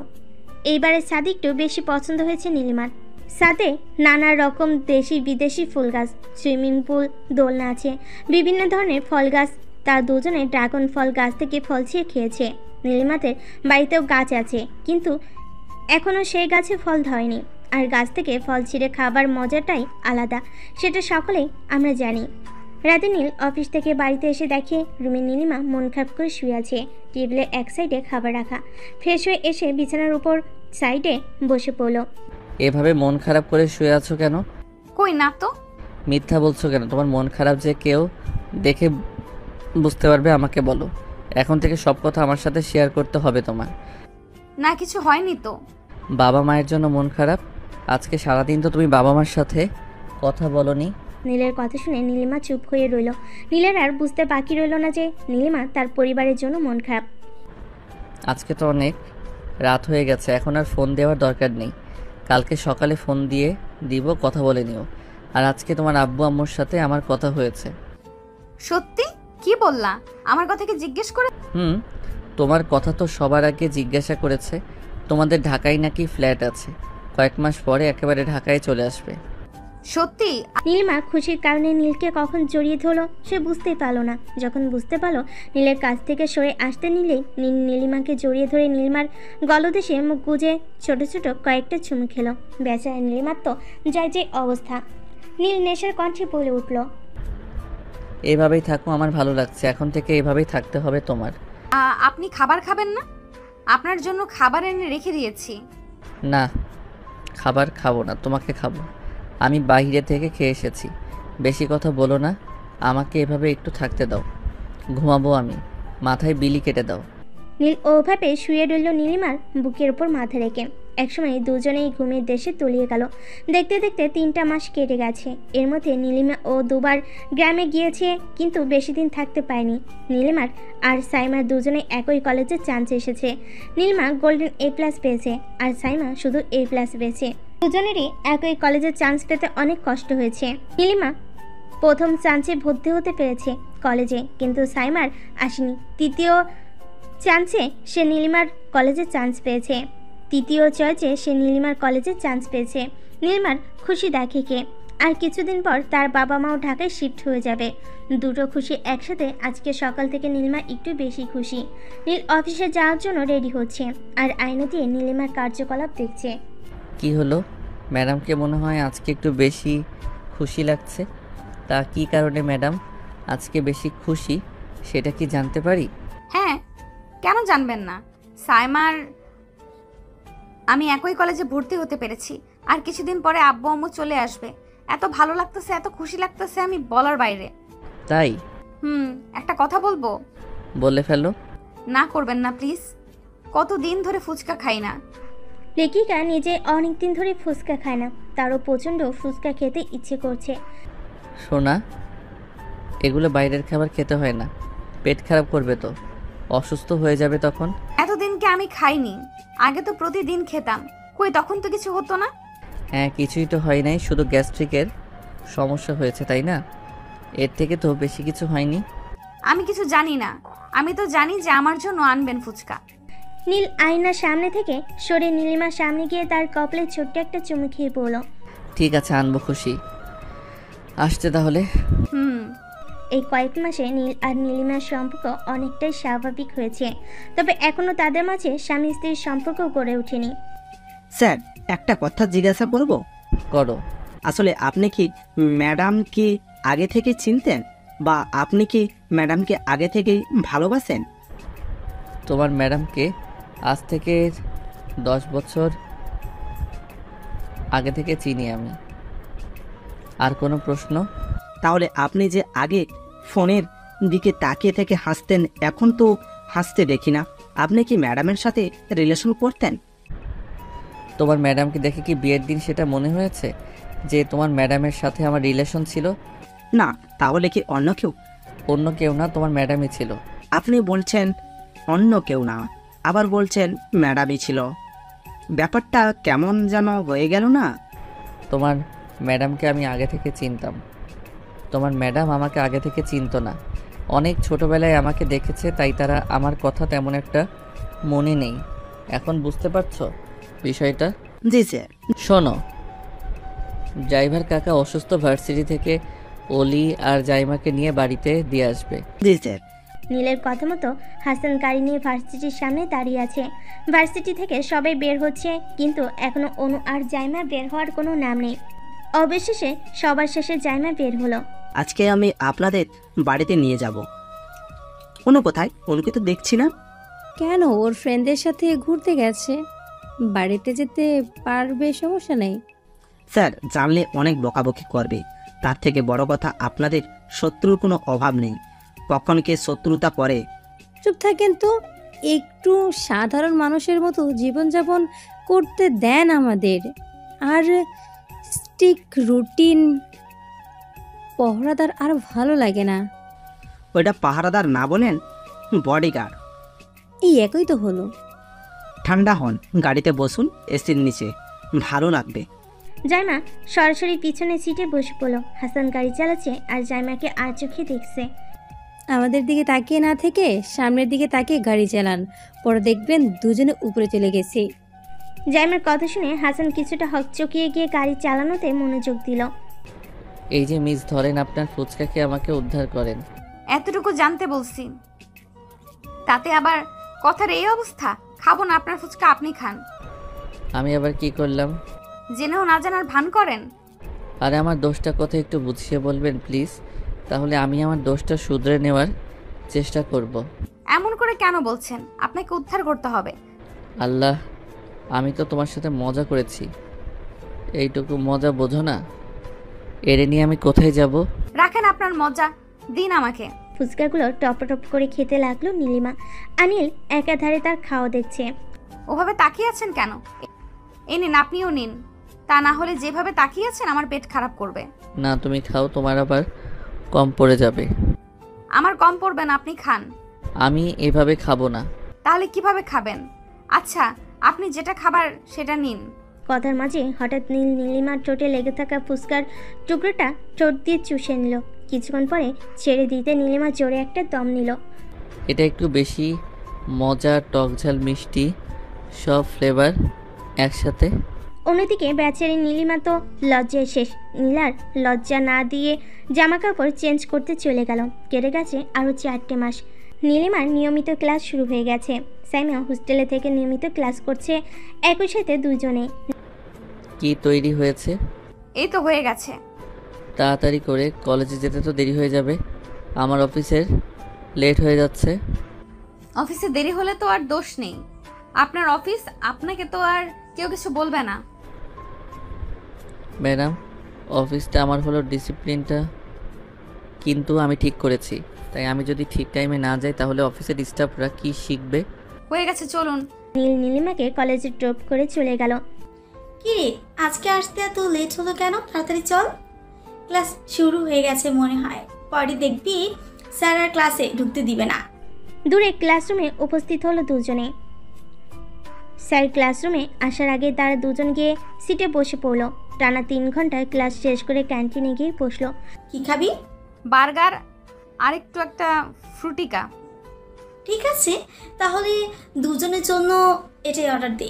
এইবারে ছাদ একটু বেশি পছন্দ হয়েছে নীলিমার। ছাদে নানা রকম দেশি বিদেশি ফুল গাছ, সুইমিং পুল, দোলনা আছে, বিভিন্ন ধরনের ফল গাছ। তার দুজনে ড্রাগন ফল গাছ থেকে ফল ছিঁড়ে খেয়েছে। নীলিমাদের বাড়িতেও গাছ আছে, কিন্তু এখনও সেই গাছে ফল ধরেনি। আর গাছ থেকে ফল ছিঁড়ে খাবার মজাটাই আলাদা, সেটা সকলেই আমরা জানি। রাতে নীল অফিস থেকে বাড়িতে এসে দেখে রুমে নীলিমা মন খারাপ করে শুয়ে আছে। টেবিলের এক সাইডে খাবার রাখা। ফ্রেশ হয়ে এসে বিছানার উপর সাইডে বসে পড়ল। এভাবে মন খারাপ করে শুয়ে আছো কেন? কই না তো। মিথ্যা বলছো কেন? তোমার মন খারাপ যে কেউ দেখে বুঝতে পারবে, আমাকে বলো। এখন থেকে সব কথা আমার সাথে শেয়ার করতে হবে তোমার। না, কিছু হয়নি তো। বাবা মায়ের জন্য মন খারাপ? আজকে সারাদিন তো তুমি বাবা মার সাথে কথা বলনি। নীলের কথা শুনে নীলিমা চুপ হয়ে রইল। নীলের আর বুঝতে বাকি রইল না যে নীলিমা তার পরিবারের জন্য মন খারাপ। আজকে তো অনেক রাত হয়ে গেছে, এখন আর ফোন দেওয়ার দরকার নেই। কালকে সকালে ফোন দিয়ে দিব, কথা বলে নিও। আর আজকে তোমার আব্বু আম্মুর সাথে আমার কথা হয়েছে। সত্যি? কি বললা? আমার কথা কি জিজ্ঞেস করে? তোমার কথা তো সবার আগে জিজ্ঞাসা করেছে। তোমাদের ঢাকায় নাকি ফ্ল্যাট আছে, কয়েক মাস পরে একেবারে ঢাকায় চলে আসবে। সত্যি? নীলিমা খুশির কারণে নীলকে কখন জড়িয়ে ধরলো সে বুঝতেই পারলো না। যখন বুঝতে পারলো নীলের কাছ থেকে সরে আসতে নিলেই নীল নীলিমাকে জড়িয়ে ধরে নীলিমার গলদেশে মুখ গুজে ছোট ছোট কয়েকটা চুমু খেলো। বেচারা নীলিমার তো যায় যে অবস্থা। নীল নেশার কণ্ঠে বলে উঠল, এভাবেই থাকো, আমার ভালো লাগছে। এখন থেকে এভাবেই থাকতে হবে তোমার। আপনি খাবার খাবেন না? আপনার জন্য খাবার এনে রেখে দিয়েছি। না, খাবার খাবো না, তোমাকে খাবো। আমি বাইরে থেকে খেয়ে এসেছি। বেশি কথা বলো না, আমাকে এভাবে একটু থাকতে দাও। ঘুমাবো আমি, মাথায় বিলি কেটে দাও। নীল ওভাবে শুয়ে রইল নীলিমার বুকের উপর মাথা রেখে। একসময় দুজনেই ঘুমের দেশে তলিয়ে গেল। দেখতে দেখতে 3টা মাস কেটে গেছে। এর মধ্যে নীলিমা ও দুবার গ্রামে গিয়েছে, কিন্তু বেশি দিন থাকতে পারেনি। নীলিমার আর সাইমার দুজনে একই কলেজে চান্স এসেছে। নীলিমা গোল্ডেন A+ পেয়েছে আর সাইমা শুধু A+ পেয়েছে। দুজনেরই একই কলেজে চান্স পেতে অনেক কষ্ট হয়েছে। নীলিমা প্রথম চান্সে ভর্তি হতে পেরেছে কলেজে, কিন্তু সাইমার আসেনি। তৃতীয় চান্সে সে নীলিমার কলেজে চান্স পেয়েছে। তৃতীয় চয়েসে সে নীলিমার কলেজে চান্স পেয়েছে। নীলিমার খুশি দেখে কে। আর কিছুদিন পর তার বাবা মাও ঢাকায় শিফট হয়ে যাবে। দুটো খুশি একসাথে। আজকে সকাল থেকে নীলিমা একটু বেশি খুশি। নীল অফিসে যাওয়ার জন্য রেডি হচ্ছে আর আয়না দিয়ে নীলিমার কার্যকলাপ দেখছে। কি হলো, ম্যাডামকে মনে হয় আজকে একটু বেশি খুশি লাগছে। তা কি কারণে ম্যাডাম আজকে বেশি খুশি, সেটা কি জানতে পারি? হ্যাঁ, কেন জানবেন না? সাইমার আমি একই কলেজে ভর্তি হতে পেরেছি। আর কিছুদিন পরে আব্বু আম্মু চলে আসবে। এত ভালো লাগতেছে, এত খুশি লাগতেছে, আমি বলার বাইরে। তাই? একটা কথা বলবো? বলে ফেলো। না করবেন না প্লিজ। কতদিন ধরে ফুচকা খাই না। রেকিকা নিজে অনেকদিন ধরে ফুচকা খায় না, তারও প্রচণ্ড ফুচকা খেতে ইচ্ছে করছে। শোনা, এগুলো বাইরের খাবার খেতে হয় না, পেট খারাপ করবে তো, অসুস্থ হয়ে যাবে তখন। এতদিনকে আমি খাইনি, আগে তো প্রতিদিন খেতাম। কই তখন তো কিছু হতো না। হ্যাঁ, কিছুই তো হয় নাই, শুধু গ্যাস্ট্রিকের সমস্যা হয়েছে, তাই না? এর থেকে তো বেশি কিছু হয়নি। আমি কিছু জানি না, আমি তো জানি যে আমার জন্য আনবেন ফুচকা। নীল আয়নার সামনে থেকে সরে নীলিমার সামনে গিয়ে তার কপালে ছোট্ট একটা চুমু খেয়ে পড়ল। ঠিক আছে, আনবো, খুশি আসছে তাহলে। এই কয়েক মাসে নীল আর নীলিমার সম্পর্ক অনেকটাই স্বাভাবিক হয়েছে, তবে এখনো তাদের মাঝে স্বামী স্ত্রীর সম্পর্ক গড়ে ওঠেনি। স্যার, একটা কথা জিজ্ঞাসা করব? করো। আসলে আপনি কি ম্যাডামকে আগে থেকে চিনতেন, বা আপনি কি ম্যাডামকে আগে থেকেই ভালোবাসেন? তোমার ম্যাডামকে আজ থেকে 10 বছর আগে থেকে চিনি আমি। আর কোনো প্রশ্ন? তাহলে আপনি যে আগে ফোনের দিকে তাকিয়ে থেকে হাসতেন, এখন তো হাসতে দেখি না। আপনি কি ম্যাডামের সাথে রিলেশন করতেন? তোমার ম্যাডামকে দেখে কি বিয়ের দিন সেটা মনে হয়েছে যে তোমার ম্যাডামের সাথে আমার রিলেশন ছিল? না। তাহলে কি অন্য কেউ? অন্য কেউ না, তোমার ম্যাডামই ছিল। আপনি বলছেন অন্য কেউ না, আবার বলছেন ম্যাডামই ছিল। ব্যাপারটা কেমন যেন হয়ে গেল না? তোমার ম্যাডামকে আমি আগে থেকে চিনতাম, তোমার ম্যাডাম আমাকে আগে থেকে চিনতো না। অনেক ছোটবেলায় আমাকে দেখেছে, তাই তারা আমার কথা তেমন একটা মনে নেই। এখন বুঝতে পারছো বিষয়টা? জি স্যার। শোনো, ড্রাইভার কাকা অসুস্থ, ভার্সিটি থেকে অলি আর জাইমাকে নিয়ে বাড়িতে দিয়ে আসবে। জি স্যার। নীলের কথা মতো হাসান গাড়ি নিয়ে ভার্সিটির সামনে দাঁড়িয়ে আছে। ভার্সিটি থেকে সবাই বের হচ্ছে, কিন্তু এখনো অনু আর জাইমা বের হওয়ার কোনো নাম নেই। অবশেষে সবার শেষে জাইমা বের হলো। আজকে আমি আপনাদের বাড়িতে নিয়ে যাব। অনু কোথায়? অনুকে তো দেখছি না। কেন? ওর ফ্রেন্ডদের সাথে ঘুরতে গেছে, বাড়িতে যেতে পারবে, সমস্যা নেই। স্যার, জানলে অনেক বকাবকি করবে। তার থেকে বড় কথা, আপনাদের শত্রুর কোনো অভাব নেই। কখন কে শত্রুতা করে। চুপ থাকেন তো, একটু সাধারণ মানুষের মতো জীবনযাপন করতে দেন আমাদের। আর স্টিক রুটিন পহরাদার আর ভালো লাগে না। ওইটা পাহারাদার না বলেন, বডিগার্ড। এই একই তো হলো। ঠান্ডা হন, গাড়িতে বসুন এসির নিচে, ভালো লাগবে। জাইমা সরাসরি পিছনে সিটে বসে পড়লো। হাসান গাড়ি চালাচ্ছে আর জাইমাকে আর চোখে দেখছে। আমাদের দিকে তাকিয়ে না থেকে সামনের দিকে তাকিয়ে গাড়ি চালান, পরে দেখবেন দুজনে উপরে চলে গেছি। জাইমার কথা শুনে হাসান কিছুটা হকচকিয়ে গিয়ে গাড়ি চালানোতে মনোযোগ দিল। এই যে মিস, ধরেন আপনার ফুচকাকে আমাকে উদ্ধার করেন। এতটুকু জানতে বলছি, তাতে আবার কথার এই অবস্থা? খাবো না আপনার ফুচকা, আপনি খান। আমি আবার কি করলাম? জেনেও না জানার ভান করেন। আরে আমার দোষটা কথা একটু বুঝিয়ে বলবেন প্লিজ, তাহলে আমি আমার দোষটা শুধরে নেওয়ার চেষ্টা করব। এমন করে কেন বলছেন? আপনাকে উদ্ধার করতে হবে। আল্লাহ, আমি তো তোমার সাথে মজা করেছি, এইটুকু মজা বোঝো না? এরে নিয়ে আমি কোথায় যাব? রাখেন আপনার মজা, দিন আমাকে। ফুচকাগুলো টপ টপ করে খেতে লাগলো নীলিমা। অনিল একাধারে তার খাওয়া দেখছে। ওভাবে তাকিয়ে আছেন কেন? এই নিন, আপনিও নিন। তা না হলে যেভাবে তাকিয়ে আছেন আমার পেট খারাপ করবে। না, তুমি খাও, তোমার আবার কম পড়ে যাবে। আমার কম পড়বে না, আপনি খান। আমি এভাবে খাবো না। তাহলে কিভাবে খাবেন? আচ্ছা, আপনি যেটা খাবার সেটা নিন। কথার মাঝে হঠাৎ নীলিমার ঠোঁটে লেগে থাকা ফুচকার টুকরোটা ঠোঁট দিয়ে চুষে নিল। কিছুক্ষণ পরে ছেড়ে দিতে নীলিমা জোরে একটা দম নিল। এটা একটু বেশি মজা, টক ঝাল মিষ্টি সব ফ্লেভার একসাথে। অন্যদিকে বেচারি নীলিমা তো লজ্জায় শেষ। নীলার লজ্জা না দিয়ে জামা কাপড় চেঞ্জ করতে চলে গেল। কেটে গেছে আরও 4টে মাস। নীলিমার নিয়মিত ক্লাস শুরু হয়ে গেছে। সাইমা হোস্টেলে থেকে নিয়মিত ক্লাস করছে, একই সাথে দুজনে। কি তৈরি হয়েছে? এই তো হয়ে গেছে। তাড়াতাড়ি করে, কলেজে যেতে তো দেরি হয়ে যাবে। আমার অফিসের লেট হয়ে যাচ্ছে। অফিসে দেরি হলে তো আর দোষ নেই, আপনার অফিস, আপনাকে তো আর কেউ কিছু বলবে না। ম্যাডাম, অফিসটা আমার হলো, ডিসিপ্লিনটা কিন্তু আমি ঠিক করেছি, তাই আমি যদি ঠিক টাইমে না যাই তাহলে অফিসের স্টাফরা কি শিখবে? হয়ে গেছে, চলুন। নীলিমাকে কলেজে ড্রপ করে চলে গেল। কি রে, আজকে আসতে এত লেট হলো কেন? তাড়াতাড়ি চল, ক্লাস শুরু হয়ে গেছে মনে হয়। পরে দেখবি স্যার আর ক্লাসে ঢুকতে দিবে না। দূরে ক্লাসরুমে উপস্থিত হলো দুজনে। স্যার ক্লাসরুমে আসার আগে তারা দুজন গিয়ে সিটে বসে পড়ল। টানা 3 ঘন্টায় ক্লাস শেষ করে ক্যান্টিনে গিয়ে বসলো। কি খাবি? বার্গার আর একটু একটা ফ্রুটিকা। ঠিক আছে, তাহলে দুজনের জন্য এটাই অর্ডার দে।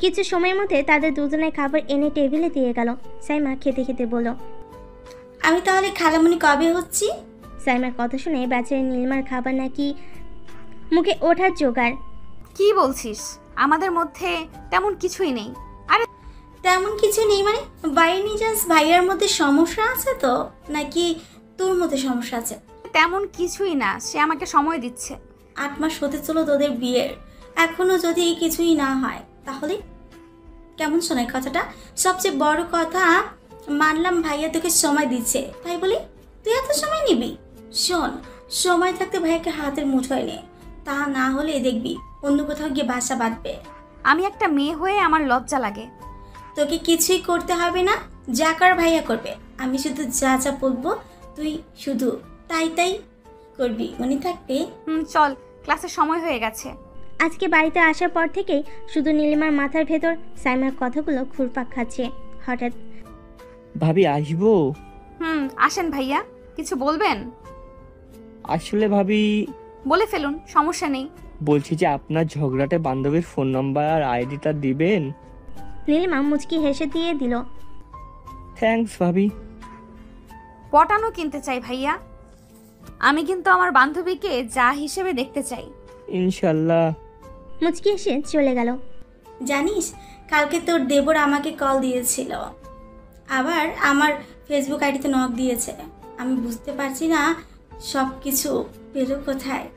কিছু সময়ের মধ্যে তাদের দুজনের খাবার এনে টেবিলে দিয়ে গেল। সাইমা খেতে খেতে বলল, আমি তাহলে খালামণি কবে হচ্ছি? সাইমার কথা শুনে বেচারি নীলিমার খাবার নাকি মুখে ওঠার জোগাড়। কি বলছিস? আমাদের মধ্যে তেমন কিছুই নেই। আরে তেমন কিছু নেই মানে? বাই এনি চান্স ভাইয়ার মধ্যে সমস্যা আছে তো, নাকি তোর মধ্যে সমস্যা আছে? তেমন কিছুই না, সে আমাকে সময় দিচ্ছে। 8 মাস হতে চলো তোদের বিয়ের, এখনো যদি কিছুই না হয় তাহলে কেমন শোনায় কথাটা? সবচেয়ে বড় কথা, মানলাম ভাইয়া তোকে সময় দিচ্ছে, তাই বলি তুই এত সময় নিবি? শোন, সময় থাকতে ভাইয়াকে হাতের মুঠোয় নে, তা না হলে দেখবি অন্য কোথাও গিয়ে বাসা বাঁধবে। আমি একটা মেয়ে হয়ে আমার লজ্জা লাগে। তোকে কিছুই করতে হবে না, যা কর ভাইয়া করবে। আমি শুধু যা যা বলবো তুই শুধু তাই তাই করবি, মনে থাকবে? চল, ক্লাসের সময় হয়ে গেছে। আজকে বাড়িতে আসার পর থেকেই শুধু নীলিমার মাথার ভেতর সাইমার কথাগুলো ঘুরপাক খাচ্ছে। হঠাৎ, ভাবি আসবো? আসেন ভাইয়া, কিছু বলবেন? আসলে ভাবি, বলে ফেলুন, সমস্যা নেই। বলছি যে আপনার ঝগড়াটে বান্ধবীর ফোন নাম্বার আর আইডিটা দিবেন? নীলিমা মুচকি হেসে দিয়ে দিল। থ্যাঙ্কস ভাবি। পটানো কিনতে চাই ভাইয়া, আমি কিন্তু আমার বান্ধবীকে যা হিসেবে দেখতে চাই। ইনশাল্লাহ। মুচকি হেসে চলে গেল। জানিস, কালকে তোর দেবর আমাকে কল দিয়েছিল, আবার আমার ফেসবুক আইডিতে নক দিয়েছে। আমি বুঝতে পারছি না সব কিছু পেলো কোথায়।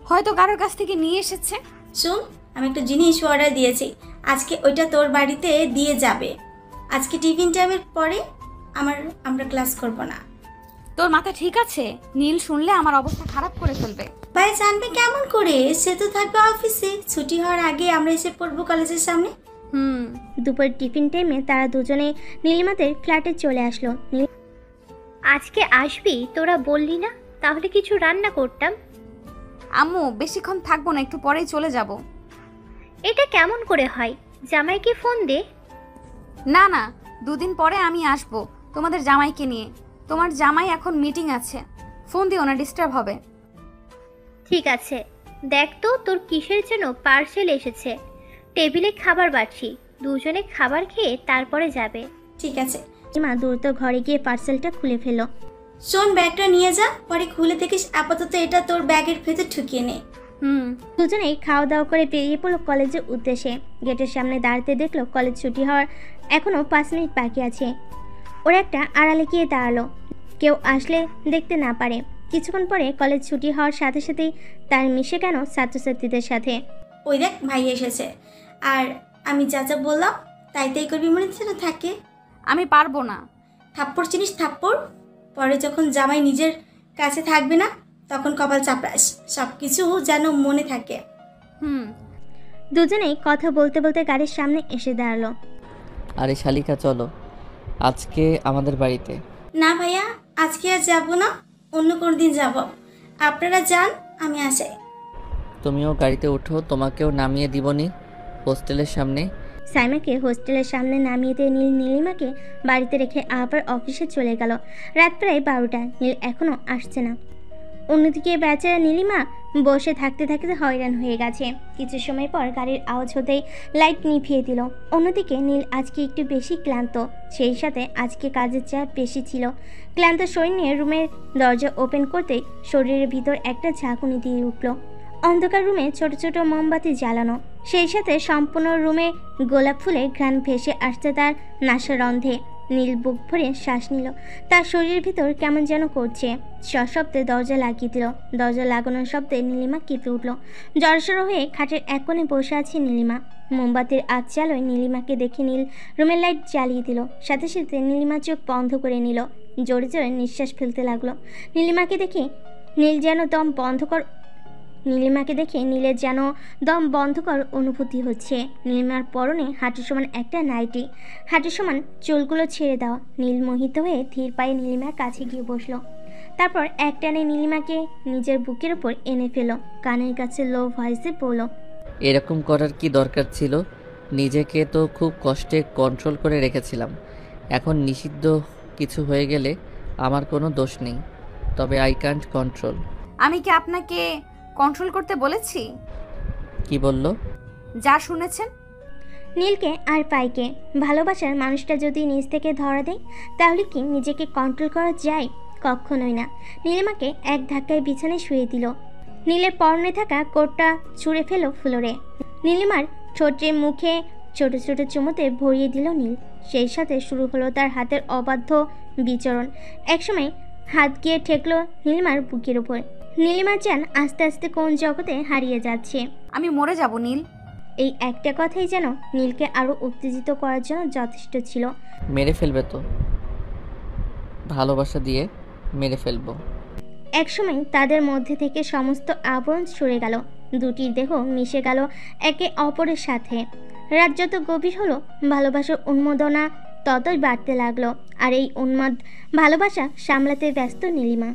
হয়তো কারোর কাছ থেকে নিয়ে এসেছে। শোন, আমি একটা জিনিস অর্ডার দিয়েছি, আজকে ওইটা তোর বাড়িতে দিয়ে যাবে। আজকে টিফিন টাইমের পরে আমরা ক্লাস করব না। তোর মাথা ঠিক আছে? নীল শুনলে আমার অবস্থা খারাপ করে ফেলবে। ভাই জানবে কেমন করে? সে তো থাকবে অফিসে, ছুটি হওয়ার আগে আমরা এসে পড়বো কলেজের সামনে। দুপুর টিফিন টাইমে তারা দুজনে নীলিমাদের ফ্ল্যাটে চলে আসলো। আজকে আসবি তোরা বললি না, তাহলে কিছু রান্না করতাম। আম্মু বেশিক্ষণ থাকবো না, একটু পরেই চলে যাব। এটা কেমন করে হয়? জামাইকে ফোন দে। না না, 2 দিন পরে আমি আসব তোমাদের জামাইকে নিয়ে। তোমার জামাই এখন মিটিং আছে, ফোন দিও না, ডিস্টার্ব হবে। ঠিক আছে, দেখ তো তোর কিসের যেন পার্সেল এসেছে। টেবিলে খাবার বাড়ছি, দুজনে খাবার খেয়ে তারপরে যাবে। ঠিক আছে। মা দ্রুত ঘরে গিয়ে পার্সেলটা খুলে ফেলো। শোন, ব্যাগটা নিয়ে যা, পরে খুলে দেখিস। আপাতত এটা তোর ব্যাগের ভেতর ঢুকিয়ে নে। দুজনেই খাওয়া দাওয়া করে বেরিয়ে পড়লো কলেজের উদ্দেশ্যে। গেটের সামনে দাঁড়াতে দেখলো কলেজ ছুটি হওয়ার এখনও 5 মিনিট বাকি আছে। ওরা একটা আড়ালে গিয়ে দাঁড়ালো, কেউ আসলে দেখতে না পারে। কিছুক্ষণ পরে কলেজ ছুটি হওয়ার সাথে সাথেই তার মিশে কেন ছাত্রছাত্রীদের সাথে। ওই দেখ ভাই এসেছে, আর আমি যা যা বললাম তাই তাই করবি, মনে যেন থাকে। আমি পারবো না। থাপ্পড় চিনিস? থাপ্পড় পরে যখন জামাই নিজের কাছে থাকবে না তখন কপাল চাপড়াস, সব কিছু যেন মনে থাকে। দুজনেই কথা বলতে বলতে গাড়ির সামনে এসে দাঁড়ালো। আরে শালিকা চলো আজকে আমাদের বাড়িতে। না ভাইয়া, আজকে আর যাবো না, অন্য কোনো দিন যাব। আপনারা যান, আমি আসি। তুমিও গাড়িতে উঠো, তোমাকেও নামিয়ে দিবনি হোস্টেলের সামনে। সাইমাকে হোস্টেলের সামনে নামিয়ে দিয়ে নীল নীলিমাকে বাড়িতে রেখে আবার অফিসে চলে গেল। রাত প্রায় 12টা, নীল এখনও আসছে না। অন্যদিকে বেচারা নীলিমা বসে থাকতে থাকতে হয়রান হয়ে গেছে। কিছু সময় পর গাড়ির আওয়াজ হতেই লাইট নিভিয়ে দিল। অন্যদিকে নীল আজকে একটু বেশি ক্লান্ত, সেই সাথে আজকে কাজের চাপ বেশি ছিল। ক্লান্ত শরীর নিয়ে রুমের দরজা ওপেন করতেই শরীরের ভিতর একটা ঝাঁকুনি দিয়ে উঠল। অন্ধকার রুমে ছোট ছোট মোমবাতি জ্বালানো, সেই সাথে সম্পূর্ণ রুমে গোলাপ ফুলের ঘ্রাণ ভেসে আসছে তার নাসারন্ধে। নীল বুক ভরে শ্বাস নিল, তার শরীরের ভিতর কেমন যেন করছে। সশব্দে দরজা লাগিয়ে দিল। দরজা লাগানোর শব্দে নীলিমা কেঁপে উঠল। জড়সড় হয়ে খাটের এক কোণে বসে আছে নীলিমা। মোমবাতির আঁচ আলোয় নীলিমাকে দেখে নীল রুমের লাইট জ্বালিয়ে দিল। সাথে সাথে নীলিমা চোখ বন্ধ করে নিল, জোরে জোরে নিঃশ্বাস ফেলতে লাগলো। নীলিমাকে দেখে নীলের যেন দম বন্ধকর অনুভূতি হচ্ছে। নীলিমার পরনে হাঁটু সমান একটা নাইটি, হাঁটু সমান চুলগুলো ছেড়ে দেওয়া। নীল মোহিত হয়ে ধীর পায়ে নীলিমার কাছে গিয়ে বসলো। তারপর এক টানে নীলিমাকে নিজের বুকের উপর এনে ফেলো, কানের কাছে লো ভয়েসে বলল, এরকম করার কি দরকার ছিল? নিজেকে তো খুব কষ্টে কন্ট্রোল করে রেখেছিলাম। এখন নিষিদ্ধ কিছু হয়ে গেলে আমার কোনো দোষ নেই, তবে আই ক্যান্ট কন্ট্রোল। আমি কি আপনাকে কন্ট্রোল করতে বলেছি? কি বললো? যা শুনেছেন। নীলকে আর পাইকে ভালোবাসার মানুষটা যদি নিজ থেকে ধরা দেয় তাহলে কি নিজেকে কন্ট্রোল করা যায়? কখনোই না। নীলিমাকে এক ধাক্কায় বিছানায় শুয়ে দিল। নীলের পরনে থাকা কোটটা ছুঁড়ে ফেল ফ্লোরে। নীলিমার ঠোঁটে মুখে ছোট ছোট চুমুতে ভরিয়ে দিল নীল। সেই সাথে শুরু হলো তার হাতের অবাধ্য বিচরণ। একসময় হাত গিয়ে ঠেকলো নীলিমার বুকের উপর। নীলিমার জান আস্তে আস্তে কোন জগতে হারিয়ে যাচ্ছে। আমি মরে যাব নীল। এই একটা কথাই যেন নীলকে আরো উত্তেজিত করার জন্য যথেষ্ট ছিল। মেরে ফেলবে তো? ভালোবাসা দিয়ে মেরে ফেলবো। একসময় তাদের মধ্যে থেকে সমস্ত আবরণ সরে গেল। দুটি দেহ মিশে গেল একে অপরের সাথে। রাত যত গভীর হলো ভালোবাসার উন্মাদনা ততই বাড়তে লাগলো। আর এই উন্মাদ ভালোবাসা সামলাতে ব্যস্ত নীলিমা।